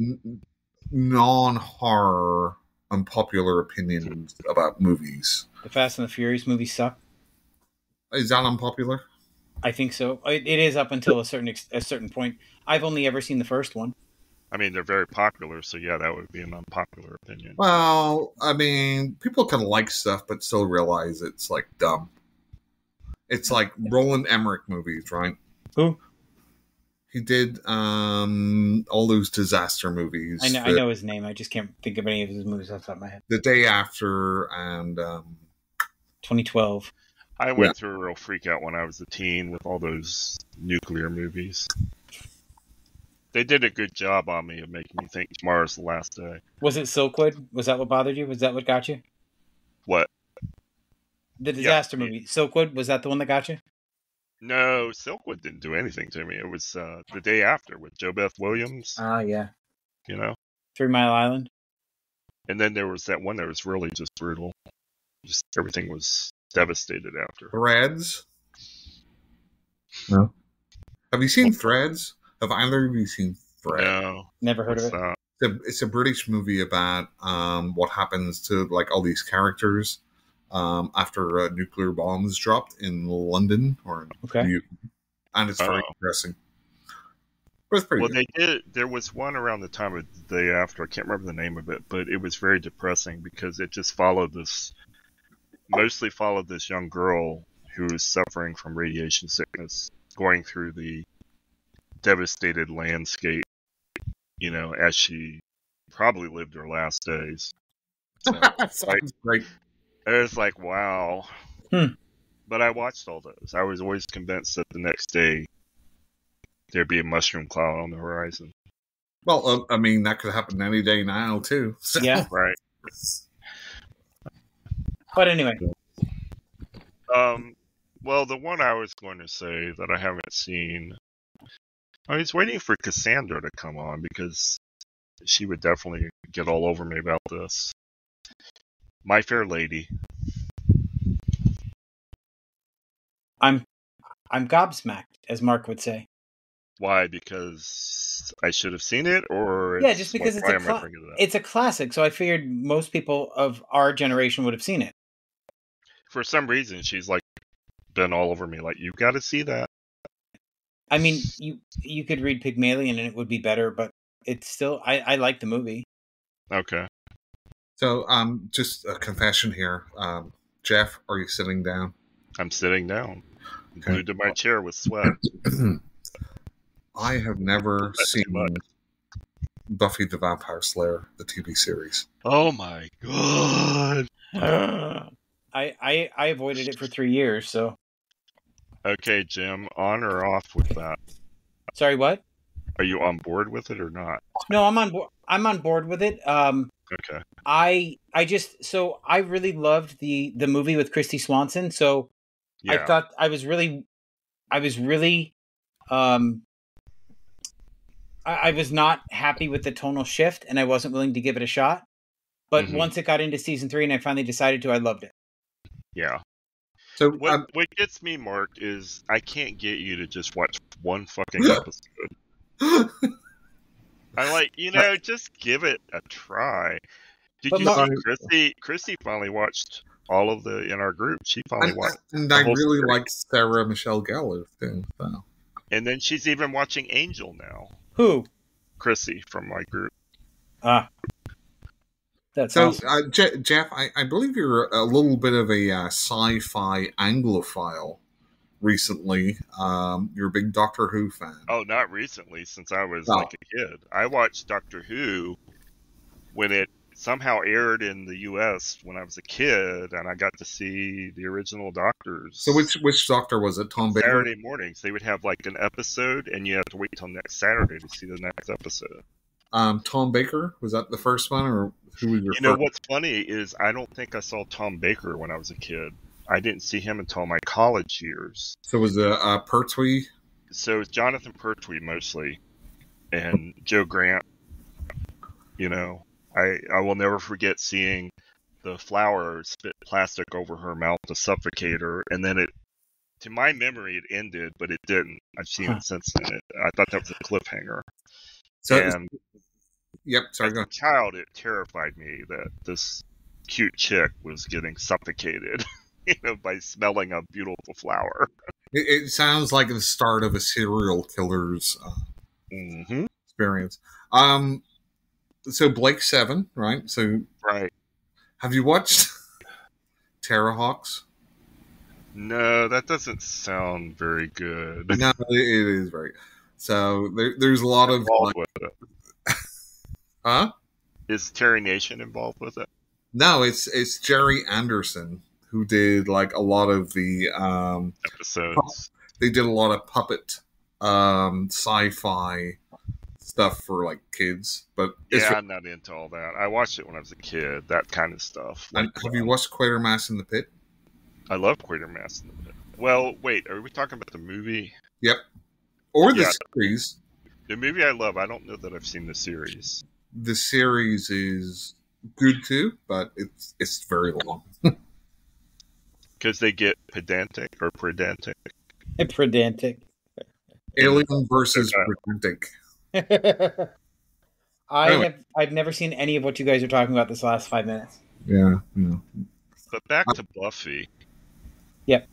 non-horror unpopular opinions about movies? The Fast and the Furious movies suck. Is that unpopular? I think so. It is up until a certain point. I've only ever seen the first one. I mean, they're very popular, so yeah, that would be an unpopular opinion. Well, I mean, people can like stuff, but still realize it's like dumb. It's like Roland Emmerich movies, right? Who? He did all those disaster movies. I know his name. I just can't think of any of his movies off the top of my head. The Day After and 2012. I went through a real freak out when I was a teen with all those nuclear movies. They did a good job on me of making me think tomorrow's the last day. Was it Silkwood? Was that what bothered you? Was that what got you? What? The disaster movie. Silkwood, was that the one that got you? No, Silkwood didn't do anything to me. It was The Day After with JoBeth Williams. Ah, yeah. 3 Mile Island. And then there was that one that was really just brutal. Just everything was devastated after. Threads? No. Have you seen Threads? Have either of you seen Threads? No. Never heard of it. It's a British movie about what happens to like all these characters after nuclear bombs dropped in London or and it's very depressing. But it's pretty good. There was one around the time of The Day After. I can't remember the name of it, but it was very depressing because it just mostly followed this young girl who was suffering from radiation sickness, going through the devastated landscape, as she probably lived her last days. So, sounds great. I was like, wow. But I watched all those. I was always convinced that the next day there'd be a mushroom cloud on the horizon. Well, I mean, that could happen any day now, too. So. Yeah. Right. But anyway. Well, the one I was going to say that I haven't seen, I was waiting for Cassandra to come on because she would definitely get all over me about this. My Fair Lady. I'm gobsmacked, as Mark would say. Why? Because I should have seen it, or just because it's a classic. So I figured most people of our generation would have seen it. For some reason, she's like been all over me. Like, you got to see that. I mean, you could read Pygmalion and it would be better, but it's still I like the movie. Okay. So, just a confession here. Jeff, are you sitting down? I'm sitting down, Okay. glued to my chair with sweat. I have never That's too much. seen Buffy the Vampire Slayer, the TV series. Oh my god! I avoided it for 3 years. So Okay, Jim, on or off with that? sorry, what? Are you on board with it or not? No, I'm on board. I'm on board with it. Okay. I really loved the movie with Christy Swanson. So Yeah. I thought I was really I was not happy with the tonal shift, and I wasn't willing to give it a shot. But once it got into season 3, and I finally decided to, I loved it. Yeah. So what gets me, Mark, is I can't get you to just watch one fucking episode. I just give it a try. Did you see Chrissy? Chrissy finally watched all of in our group. She finally watched. And I really like Sarah Michelle Gellar too. So. And then she's even watching Angel now. Who? Chrissy from my group. That's so. Awesome. Jeff, I believe you're a little bit of a sci-fi Anglophile. Recently, you're a big Doctor Who fan. Oh, not recently, since I was like a kid. I watched Doctor Who when it somehow aired in the U.S. when I was a kid, and I got to see the original Doctors. So which Doctor was it? Tom Baker? Saturday mornings. They would have like an episode, and you have to wait till next Saturday to see the next episode. Tom Baker? Was that the first one, or who was your first? What's funny is I don't think I saw Tom Baker when I was a kid. I didn't see him until my college years. So was it Pertwee? So it was Jonathan Pertwee mostly, and Joe Grant. I will never forget seeing the flower spit plastic over her mouth to suffocate her, and then to my memory, it ended, but it didn't. I've seen it since then. I thought that was a cliffhanger. Yep. Sorry, as a child, it terrified me that this cute chick was getting suffocated. By smelling a beautiful flower. It sounds like the start of a serial killer's experience. So Blake 7, right? So right. Have you watched Terrahawks? No, that doesn't sound very good. No, it is very. So there's a lot of involved with it. Huh? Is Terry Nation involved with it? No, it's Jerry Anderson, who did like a lot of the episodes. They did a lot of puppet sci-fi stuff for like kids, but I'm not into all that. I watched it when I was a kid, that kind of stuff. Like, have you watched Quatermass in the Pit? I love Quatermass in the Pit. Well, wait, are we talking about the movie? Yep. Or the series. The movie I love. I don't know that I've seen the series. The series is good too, but it's very long. Because they get pedantic or pedantic. Pedantic. Alien versus pedantic. I've never seen any of what you guys are talking about this last 5 minutes. Yeah. But back to Buffy. Yep.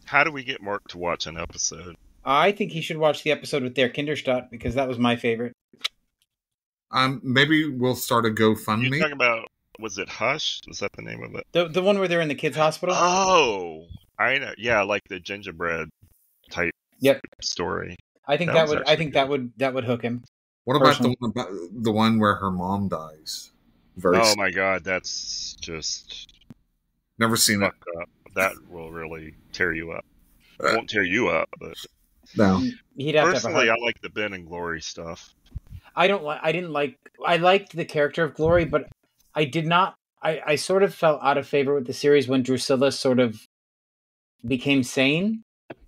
How do we get Mark to watch an episode? I think he should watch the episode with Der Kinderstadt, because that was my favorite. Maybe we'll start a GoFundMe. You're talking about, was it Hush? Was that the name of it? The one where they're in the kids' hospital? Oh, I know. Yeah, like the gingerbread type story. I think that would hook him. What about the one where her mom dies? Oh my god, that's just never seen it. That will really tear you up. It won't tear you up, but no. Personally, I like the Ben and Glory stuff. I liked the character of Glory, but I did not. I sort of fell out of favor with the series when Drusilla sort of became sane,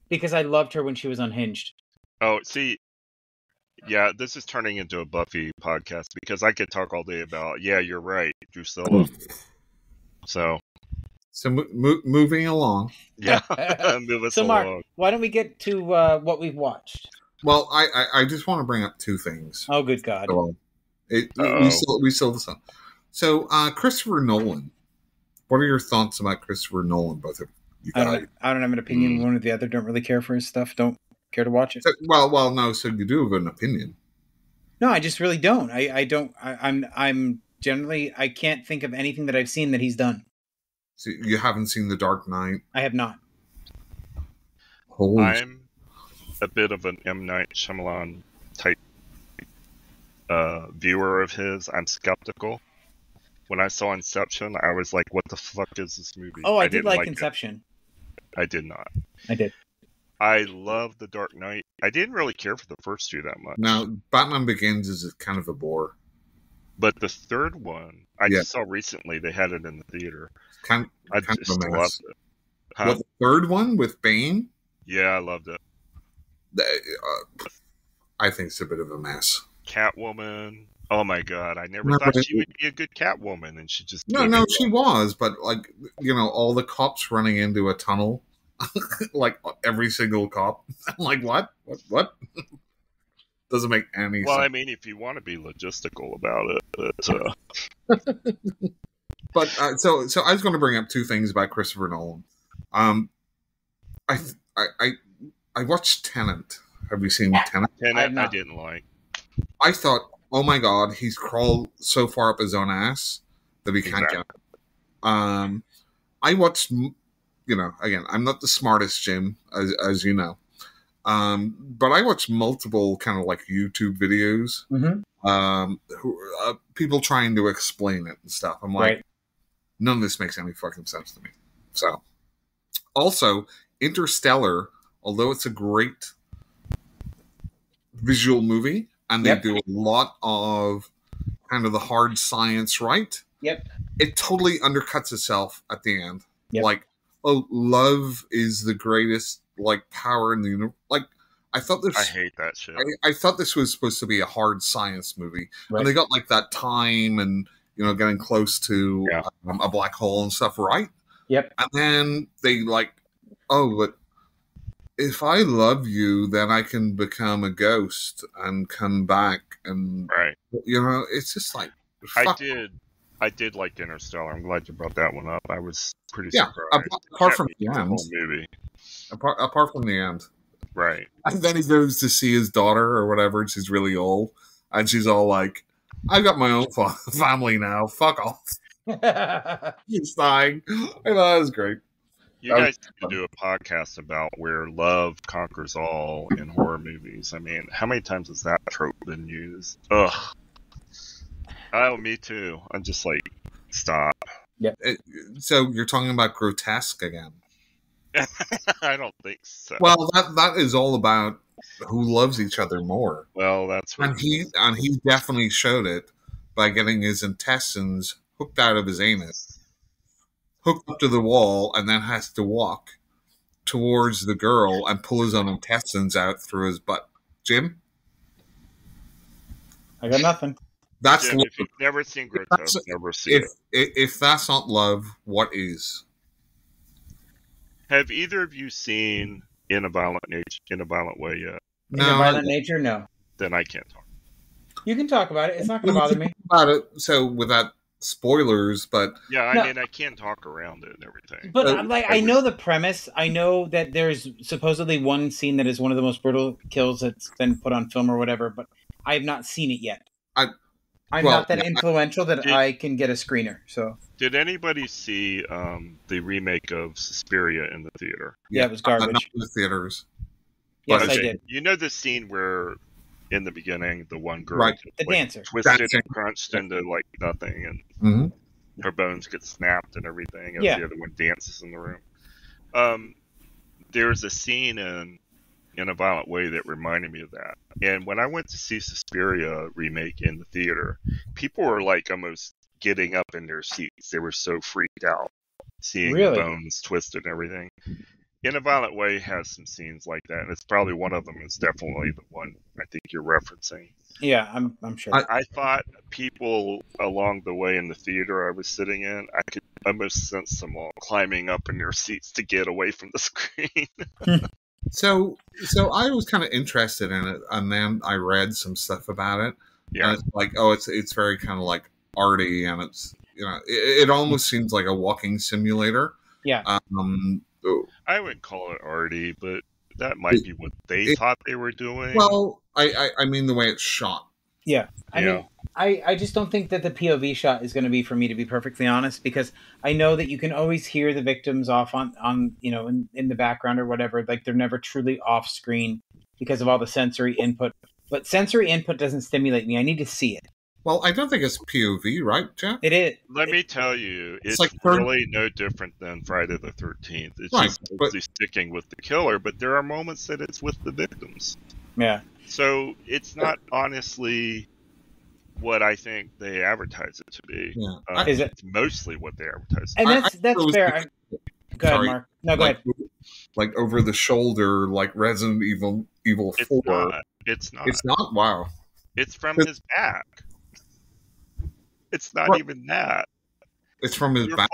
because I loved her when she was unhinged. Oh, see, yeah, this is turning into a Buffy podcast because I could talk all day about, you're right, Drusilla. So moving along. Yeah, move us along. Mark, why don't we get to what we've watched? Well, I just want to bring up two things. Oh, good God. We still this up. So, Christopher Nolan. What are your thoughts about Christopher Nolan, both of you guys? I don't have an opinion one or the other. Don't really care for his stuff. Don't care to watch it. So, well, no. So you do have an opinion. No, I just really don't. I don't. I'm generally. I can't think of anything that I've seen that he's done. So you haven't seen The Dark Knight? I have not. Holy I'm a bit of an M. Night Shyamalan type viewer of his. I'm skeptical. When I saw Inception, I was like, what the fuck is this movie? Oh, I did didn't like Inception. I did not. I did. I love The Dark Knight. I didn't really care for the first two that much. Now, Batman Begins is kind of a bore. But the third one, I Yeah. just saw recently, they had it in the theater. Kind I of just a mess. loved it. Huh? What, the third one with Bane? Yeah, I loved it. I think it's a bit of a mess. Catwoman. Oh my god, I never No, thought but she would be a good Catwoman, and she just No, she was, but like, you know, all the cops running into a tunnel, like every single cop. I'm like, what? Doesn't make any Well, sense. I mean, if you want to be logistical about it, But so I was going to bring up two things about Christopher Nolan. I watched Tenet. Have you seen Tenet? Tenet, I didn't like. I thought, oh my god, he's crawled so far up his own ass that he can't get it. I watched, you know, again, I'm not the smartest, Jim, as you know, but I watched multiple kind of like YouTube videos, people trying to explain it and stuff. I'm like, none of this makes any fucking sense to me. So, also, Interstellar, although it's a great visual movie, and they do a lot of kind of the hard science right, it totally undercuts itself at the end. Like, oh, love is the greatest, like, power in the universe. Like, I thought this... I hate that shit. I thought this was supposed to be a hard science movie. And they got, like, that time and, you know, getting close to a black hole and stuff, right? And then they, like, oh, but if I love you, then I can become a ghost and come back. And, you know, it's just like... I did like Interstellar. I'm glad you brought that one up. I was pretty surprised. Apart from the end. Whole movie. Apart from the end. Right. And then he goes to see his daughter or whatever, and she's really old. And she's all like, I've got my own family now. Fuck off. He's dying. I know, that was great. You guys need to do a podcast about where love conquers all in horror movies. I mean, how many times has that trope been used? Ugh. Oh, me too. I'm just like, stop. So you're talking about grotesque again? I don't think so. Well, that is all about who loves each other more. Well, that's what and he definitely showed it by getting his intestines hooked out of his anus, hooked up to the wall, and then has to walk towards the girl and pull his own intestines out through his butt. Jim? I got nothing. That's Jim, if you've never seen Grotesque, never seen it. If that's not love, what is? Have either of you seen In a Violent Way yet? In a Violent Nature? No. Then I can't talk. You can talk about it. It's not going to bother me. About it, so without spoilers, but yeah, I mean, I can talk around it and everything. But I know the premise. I know that there's supposedly one scene that is one of the most brutal kills that's been put on film or whatever, but I have not seen it yet. I'm not that influential that I can get a screener. So, did anybody see the remake of Suspiria in the theater? Yeah, it was garbage. Not in the theaters. Yes, I did. You know the scene where, in the beginning, the one girl, the dancer, twisted and crunched into like nothing, and her bones get snapped and everything, as the other one dances in the room. There's a scene in a Violent Way that reminded me of that. And when I went to see Suspiria remake in the theater, people were like almost getting up in their seats. They were so freaked out seeing the bones twisted and everything. In a Violent Way has some scenes like that, and it's probably one of them is definitely the one I think you're referencing. Yeah, I'm sure. I thought people along the way in the theater I was sitting in, I could almost sense them all climbing up in their seats to get away from the screen. So I was kind of interested in it, and then I read some stuff about it. Yeah, and it's like, oh, it's very kind of like arty, and it's, you know, it almost seems like a walking simulator. Yeah. I wouldn't call it arty, but that might be what they thought they were doing. Well, I mean the way it's shot. Yeah. I mean, I just don't think that the POV shot is going to be for me, to be perfectly honest, because I know that you can always hear the victims off on in the background or whatever. Like, they're never truly off screen because of all the sensory input. But sensory input doesn't stimulate me. I need to see it. Well, I don't think it's POV, right, Jeff? It is. Let me tell you, it's like really no different than Friday the 13th. It's right, just mostly sticking with the killer, but there are moments that it's with the victims. Yeah. So it's not honestly what I think they advertise it to be. Yeah. Is it? It's mostly what they advertise it And to that's was fair. Go ahead, Mark. No, go ahead. Like over the shoulder, like Resident Evil be. 4. It's not. It's not? Wow. It's from his back. It's not even that. It's from his back.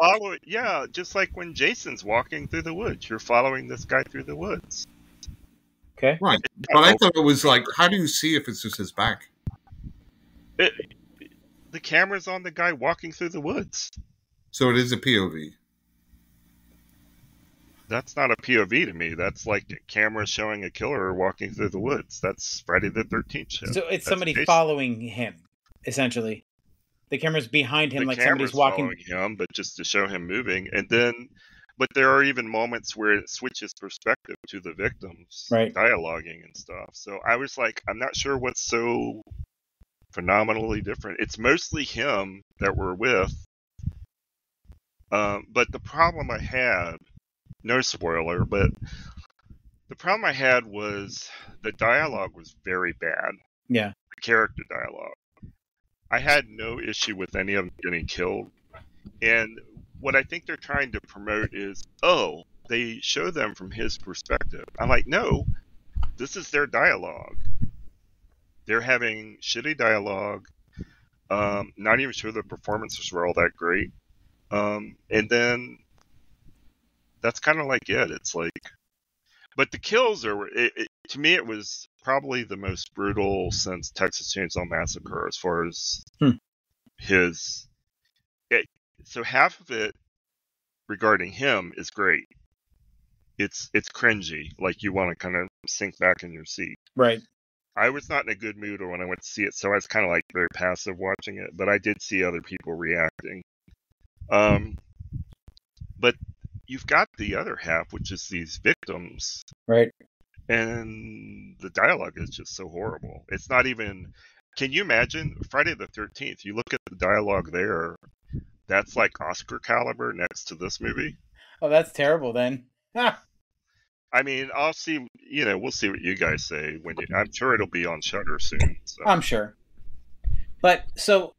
Yeah, just like when Jason's walking through the woods. You're following this guy through the woods. Okay. Right. But I thought it was like, how do you see if it's just his back? The camera's on the guy walking through the woods. So it is a POV. That's not a POV to me. That's like a camera showing a killer walking through the woods. That's Friday the 13th shit. So it's somebody following him, essentially. The camera's behind him, like somebody's walking. Following him, but just to show him moving. And then, but there are even moments where it switches perspective to the victims, right, dialoguing and stuff. So I was like, I'm not sure what's so phenomenally different. It's mostly him that we're with. But the problem I had, no spoiler, but the problem I had was the dialogue was very bad. Yeah. The character dialogue. I had no issue with any of them getting killed. And what I think they're trying to promote is, oh, they show them from his perspective. I'm like, no, this is their dialogue. They're having shitty dialogue. Not even sure the performances were all that great. And then that's kind of like it. It's like, but the kills are, to me, it was probably the most brutal since Texas Chainsaw Massacre as far as his. So half of it regarding him is great. It's cringy, like you want to kind of sink back in your seat. Right. I was not in a good mood when I went to see it, so I was kind of like very passive watching it, but I did see other people reacting. But you've got the other half, which is these victims. Right. And the dialogue is just so horrible. It's not even... Can you imagine Friday the 13th? You look at the dialogue there. That's like Oscar caliber next to this movie. Oh, that's terrible then. I mean, I'll see, we'll see what you guys say. I'm sure it'll be on Shudder soon. So. I'm sure. But, so,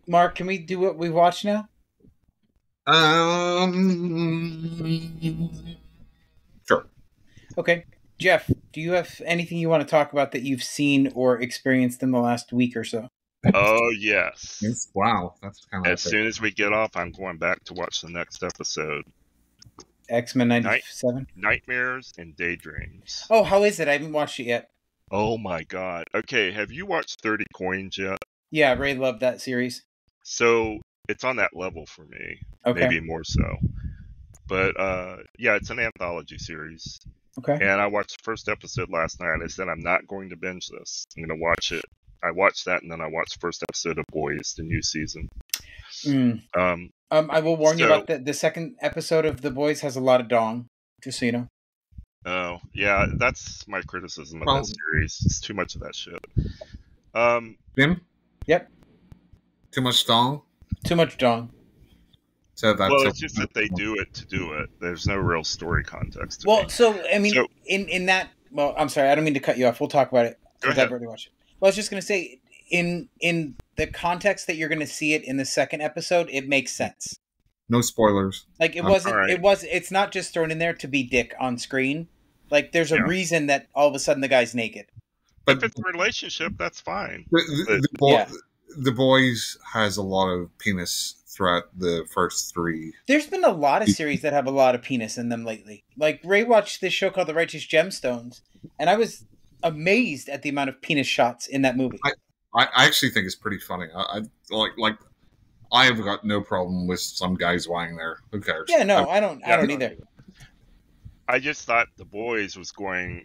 Mark, can we do what we watch now? Sure. Okay. Jeff, do you have anything you want to talk about that you've seen or experienced in the last week or so? Oh, yes. Wow. That's kind of as soon as we get off, I'm going back to watch the next episode. X-Men 97? Nightmares and Daydreams. Oh, how is it? I haven't watched it yet. Oh, my God. Okay, have you watched 30 Coins yet? Yeah, Ray loved that series. So, it's on that level for me. Okay. Maybe more so. But, yeah, it's an anthology series. Okay. And I watched the first episode last night. I said, I'm not going to binge this. I'm going to watch it. I watched that, and then I watched the first episode of Boys, the new season. I will warn you about the second episode of The Boys has a lot of dong, just so you know. Oh, yeah, that's my criticism of that series. It's too much of that shit. Jim? Yep. Too much dong? Too much dong. So that's it's just that they do it to do it. There's no real story context. So, I mean, in that... Well, I'm sorry, I don't mean to cut you off. We'll talk about it, because I've already watched it. Well, I was just going to say, in the context that you're going to see it in the second episode, it makes sense. No spoilers. Like, it's not just thrown in there to be dick on screen. Like, there's a reason that all of a sudden the guy's naked. But if it's a relationship, that's fine. The Boys has a lot of penis throughout the first three. There's been a lot of series that have a lot of penis in them lately. Like, Ray watched this show called The Righteous Gemstones, and I was amazed at the amount of penis shots in that movie. I actually think it's pretty funny. I have got no problem with some guys lying there. Who cares? Yeah, no, I don't either. I just thought The Boys was going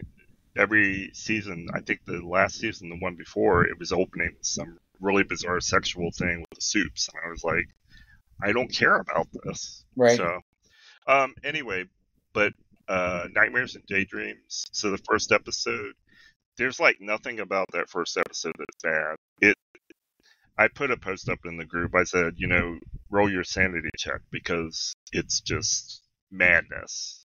every season, I think the last season, the one before, it was opening with some really bizarre sexual thing with the soups. And I was like, I don't care about this. Right. So, anyway, but Nightmares and Daydreams. So the first episode, there's like nothing about that first episode that's bad. I put a post up in the group. I said, roll your sanity check because it's just madness.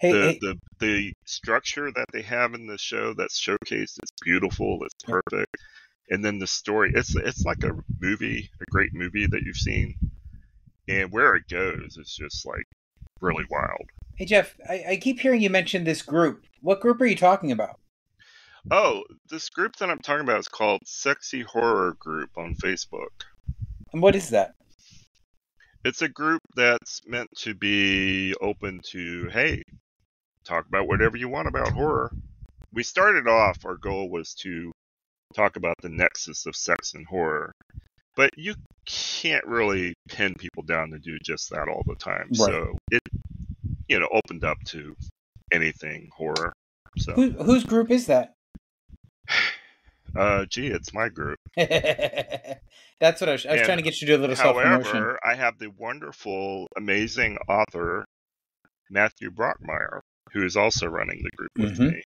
The structure that they have in the show that's showcased is beautiful. It's perfect. And then the story, it's like a movie, a great movie that you've seen. And where it goes is just like really wild. Hey, Jeff, I keep hearing you mention this group. What group are you talking about? Oh, this group that I'm talking about is called Sexy Horror Group on Facebook. And what is that? It's a group that's meant to be open to, hey, talk about whatever you want about horror. We started off, our goal was to talk about the nexus of sex and horror. But you can't really pin people down to do just that all the time. Right. So it, opened up to anything horror. So whose group is that? It's my group. That's what I was trying to get you to do a little self-promotion. However, I have the wonderful, amazing author, Matthew Brockmeyer, who is also running the group with me.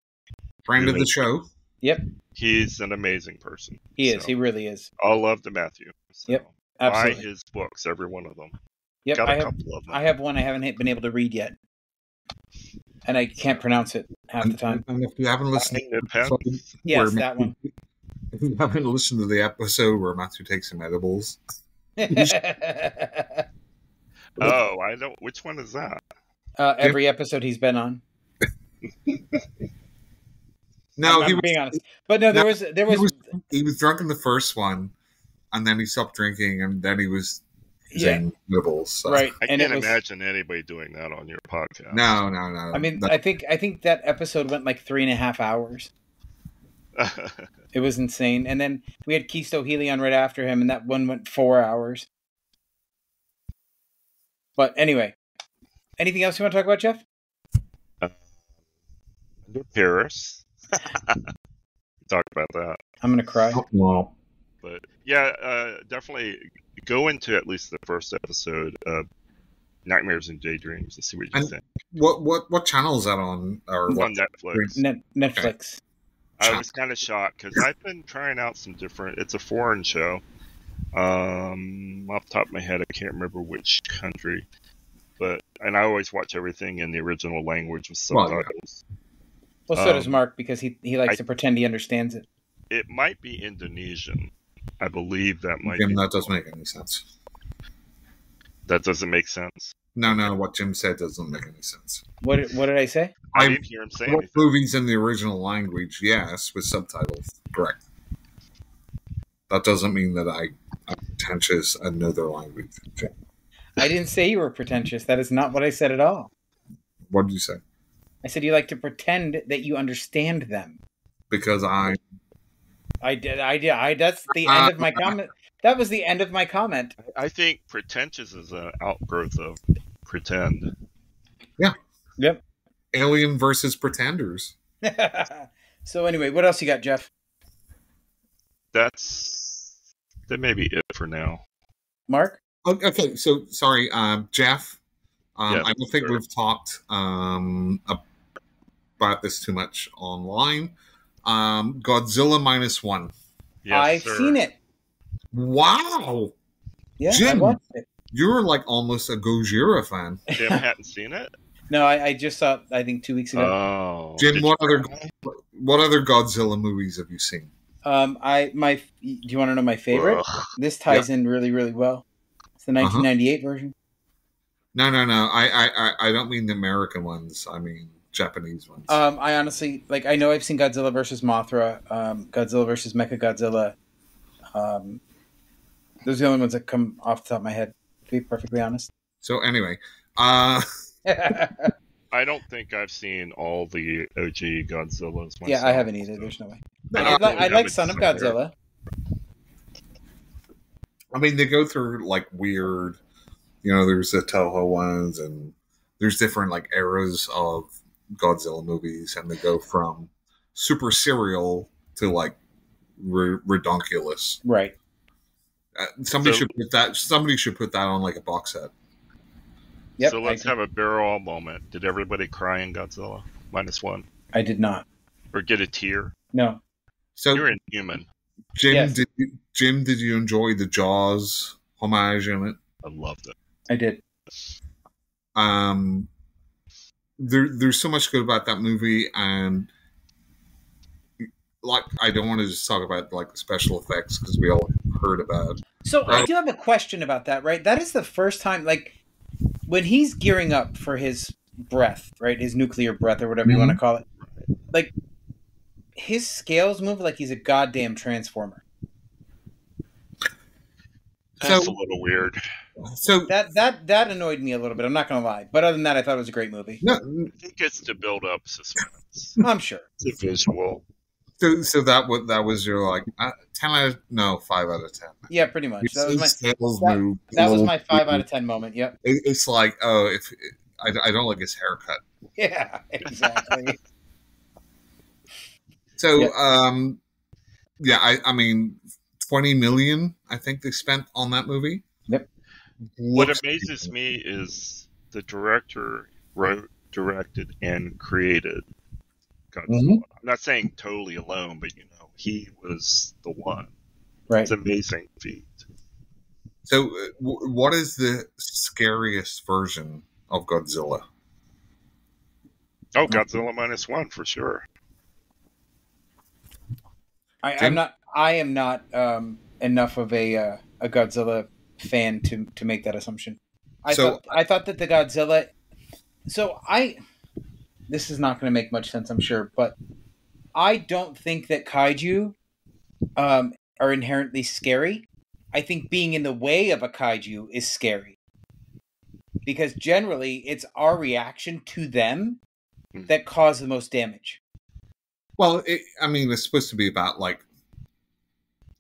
Friend of the show. Yep. He's an amazing person. He is. He really is. All love to Matthew. So yep. Absolutely. Buy his books, every one of them. Yep. Got a couple of them. I have one I haven't been able to read yet. And I can't pronounce it half the time. And if you haven't listened yes, that one. If you haven't listened to the episode where Matthew takes some edibles. Oh, I don't. Which one is that? Every episode he's been on. No, I'm being honest. But no, there was he was drunk in the first one, and then he stopped drinking, and then he was saying nibbles. So. Right. I can't imagine anybody doing that on your podcast. No. I mean, I think that episode went like 3.5 hours. It was insane. And then we had Keisto Healy on right after him, and that one went 4 hours. But anyway, anything else you want to talk about, Jeff? Paris. Talk about that. I'm going to cry. Wow. But yeah, definitely go into at least the first episode of Nightmares and Daydreams and see what you think. What channel is that on? Or on Netflix. Netflix. I was kind of shocked because I've been trying out some different. It's a foreign show. Off the top of my head, I can't remember which country, and I always watch everything in the original language with subtitles. Well, so does Mark because he likes to pretend he understands it. It might be Indonesian. I believe that might. Jim, that doesn't make any sense. That doesn't make sense. No. What Jim said doesn't make any sense. What did I say? I didn't hear him say anything. Movies in the original language, yes, with subtitles, correct. That doesn't mean that I'm pretentious and know their language. I didn't say you were pretentious. That is not what I said at all. What did you say? I said you like to pretend that you understand them. Because I did. That's the end of my comment. That was the end of my comment. I think pretentious is an outgrowth of pretend. Yeah. Yep. Alien versus Pretenders. So anyway, what else you got, Jeff? That may be it for now. Mark? Okay, so sorry, Jeff. Yeah, I don't think we've talked about this too much online. Godzilla -1. Yes, I've seen it. Wow. Yeah, Jim, I watched it. You're like almost a Gojira fan. Jim hadn't seen it? No, I just saw it, I think 2 weeks ago. Oh. Jim, what other Godzilla movies have you seen? Do you want to know my favorite? Ugh. This ties in really, really well. It's the 1998 version. No. I don't mean the American ones. I mean Japanese ones. I honestly I know I've seen Godzilla vs. Mothra, Godzilla vs. Mechagodzilla. Those are the only ones that come off the top of my head, to be perfectly honest. So anyway, I don't think I've seen all the OG Godzillas myself. Yeah, I haven't either. There's no way. I like Son of Godzilla. I mean, they go through like weird, there's the Toho ones, and there's different like eras of Godzilla movies, and they go from super serial to like redonkulous. Right. Somebody should put that on like a box set. Yep, so let's have a barrel moment. Did everybody cry in Godzilla -1? I did not. Or get a tear? No. So you're inhuman. Jim, Yes. did you enjoy the Jaws homage in it? I loved it. I did. There's so much good about that movie, and like I don't want to just talk about like the special effects because we all heard about. So I do have a question about that, right? That is the first time, like, when he's gearing up for his breath, right? His nuclear breath or whatever you want to call it. Like, his scales move like he's a goddamn transformer. That's a little weird. So that annoyed me a little bit. I'm not going to lie. But other than that, I thought it was a great movie. No, I think it's to build up suspense. I'm sure. It's a visual. So that was your like 5 out of 10. Yeah, pretty much. That was my 5 out of 10 moment. Yep. It's like, oh, if I don't like his haircut. Yeah, exactly. So I mean, 20 million I think they spent on that movie. Yep. What amazes me is the director wrote, directed, and created Godzilla. Mm-hmm. I'm not saying totally alone, but he was the one. Right. It's an amazing feat. So, what is the scariest version of Godzilla? Oh, Godzilla -1 for sure. I am not enough of a Godzilla fan to make that assumption. I thought that the Godzilla. So this is not going to make much sense, I'm sure, but I don't think that kaiju are inherently scary. I think being in the way of a kaiju is scary. Because generally, it's our reaction to them that cause the most damage. Well, it's supposed to be about, like,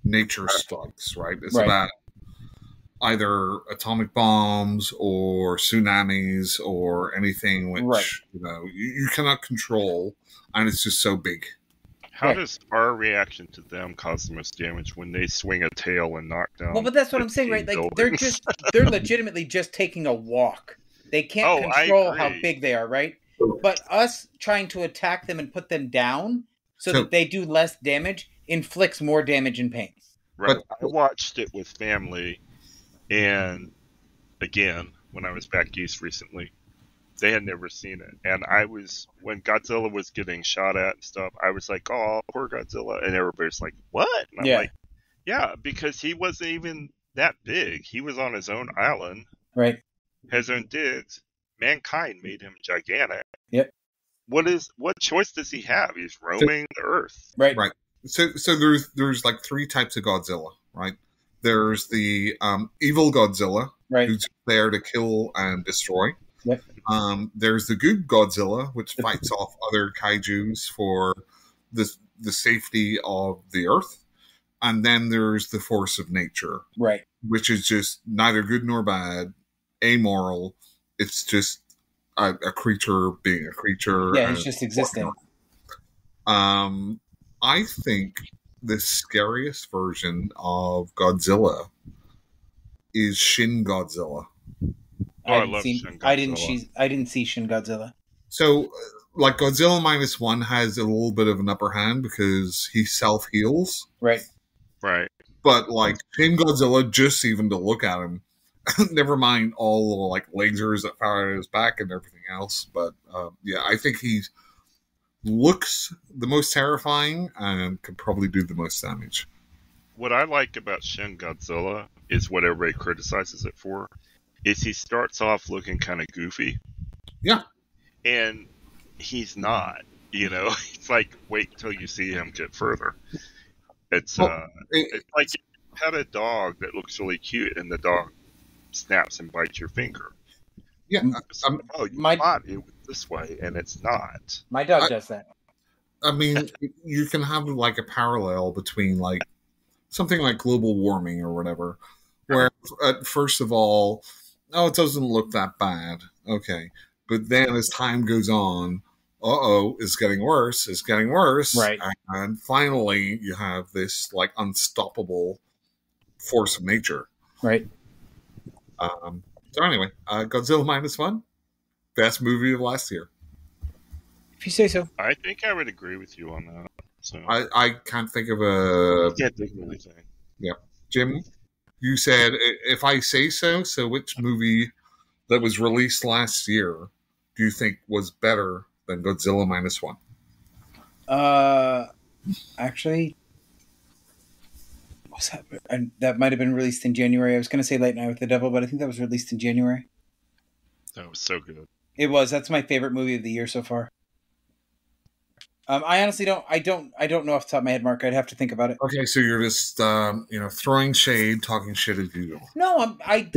nature strikes, right? It's about either atomic bombs or tsunamis or anything which, you cannot control, and it's just so big. How does our reaction to them cause the most damage when they swing a tail and knock down? Well, but that's what I'm saying, right? Like they're legitimately just taking a walk. They can't control how big they are, right? But us trying to attack them and put them down so that they do less damage inflicts more damage and pain. Right. I watched it with family, and again, when I was back east recently, they had never seen it. And when Godzilla was getting shot at and stuff, I was like, oh, poor Godzilla. And everybody's like, what? And I'm like, yeah, because he wasn't even that big. He was on his own island. Right. His own digs. Mankind made him gigantic. Yep. What choice does he have? He's roaming the earth. Right. Right. So there's like 3 types of Godzilla, right? There's the evil Godzilla, who's there to kill and destroy. Yep. There's the good Godzilla, which fights off other kaijus for the safety of the earth. And then there's the force of nature, right? Which is just neither good nor bad, amoral. It's just a creature being a creature. Yeah, it's just existing. I think the scariest version of Godzilla is Shin Godzilla. I love Shin Godzilla. I didn't see Shin Godzilla. So, like, Godzilla -1 has a little bit of an upper hand because he self-heals. Right. Right. But, like, Shin Godzilla, just even to look at him, never mind all the, like, lasers that fire at his back and everything else. But, I think he looks the most terrifying and could probably do the most damage. What I like about Shin Godzilla is what everybody criticizes it for. Is he starts off looking kind of goofy. Yeah. And he's not, It's like, wait till you see him get further. It's like you pet a dog that looks really cute and the dog snaps and bites your finger. Yeah. You thought it was this way and it's not. My dog does that. I mean, you can have like a parallel between like something like global warming or whatever, where first of all, it doesn't look that bad. Okay. But then as time goes on, it's getting worse. It's getting worse. Right. And finally, you have this like unstoppable force of nature. Right. So anyway, Godzilla -1, best movie of last year. If you say so. I think I would agree with you on that. So I can't think of I can't think of anything. Yeah, Jim, you said if I say so. So which movie that was released last year do you think was better than Godzilla -1? Actually, what's that? That might have been released in January. I was going to say Late Night with the Devil, but I think that was released in January. That was so good. It was. That's my favorite movie of the year so far. I honestly don't know off the top of my head, Mark. I'd have to think about it. Okay, so you're just throwing shade, talking shit as usual. No, I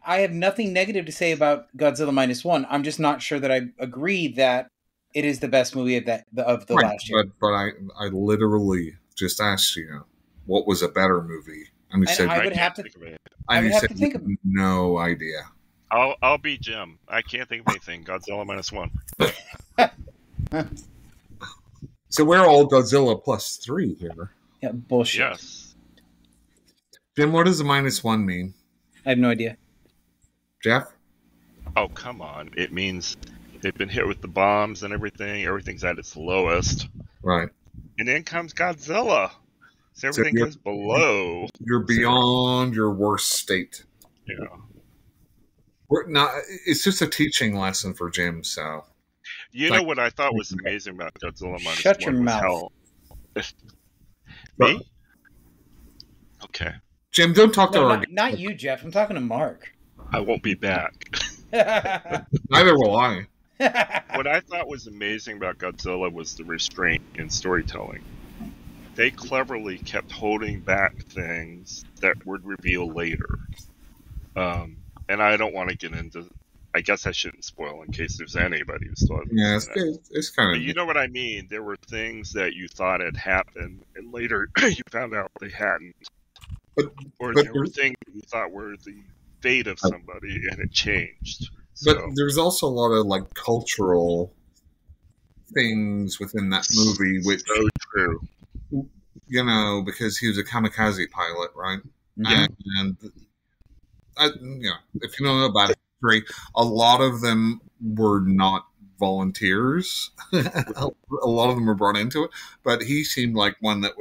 have nothing negative to say about Godzilla -1. I'm just not sure that I agree that it is the best movie of the last year. But I literally just asked you what was a better movie, and you said I would have to think of it. No idea. I'll be Jim. I can't think of anything. Godzilla -1. So we're all Godzilla +3 here. Yeah, bullshit. Yes. Jim, what does a -1 mean? I have no idea. Jeff? Oh, come on. It means they've been hit with the bombs and everything. Everything's at its lowest. Right. And then comes Godzilla. So everything goes below. You're beyond your worst state. Yeah. It's just a teaching lesson for Jim, so... You know what I thought was amazing about Godzilla -1? Shut your mouth. Me? Okay. Jim, don't talk to her. Not you, Jeff. I'm talking to Mark. I won't be back. Neither will I. What I thought was amazing about Godzilla was the restraint in storytelling. They cleverly kept holding back things that would reveal later. And I don't want to get into... I guess I shouldn't spoil in case there's anybody who still hasn't seen it. It's kind of... But you know what I mean? There were things that you thought had happened, and later you found out they hadn't. There were things you thought were the fate of somebody, and it changed. But there's also a lot of like cultural things within that movie, which so true. Because he was a kamikaze pilot, right? Yeah. And if you don't know about it, a lot of them were not volunteers. A lot of them were brought into it, but he seemed like one that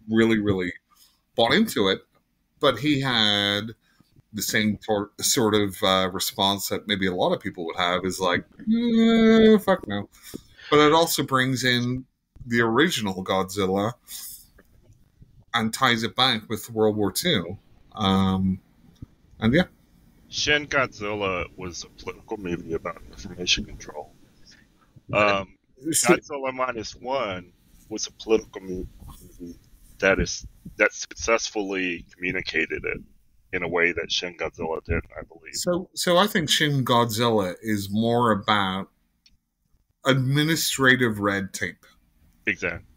really, really bought into it. But he had the same sort of response that maybe a lot of people would have, is like, fuck no. But it also brings in the original Godzilla and ties it back with World War II. And yeah. Shin Godzilla was a political movie about information control. Godzilla -1 was a political movie that successfully communicated it in a way that Shin Godzilla didn't, I believe. So I think Shin Godzilla is more about administrative red tape. Exactly.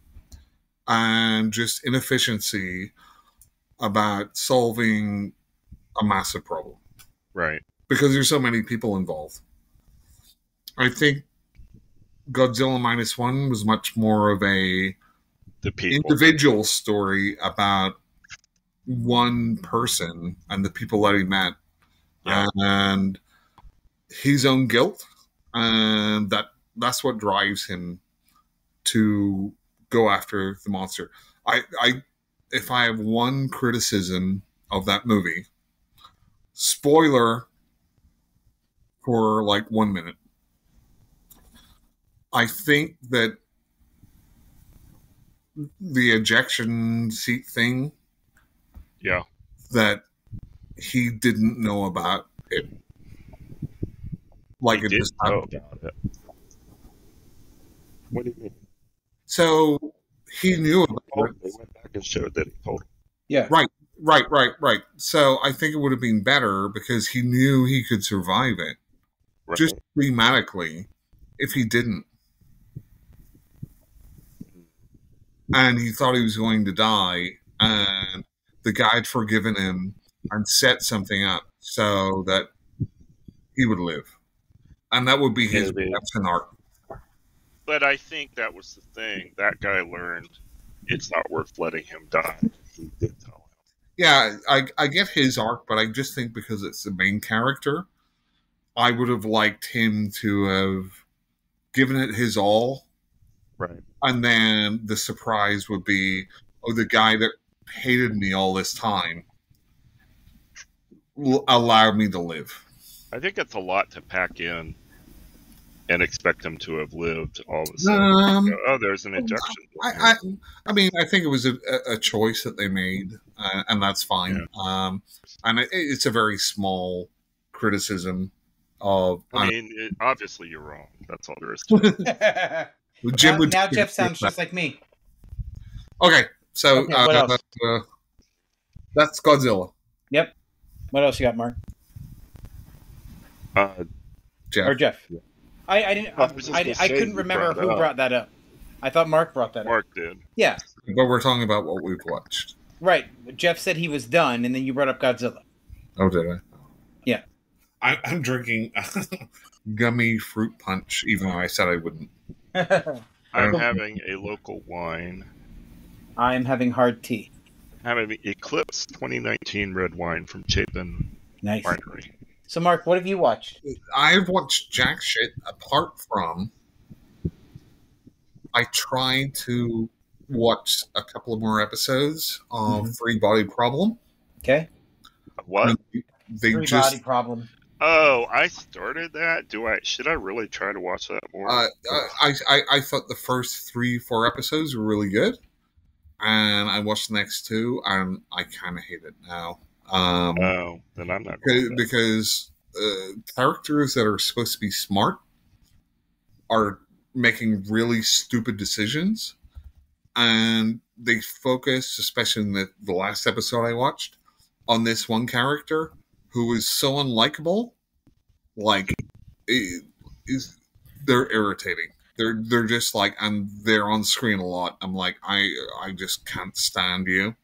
And just inefficiency about solving a massive problem. Right. Because there's so many people involved. I think Godzilla -1 was much more of a individual story about one person and the people that he met, and his own guilt, and that's what drives him to go after the monster. If I have one criticism of that movie, spoiler for like 1 minute, I think that the ejection seat thing, that he didn't know about it. Like, it just happened. About it. What do you mean? So he knew about it. They went back and showed that he told him. Yeah. Right. So I think it would have been better because he knew he could survive it. Right. Just thematically, if he didn't. And he thought he was going to die, and the guy had forgiven him and set something up so that he would live. And that would be his redemption arc. But I think that was the thing. That guy learned it's not worth letting him die. He did tell him. Yeah, I get his arc, but I just think because it's the main character, I would have liked him to have given it his all. Right. And then the surprise would be, oh, the guy that hated me all this time allowed me to live. I think it's a lot to pack in and expect him to have lived all of a sudden. Oh, there's an injection. I mean, I think it was a choice that they made, and that's fine. Yeah. And it's a very small criticism of... I mean, obviously you're wrong. That's all there is to it. Now Jeff sounds just like me. Okay, so what else? That's Godzilla. Yep. What else you got, Mark? Jeff. Or Jeff. Yeah. I couldn't remember who brought that up. I thought Mark brought that up. Mark did. Yeah. But we're talking about what we've watched. Right. Jeff said he was done, and then you brought up Godzilla. Oh, did I? Yeah. I'm drinking gummy fruit punch, even though I said I wouldn't. I'm having a local wine. I'm having hard tea. I'm having Eclipse 2019 red wine from Chapin Winery. So, Mark, what have you watched? I've watched jack shit apart from... I tried to watch a couple of more episodes of Free Body Problem. Okay. What? Free Body Problem. Oh, I started that. Should I really try to watch that more? I thought the first 3-4 episodes were really good, and I watched the next 2, and I kind of hate it now. Then I'm not because characters that are supposed to be smart are making really stupid decisions, and they focus, especially in the last episode I watched, on this one character who is so unlikable. Like, they're irritating. They're just like, and they're on screen a lot. I'm like, I just can't stand you.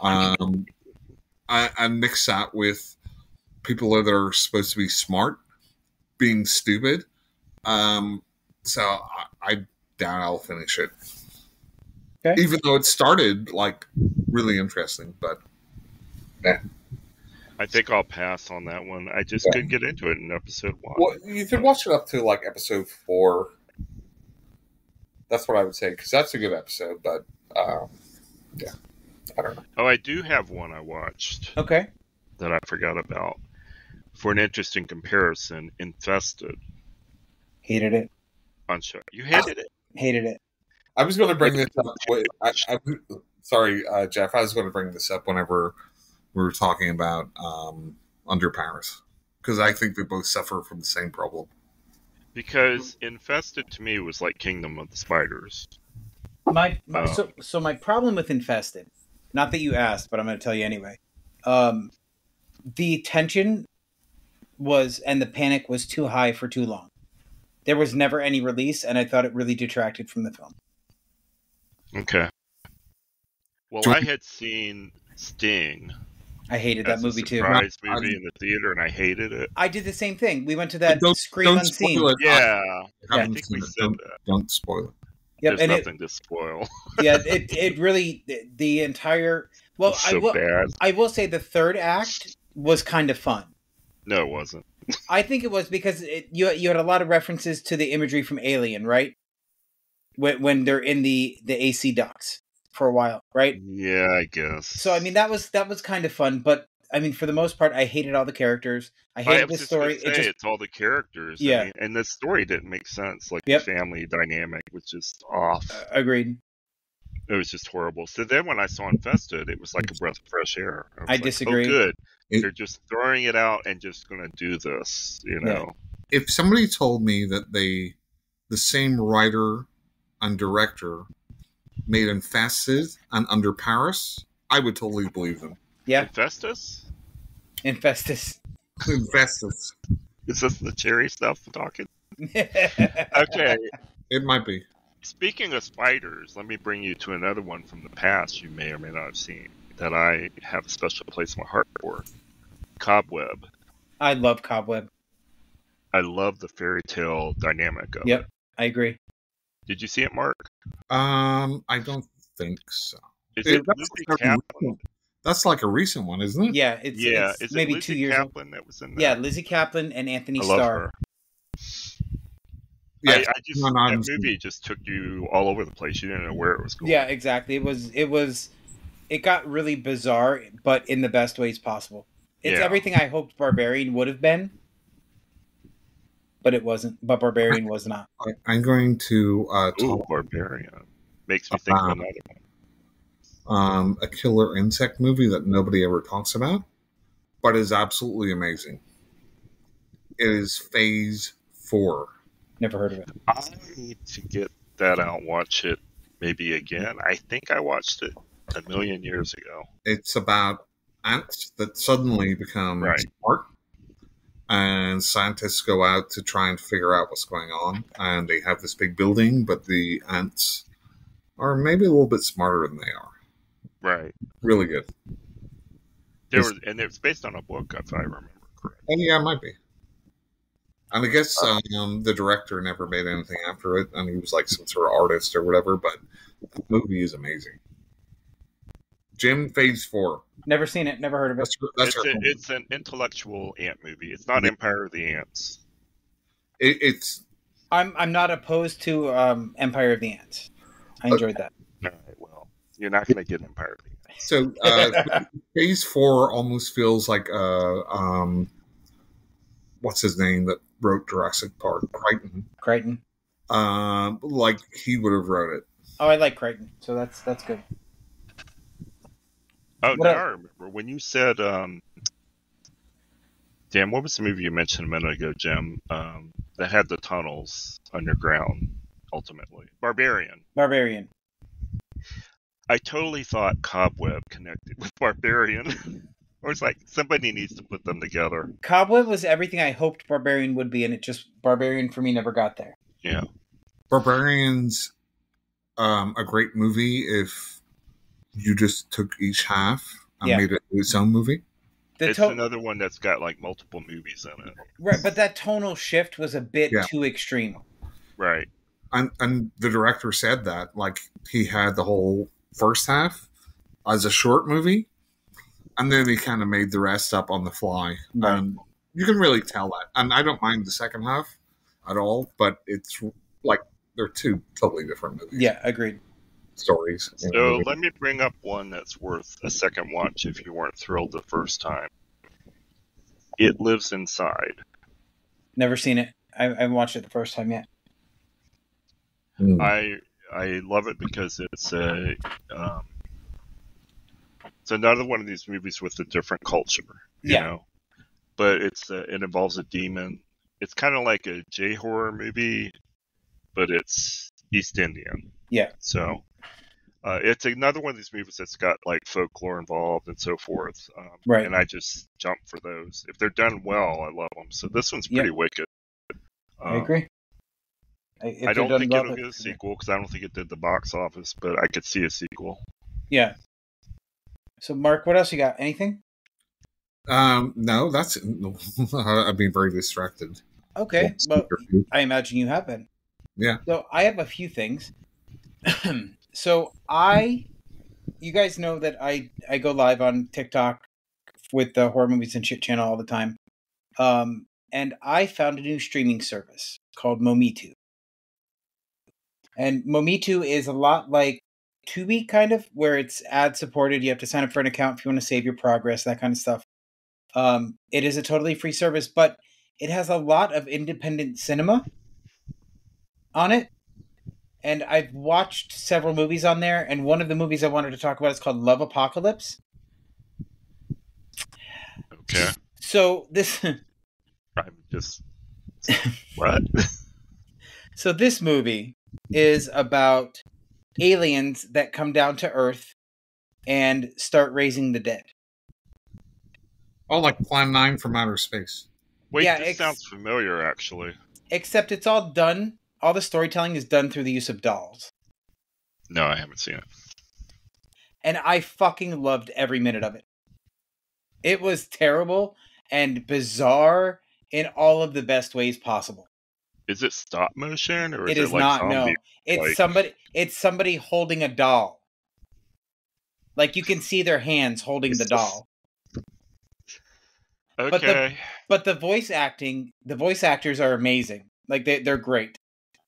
I mix that with people that are supposed to be smart being stupid. So I doubt I'll finish it. Okay. Even though it started like really interesting, but I think I'll pass on that one. I just couldn't get into it in episode 1. Well, you could watch it up to like episode 4. That's what I would say, because that's a good episode. But yeah, I don't know. Oh, I do have one I watched. Okay. That I forgot about. For an interesting comparison, Infested. Hated it. On show. You hated it? Hated it. I was going to bring this up. Sorry, Jeff. I was going to bring this up whenever we were talking about Under Paris, because I think they both suffer from the same problem. Because Infested to me was like Kingdom of the Spiders. So my problem with Infested, not that you asked, but I'm going to tell you anyway. The tension and the panic was too high for too long. There was never any release, and I thought it really detracted from the film. Okay. Well, I had seen Sting. I hated that movie too. Surprise movie in the theater, and I hated it. I did the same thing. We went to that Scream Unseen. Yeah, I think we said that. Don't spoil it. Yep, There's nothing to spoil. Yeah, it really, the entire... Well, I will say the third act was kind of fun. No, it wasn't. I think it was because you had a lot of references to the imagery from Alien, right? When they're in the AC ducts for a while, right? Yeah, I guess. So I mean that was kind of fun, but I mean for the most part I hated all the characters. I hated the story. It's all the characters. Yeah, I mean, and the story didn't make sense. Like the family dynamic was just off. Agreed. It was just horrible. So then when I saw Infested, it was like a breath of fresh air. I disagree. Oh, good. They're just throwing it out and just going to do this, you know. If somebody told me that the same writer and director made Infested and Under Paris, I would totally believe them. Yeah. Infestus? Infestus. Is this the cherry stuff we're talking? Okay. It might be. Speaking of spiders, let me bring you to another one from the past you may or may not have seen that I have a special place in my heart for. Cobweb. I love Cobweb. I love the fairy tale dynamic of it. Yep, I agree. Did you see it, Mark? I don't think so. Is it Lizzie Kaplan? That's like a recent one, isn't it? Yeah, it's maybe 2 years old. That was in there. Yeah, Lizzie Kaplan and Anthony Starr. Starr. Her. Yeah, that movie just took you all over the place. You didn't know where it was going. Yeah, exactly. It got really bizarre, but in the best ways possible. It's everything I hoped Barbarian would have been, but it wasn't. But Barbarian was not. I'm going to talk. Barbarian makes me think of another one. A killer insect movie that nobody ever talks about, but is absolutely amazing. It is Phase 4. Never heard of it. I need to get that out and watch it maybe again. I think I watched it a million years ago. It's about ants that suddenly become smart, and scientists go out to try and figure out what's going on, and they have this big building, but the ants are maybe a little bit smarter than they are. Right. Really good. And it's based on a book, if I remember correctly. Yeah, it might be. And I guess the director never made anything after it, and he was like some sort of artist or whatever, but the movie is amazing. Jim, Phase 4. Never seen it, never heard of it. It's an intellectual ant movie. It's not Empire of the Ants. It's. I'm not opposed to Empire of the Ants. I enjoyed that. All right, well, you're not going to get Empire of the Ants. So Phase 4 almost feels like what's his name that wrote Jurassic Park? Crichton. Like he would have wrote it. Oh, I like Crichton, so that's good. Oh, now I remember when you said, damn, what was the movie you mentioned a minute ago, Jim? That had the tunnels underground, ultimately. Barbarian. I totally thought Cobweb connected with Barbarian. Or it's like somebody needs to put them together. Cobweb was everything I hoped Barbarian would be, and it just Barbarian for me never got there. Yeah. Barbarian's a great movie if you just took each half and made it its own movie. It's another one that's got like multiple movies in it. Right, but that tonal shift was a bit too extreme. Right. And the director said that, like, he had the whole first half as a short movie, and then he kind of made the rest up on the fly. Right. And you can really tell that. And I don't mind the second half at all, but it's like they're two totally different movies. Yeah, agreed. Stories. So let me bring up one that's worth a second watch if you weren't thrilled the first time. It Lives Inside. Never seen it. I haven't watched it the first time yet. I love it because it's another one of these movies with a different culture, you know. But it involves a demon. It's kind of like a J-horror movie, but it's East Indian. Yeah. So it's another one of these movies that's got like folklore involved and so forth. Right. And I just jump for those. If they're done well, I love them. So this one's pretty wicked. I agree. I don't think it'll get a sequel because I don't think it did the box office, but I could see a sequel. Yeah. So, Mark, what else you got? Anything? No, that's. I've been very distracted. Okay, well, I imagine you have been. Yeah. So I have a few things. So you guys know that I go live on TikTok with the Horror Movies and Shit channel all the time. And I found a new streaming service called Momitu. And Momitu is a lot like Tubi, kind of, where it's ad supported. You have to sign up for an account if you want to save your progress, that kind of stuff. It is a totally free service, but it has a lot of independent cinema on it. And I've watched several movies on there, and one of the movies I wanted to talk about is called Love Apocalypse. Okay. So this... I'm just... What? So this movie is about aliens that come down to Earth and start raising the dead. Oh, like Plan 9 from Outer Space. Wait, this sounds familiar, actually. Except it's all done... All the storytelling is done through the use of dolls. No, I haven't seen it. And I fucking loved every minute of it. It was terrible and bizarre in all of the best ways possible. Is it stop motion or It is is it like not. zombie? No, it's like... somebody. It's somebody holding a doll. Like you can see their hands holding the doll. Okay. But the voice actors are amazing. Like they're great.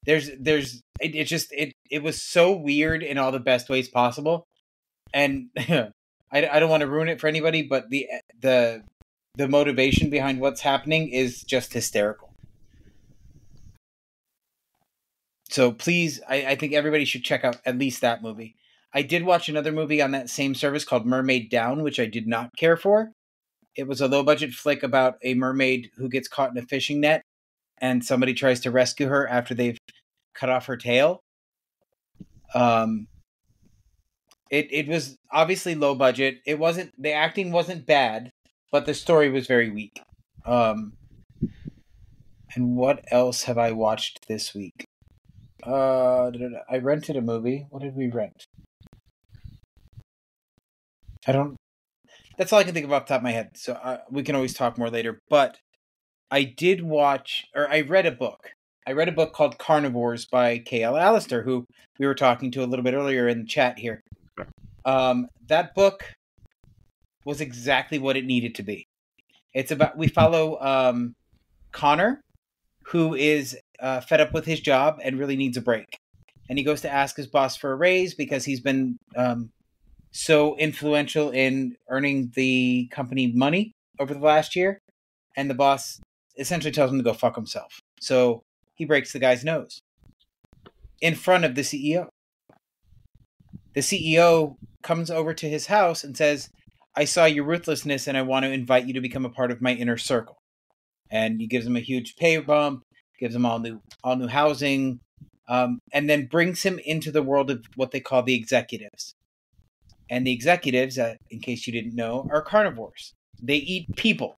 It was so weird in all the best ways possible, and I don't want to ruin it for anybody, but the motivation behind what's happening is just hysterical. So please, I think everybody should check out at least that movie. I did watch another movie on that same service called Mermaid Down, which I did not care for. It was a low-budget flick about a mermaid who gets caught in a fishing net, and somebody tries to rescue her after they've cut off her tail. It was obviously low budget. The acting wasn't bad, but the story was very weak. And what else have I watched this week? I rented a movie. What did we rent? That's all I can think of off the top of my head. So we can always talk more later. But I read a book. I read a book called Carnivores by K.L. Allister, who we were talking to a little bit earlier in the chat here. That book was exactly what it needed to be. We follow Connor, who is fed up with his job and really needs a break. And he goes to ask his boss for a raise because he's been so influential in earning the company money over the last year. And the boss essentially tells him to go fuck himself. So he breaks the guy's nose in front of the CEO. The CEO comes over to his house and says, I saw your ruthlessness and I want to invite you to become a part of my inner circle. And he gives him a huge pay bump, gives him all new housing, and then brings him into the world of what they call the executives. And the executives, in case you didn't know, are carnivores. They eat people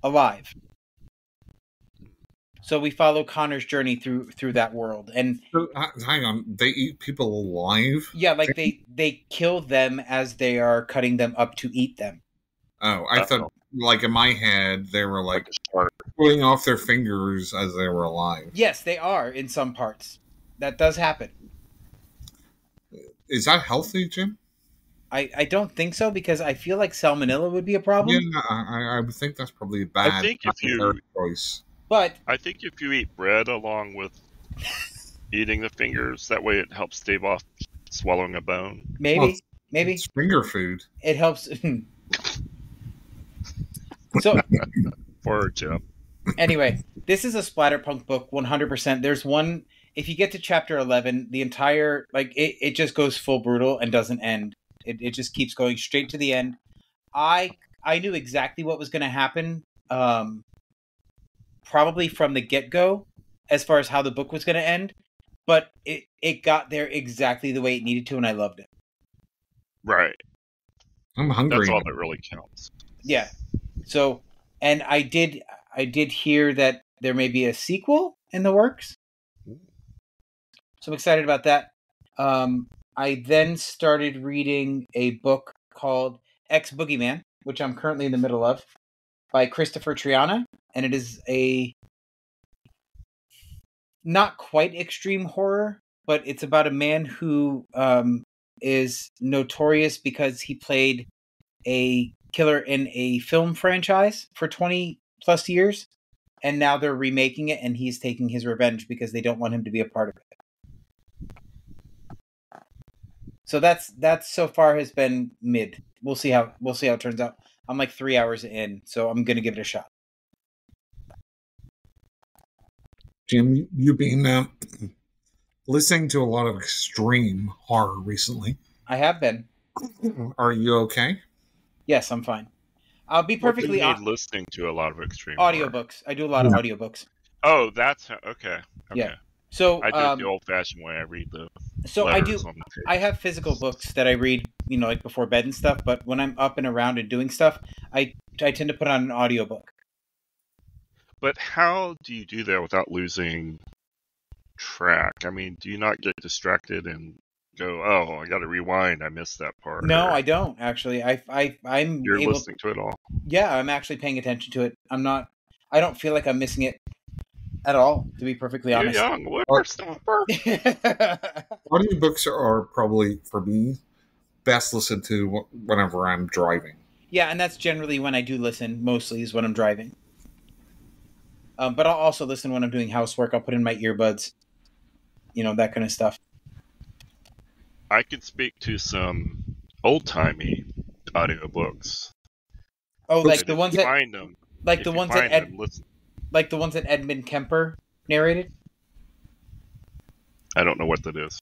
alive. So we follow Connor's journey through that world. And hang on, they eat people alive? Yeah, like they kill them as they are cutting them up to eat them. Oh, I thought, like in my head, they were like pulling off their fingers as they were alive. Yes, they are in some parts. That does happen. Is that healthy, Jim? I don't think so, because I feel like salmonella would be a problem. Yeah, I would think that's probably a bad choice. But I think if you eat bread along with eating the fingers, that way it helps stave off swallowing a bone. Maybe. It's finger food. It helps. So, or Jim. Anyway, this is a splatterpunk book, 100%. There's one. If you get to chapter 11, the entire it just goes full brutal and doesn't end. It just keeps going straight to the end. I knew exactly what was going to happen. Probably from the get-go, as far as how the book was going to end, but it got there exactly the way it needed to, and I loved it. Right. I'm hungry. That's all that really counts. Yeah. So, and I did hear that there may be a sequel in the works. So I'm excited about that. I then started reading a book called Ex-Boogeyman, which I'm currently in the middle of, by Christopher Triana, and it is a not quite extreme horror, but it's about a man who is notorious because he played a killer in a film franchise for 20 plus years, and now they're remaking it, and he's taking his revenge because they don't want him to be a part of it. So that's so far has been mid. We'll see how it turns out. I'm like 3 hours in, so I'm gonna give it a shot. Jim, you've been listening to a lot of extreme horror recently. I have been. Are you okay? Yes, I'm fine. I'll be perfectly honest. Listening to a lot of extreme audiobooks. I do a lot of audiobooks. Oh, that's okay. Yeah. So I do it the old-fashioned way. I read the. So I do. I have physical books that I read, like before bed and stuff. But when I'm up and around and doing stuff, I tend to put on an audiobook. But how do you do that without losing track? I mean, do you not get distracted and go, "Oh, I got to rewind. I missed that part"? No, I don't actually. I'm. You're listening to it all. Yeah, I'm actually paying attention to it. I'm not. I don't feel like I'm missing it. at all, to be perfectly You're honest. young, whippersnapper. Audiobooks are probably, for me, best listened to whenever I'm driving. Yeah, and that's generally when I do listen, mostly is when I'm driving. But I'll also listen when I'm doing housework. I'll put in my earbuds, that kind of stuff. I could speak to some old-timey audiobooks. Oh, like the ones that find them. Like the ones that like the ones that Edmund Kemper narrated? I don't know what that is.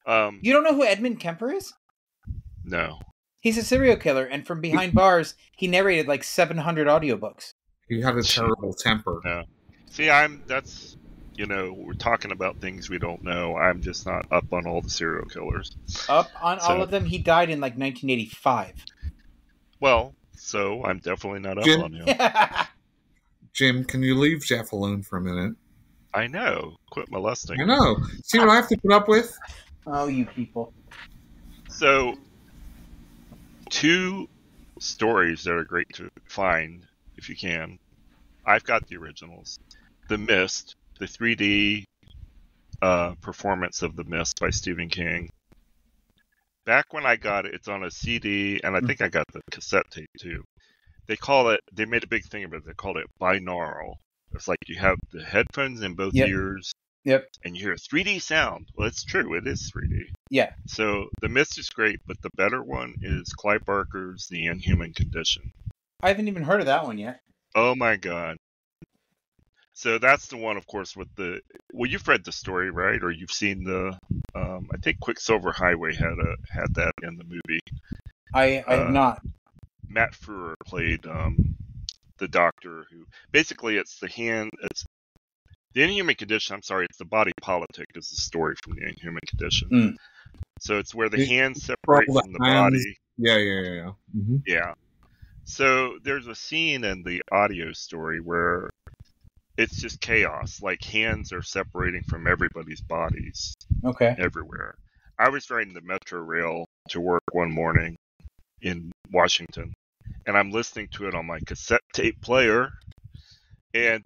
You don't know who Edmund Kemper is? No. He's a serial killer, and from behind bars, he narrated like 700 audiobooks. He had a terrible temper. Yeah. See, we're talking about things we don't know. I'm just not up on all the serial killers. Up on all of them? He died in like 1985. Well, so I'm definitely not up on him. Jim, can you leave Jeff alone for a minute? I know. Quit molesting. I know. See what I have to put up with? Oh, you people. So, 2 stories that are great to find, if you can. I've got the originals. The Mist, the 3D performance of The Mist by Stephen King. Back when I got it, it's on a CD, and I think I got the cassette tape too. They made a big thing of it. They called it binaural. It's like you have the headphones in both ears. Yep. And you hear 3D sound. Well, it's true. It is 3D. Yeah. So The Mist is great, but the better one is Clive Barker's The Inhuman Condition. I haven't even heard of that one yet. Oh my god. So that's the one, of course, with well, you've read the story, right? Or you've seen I think Quicksilver Highway had that in the movie. I have not. Matt Frewer played the doctor who, basically it's the Inhuman Condition, I'm sorry, it's the body politic is the story from the Inhuman Condition. Mm. So it's where the hands separate from the body. Yeah. Mm-hmm. Yeah. So there's a scene in the audio story where it's just chaos. Like hands are separating from everybody's bodies. Okay. Everywhere. I was riding the Metro Rail to work one morning in Washington, and I'm listening to it on my cassette tape player. And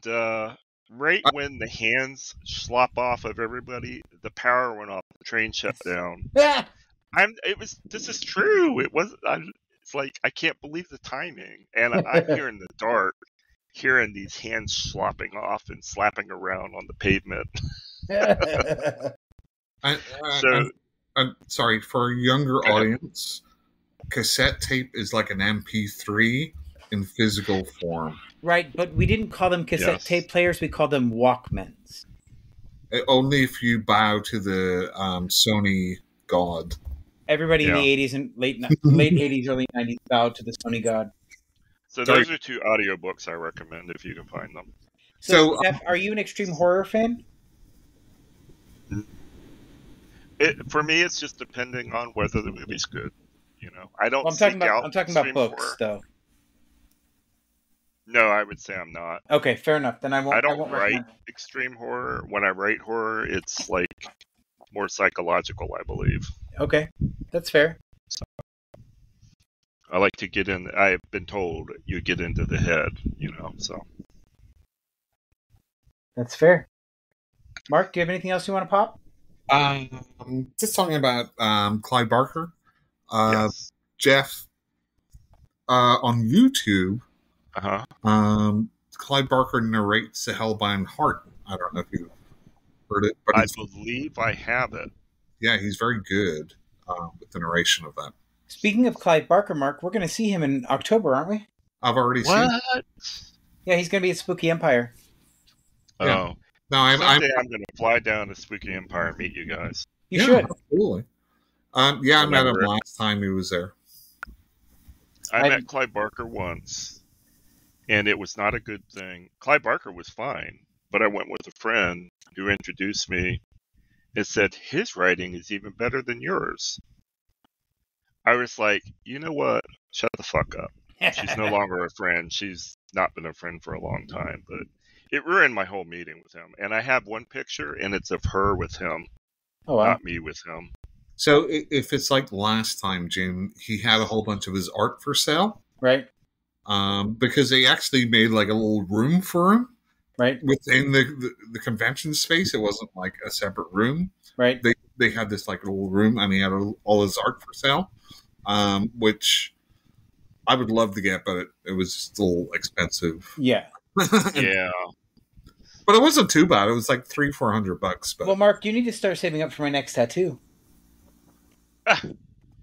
right when the hands slop off of everybody, the power went off. The train shut down. This is true. It's like I can't believe the timing, and I'm here in the dark, hearing these hands slopping off and slapping around on the pavement. I'm sorry, for a younger audience, cassette tape is like an MP3 in physical form. Right, but we didn't call them cassette tape players. We called them Walkmans. Only if you bow to the Sony god. Everybody in the 80s and late 80s, early 90s bowed to the Sony god. So those are 2 audiobooks I recommend if you can find them. So Steph, are you an extreme horror fan? For me, it's just depending on whether the movie's good. I don't. Well, I'm talking about books, horror. though. No, I would say I'm not. Okay, fair enough. Then I won't. I don't won't write recommend. extreme horror. When I write horror, it's like more psychological, I believe. Okay, that's fair. So, I like to get in. I've been told you get into the head, so. That's fair. Mark, do you have anything else you want to pop? Just talking about Clive Barker. Yes. Jeff, on YouTube, Clive Barker narrates The Hellbound Heart. I don't know if you've heard it, but I believe I have it. Yeah, he's very good with the narration of that. Speaking of Clive Barker, Mark, we're going to see him in October, aren't we? I've already seen it. Yeah, he's going to be at Spooky Empire. Oh. Yeah. No, I'm going to fly down to Spooky Empire and meet you guys. You should. Absolutely. I met him last time he was there. I met Clive Barker once, and it was not a good thing. Clive Barker was fine, but I went with a friend who introduced me and said, his writing is even better than yours. I was like, you know what? Shut the fuck up. She's no longer a friend. She's not been a friend for a long time, but it ruined my whole meeting with him. And I have one picture, and it's of her with him, not me with him. So if it's like last time, Jim, he had a whole bunch of his art for sale. Right. Because they actually made like a little room for him Right. Within the convention space, it wasn't like a separate room. Right. They had this like little room, and he had all his art for sale, which I would love to get, but it was still expensive. Yeah. Yeah. But it wasn't too bad. It was like $300-400. But well, Mark, you need to start saving up for my next tattoo.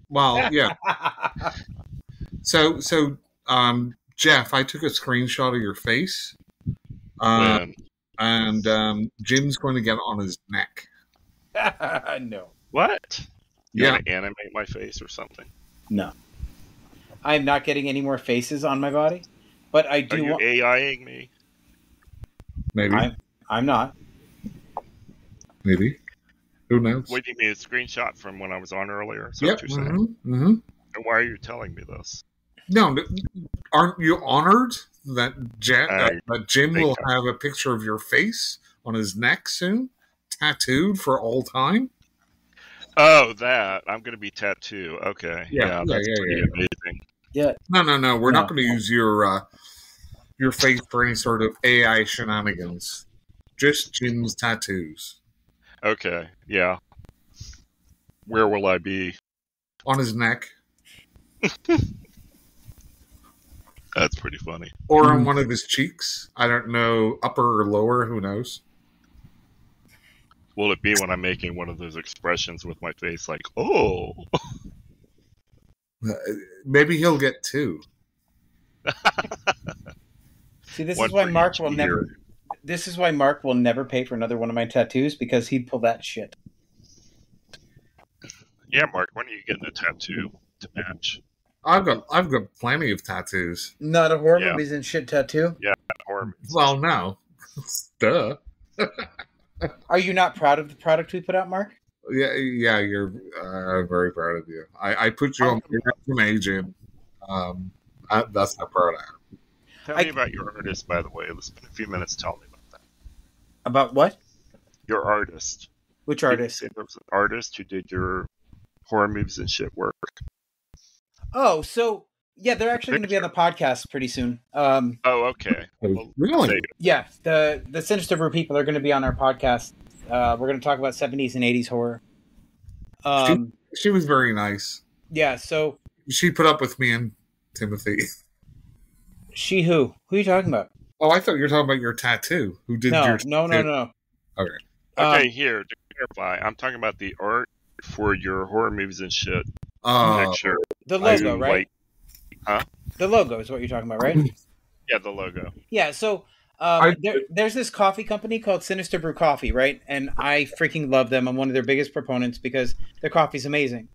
Well, yeah. So, Jeff, I took a screenshot of your face, and Jim's going to get on his neck. No. What? You Yeah. want to animate my face or something? No. I'm not getting any more faces on my body, but I do. Are you AIing me? Maybe. I'm not. Maybe. Who knows? What do you mean? A screenshot from when I was on earlier? Is that Yep. what you're saying? Mm-hmm. Mm-hmm. And why are you telling me this? No, aren't you honored that Jim will have a picture of your face on his neck soon, tattooed for all time? Oh, that. I'm going to be tattooed. Okay. Yeah, That's pretty amazing. Yeah. No. We're not going to use your face for any sort of AI shenanigans. Just Jim's tattoos. Okay. Yeah. Where will I be? On his neck. That's pretty funny. Or on one of his cheeks. I don't know, upper or lower, who knows? Will it be when I'm making one of those expressions with my face like, oh? Maybe he'll get two. See, this is why Mark will never. This is why Mark will never pay for another one of my tattoos, because he'd pull that shit. Yeah, Mark. When are you getting a tattoo to match? I've got plenty of tattoos. Not a horror movies and shit tattoo. Yeah, horror movies. Well, no, duh. Are you not proud of the product we put out, Mark? Yeah. You're very proud of you. I put you on my resume, Jim. That's not proud of. Tell me about your artist, by the way. Let's spend a few minutes telling me about that. About what? Your artist. Which artist? There was an artist who did your horror movies and shit work. Oh, so yeah, they're actually going to be on the podcast pretty soon. Oh, okay. Well, really? Yeah, the Sinister Brew people are going to be on our podcast. We're going to talk about 70s and 80s horror. She was very nice. Yeah, so she put up with me and Timothy. She who? Who are you talking about? Oh, I thought you were talking about your tattoo. Who did your tattoo? No. Okay. Okay, here, to clarify, I'm talking about the art for your horror movies and shit picture. The logo, right? Huh? The logo is what you're talking about, right? Yeah, the logo. Yeah, so there's this coffee company called Sinister Brew Coffee, right? And I freaking love them. I'm one of their biggest proponents because their coffee's amazing.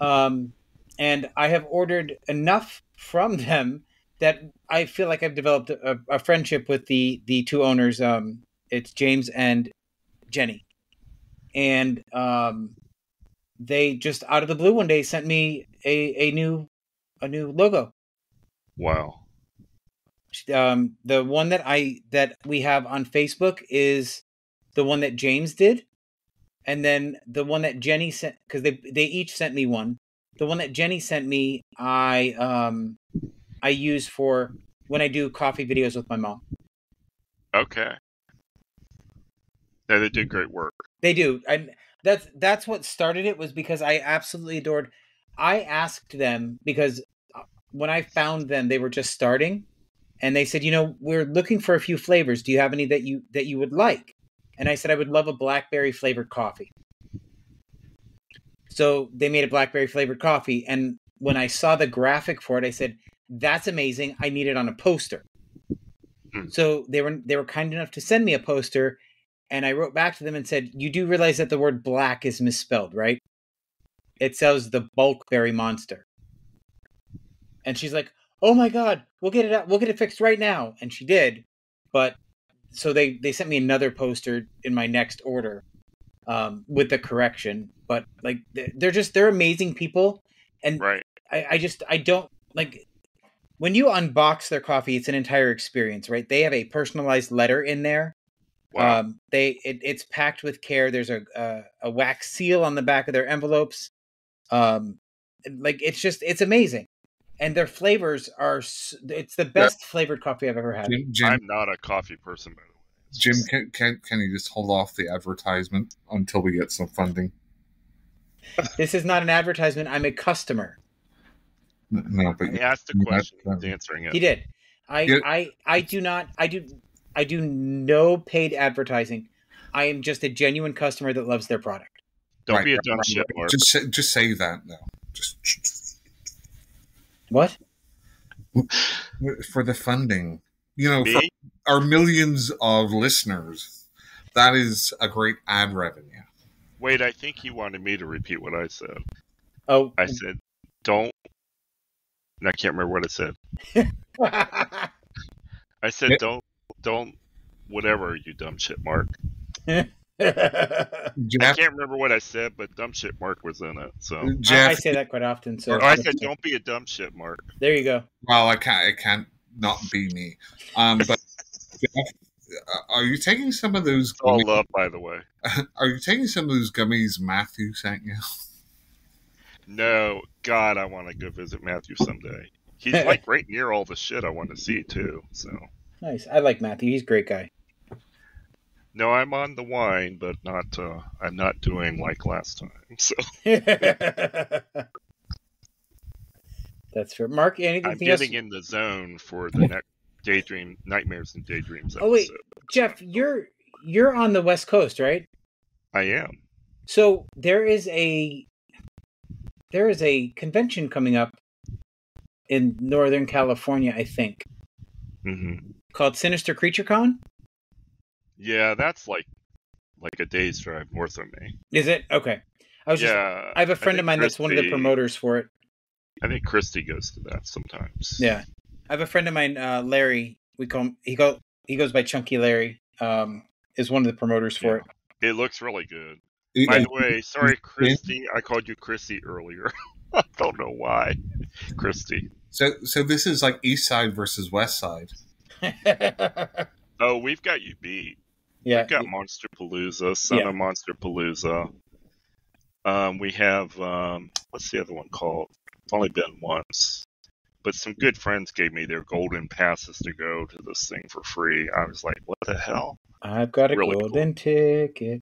And I have ordered enough from them that I feel like I've developed a friendship with the two owners. It's James and Jenny. And they just out of the blue one day sent me a new logo. Wow. The one that we have on Facebook is the one that James did, and then the one that Jenny sent, because they each sent me one. The one that Jenny sent me, I use for when I do coffee videos with my mom. Okay. Yeah, they did great work. They do. That's what started it, was because I absolutely adored. I asked them because when I found them, they were just starting, and they said, we're looking for a few flavors. Do you have any that you would like? And I said, I would love a blackberry flavored coffee. So they made a blackberry flavored coffee, and when I saw the graphic for it, I said, that's amazing. I need it on a poster. So they were kind enough to send me a poster, and I wrote back to them and said, you do realize that the word black is misspelled, right? It says the Bulkberry Monster. And she's like, oh my God, we'll get it out. We'll get it fixed right now. And she did. But so they sent me another poster in my next order with the correction. But like, they're amazing people. And right. I don't like, when you unbox their coffee, it's an entire experience, right? They have a personalized letter in there. Wow. It's packed with care. There's a wax seal on the back of their envelopes. It's amazing. And their flavors it's the best flavored coffee I've ever had. I'm not a coffee person, by the way. Jim, can you just hold off the advertisement until we get some funding? This is not an advertisement. I'm a customer. No, but I asked a question. He's answering it. He did. I do no paid advertising. I am just a genuine customer that loves their product. Don't be a dumb shit, Mark. Just say that now. Just what? For the funding, for our millions of listeners, that is a great ad revenue. Wait, I think you wanted me to repeat what I said. Oh, I said, don't. And I can't remember what I said. I said, don't, whatever, you dumb shit, Mark. I can't remember what I said, but dumb shit Mark was in it. So I say that quite often. So I said, don't be a dumb shit Mark. There you go. Well, I can't not be me. But are you taking some of those? It's all love, by the way. Are you taking some of those gummies Matthew sent you? No, God, I want to go visit Matthew someday. He's like right near all the shit I want to see too. So nice. I like Matthew. He's a great guy. No, I'm on the wine, but not. I'm not doing like last time. So that's fair. Mark, anything I'm getting in the zone for the next Nightmares and Daydreams episode. Oh wait, Jeff, you're on the West Coast, right? I am. So there is a convention coming up in Northern California, I think, called Sinister Creature Con. Yeah, that's like a day's drive north of me. Is it? Okay. I have a friend of mine that's one of the promoters for it. I think Christy goes to that sometimes. Yeah. I have a friend of mine, Larry. We call him, he goes by Chunky Larry. Is one of the promoters for it. It looks really good. By the way, sorry, Christy. I called you Christy earlier. I don't know why. Christy. So this is like East Side versus West Side. Oh, we've got you beat. Yeah. We've got Monster Palooza, Son of Monster Palooza. We have, what's the other one called? It's only been once. But some good friends gave me their golden passes to go to this thing for free. I was like, what the hell? I've got a golden ticket.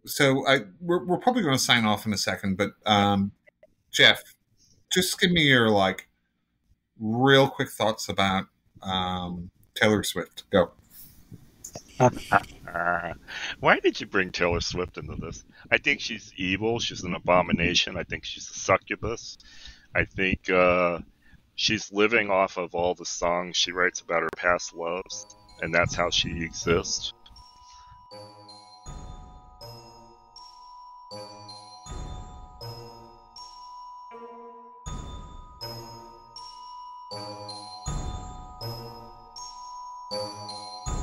So we're probably going to sign off in a second, but Jeff, just give me your real quick thoughts about Taylor Swift. Go. Why did you bring Taylor Swift into this? I think she's evil. She's an abomination. I think she's a succubus. I think she's living off of all the songs she writes about her past loves, and that's how she exists.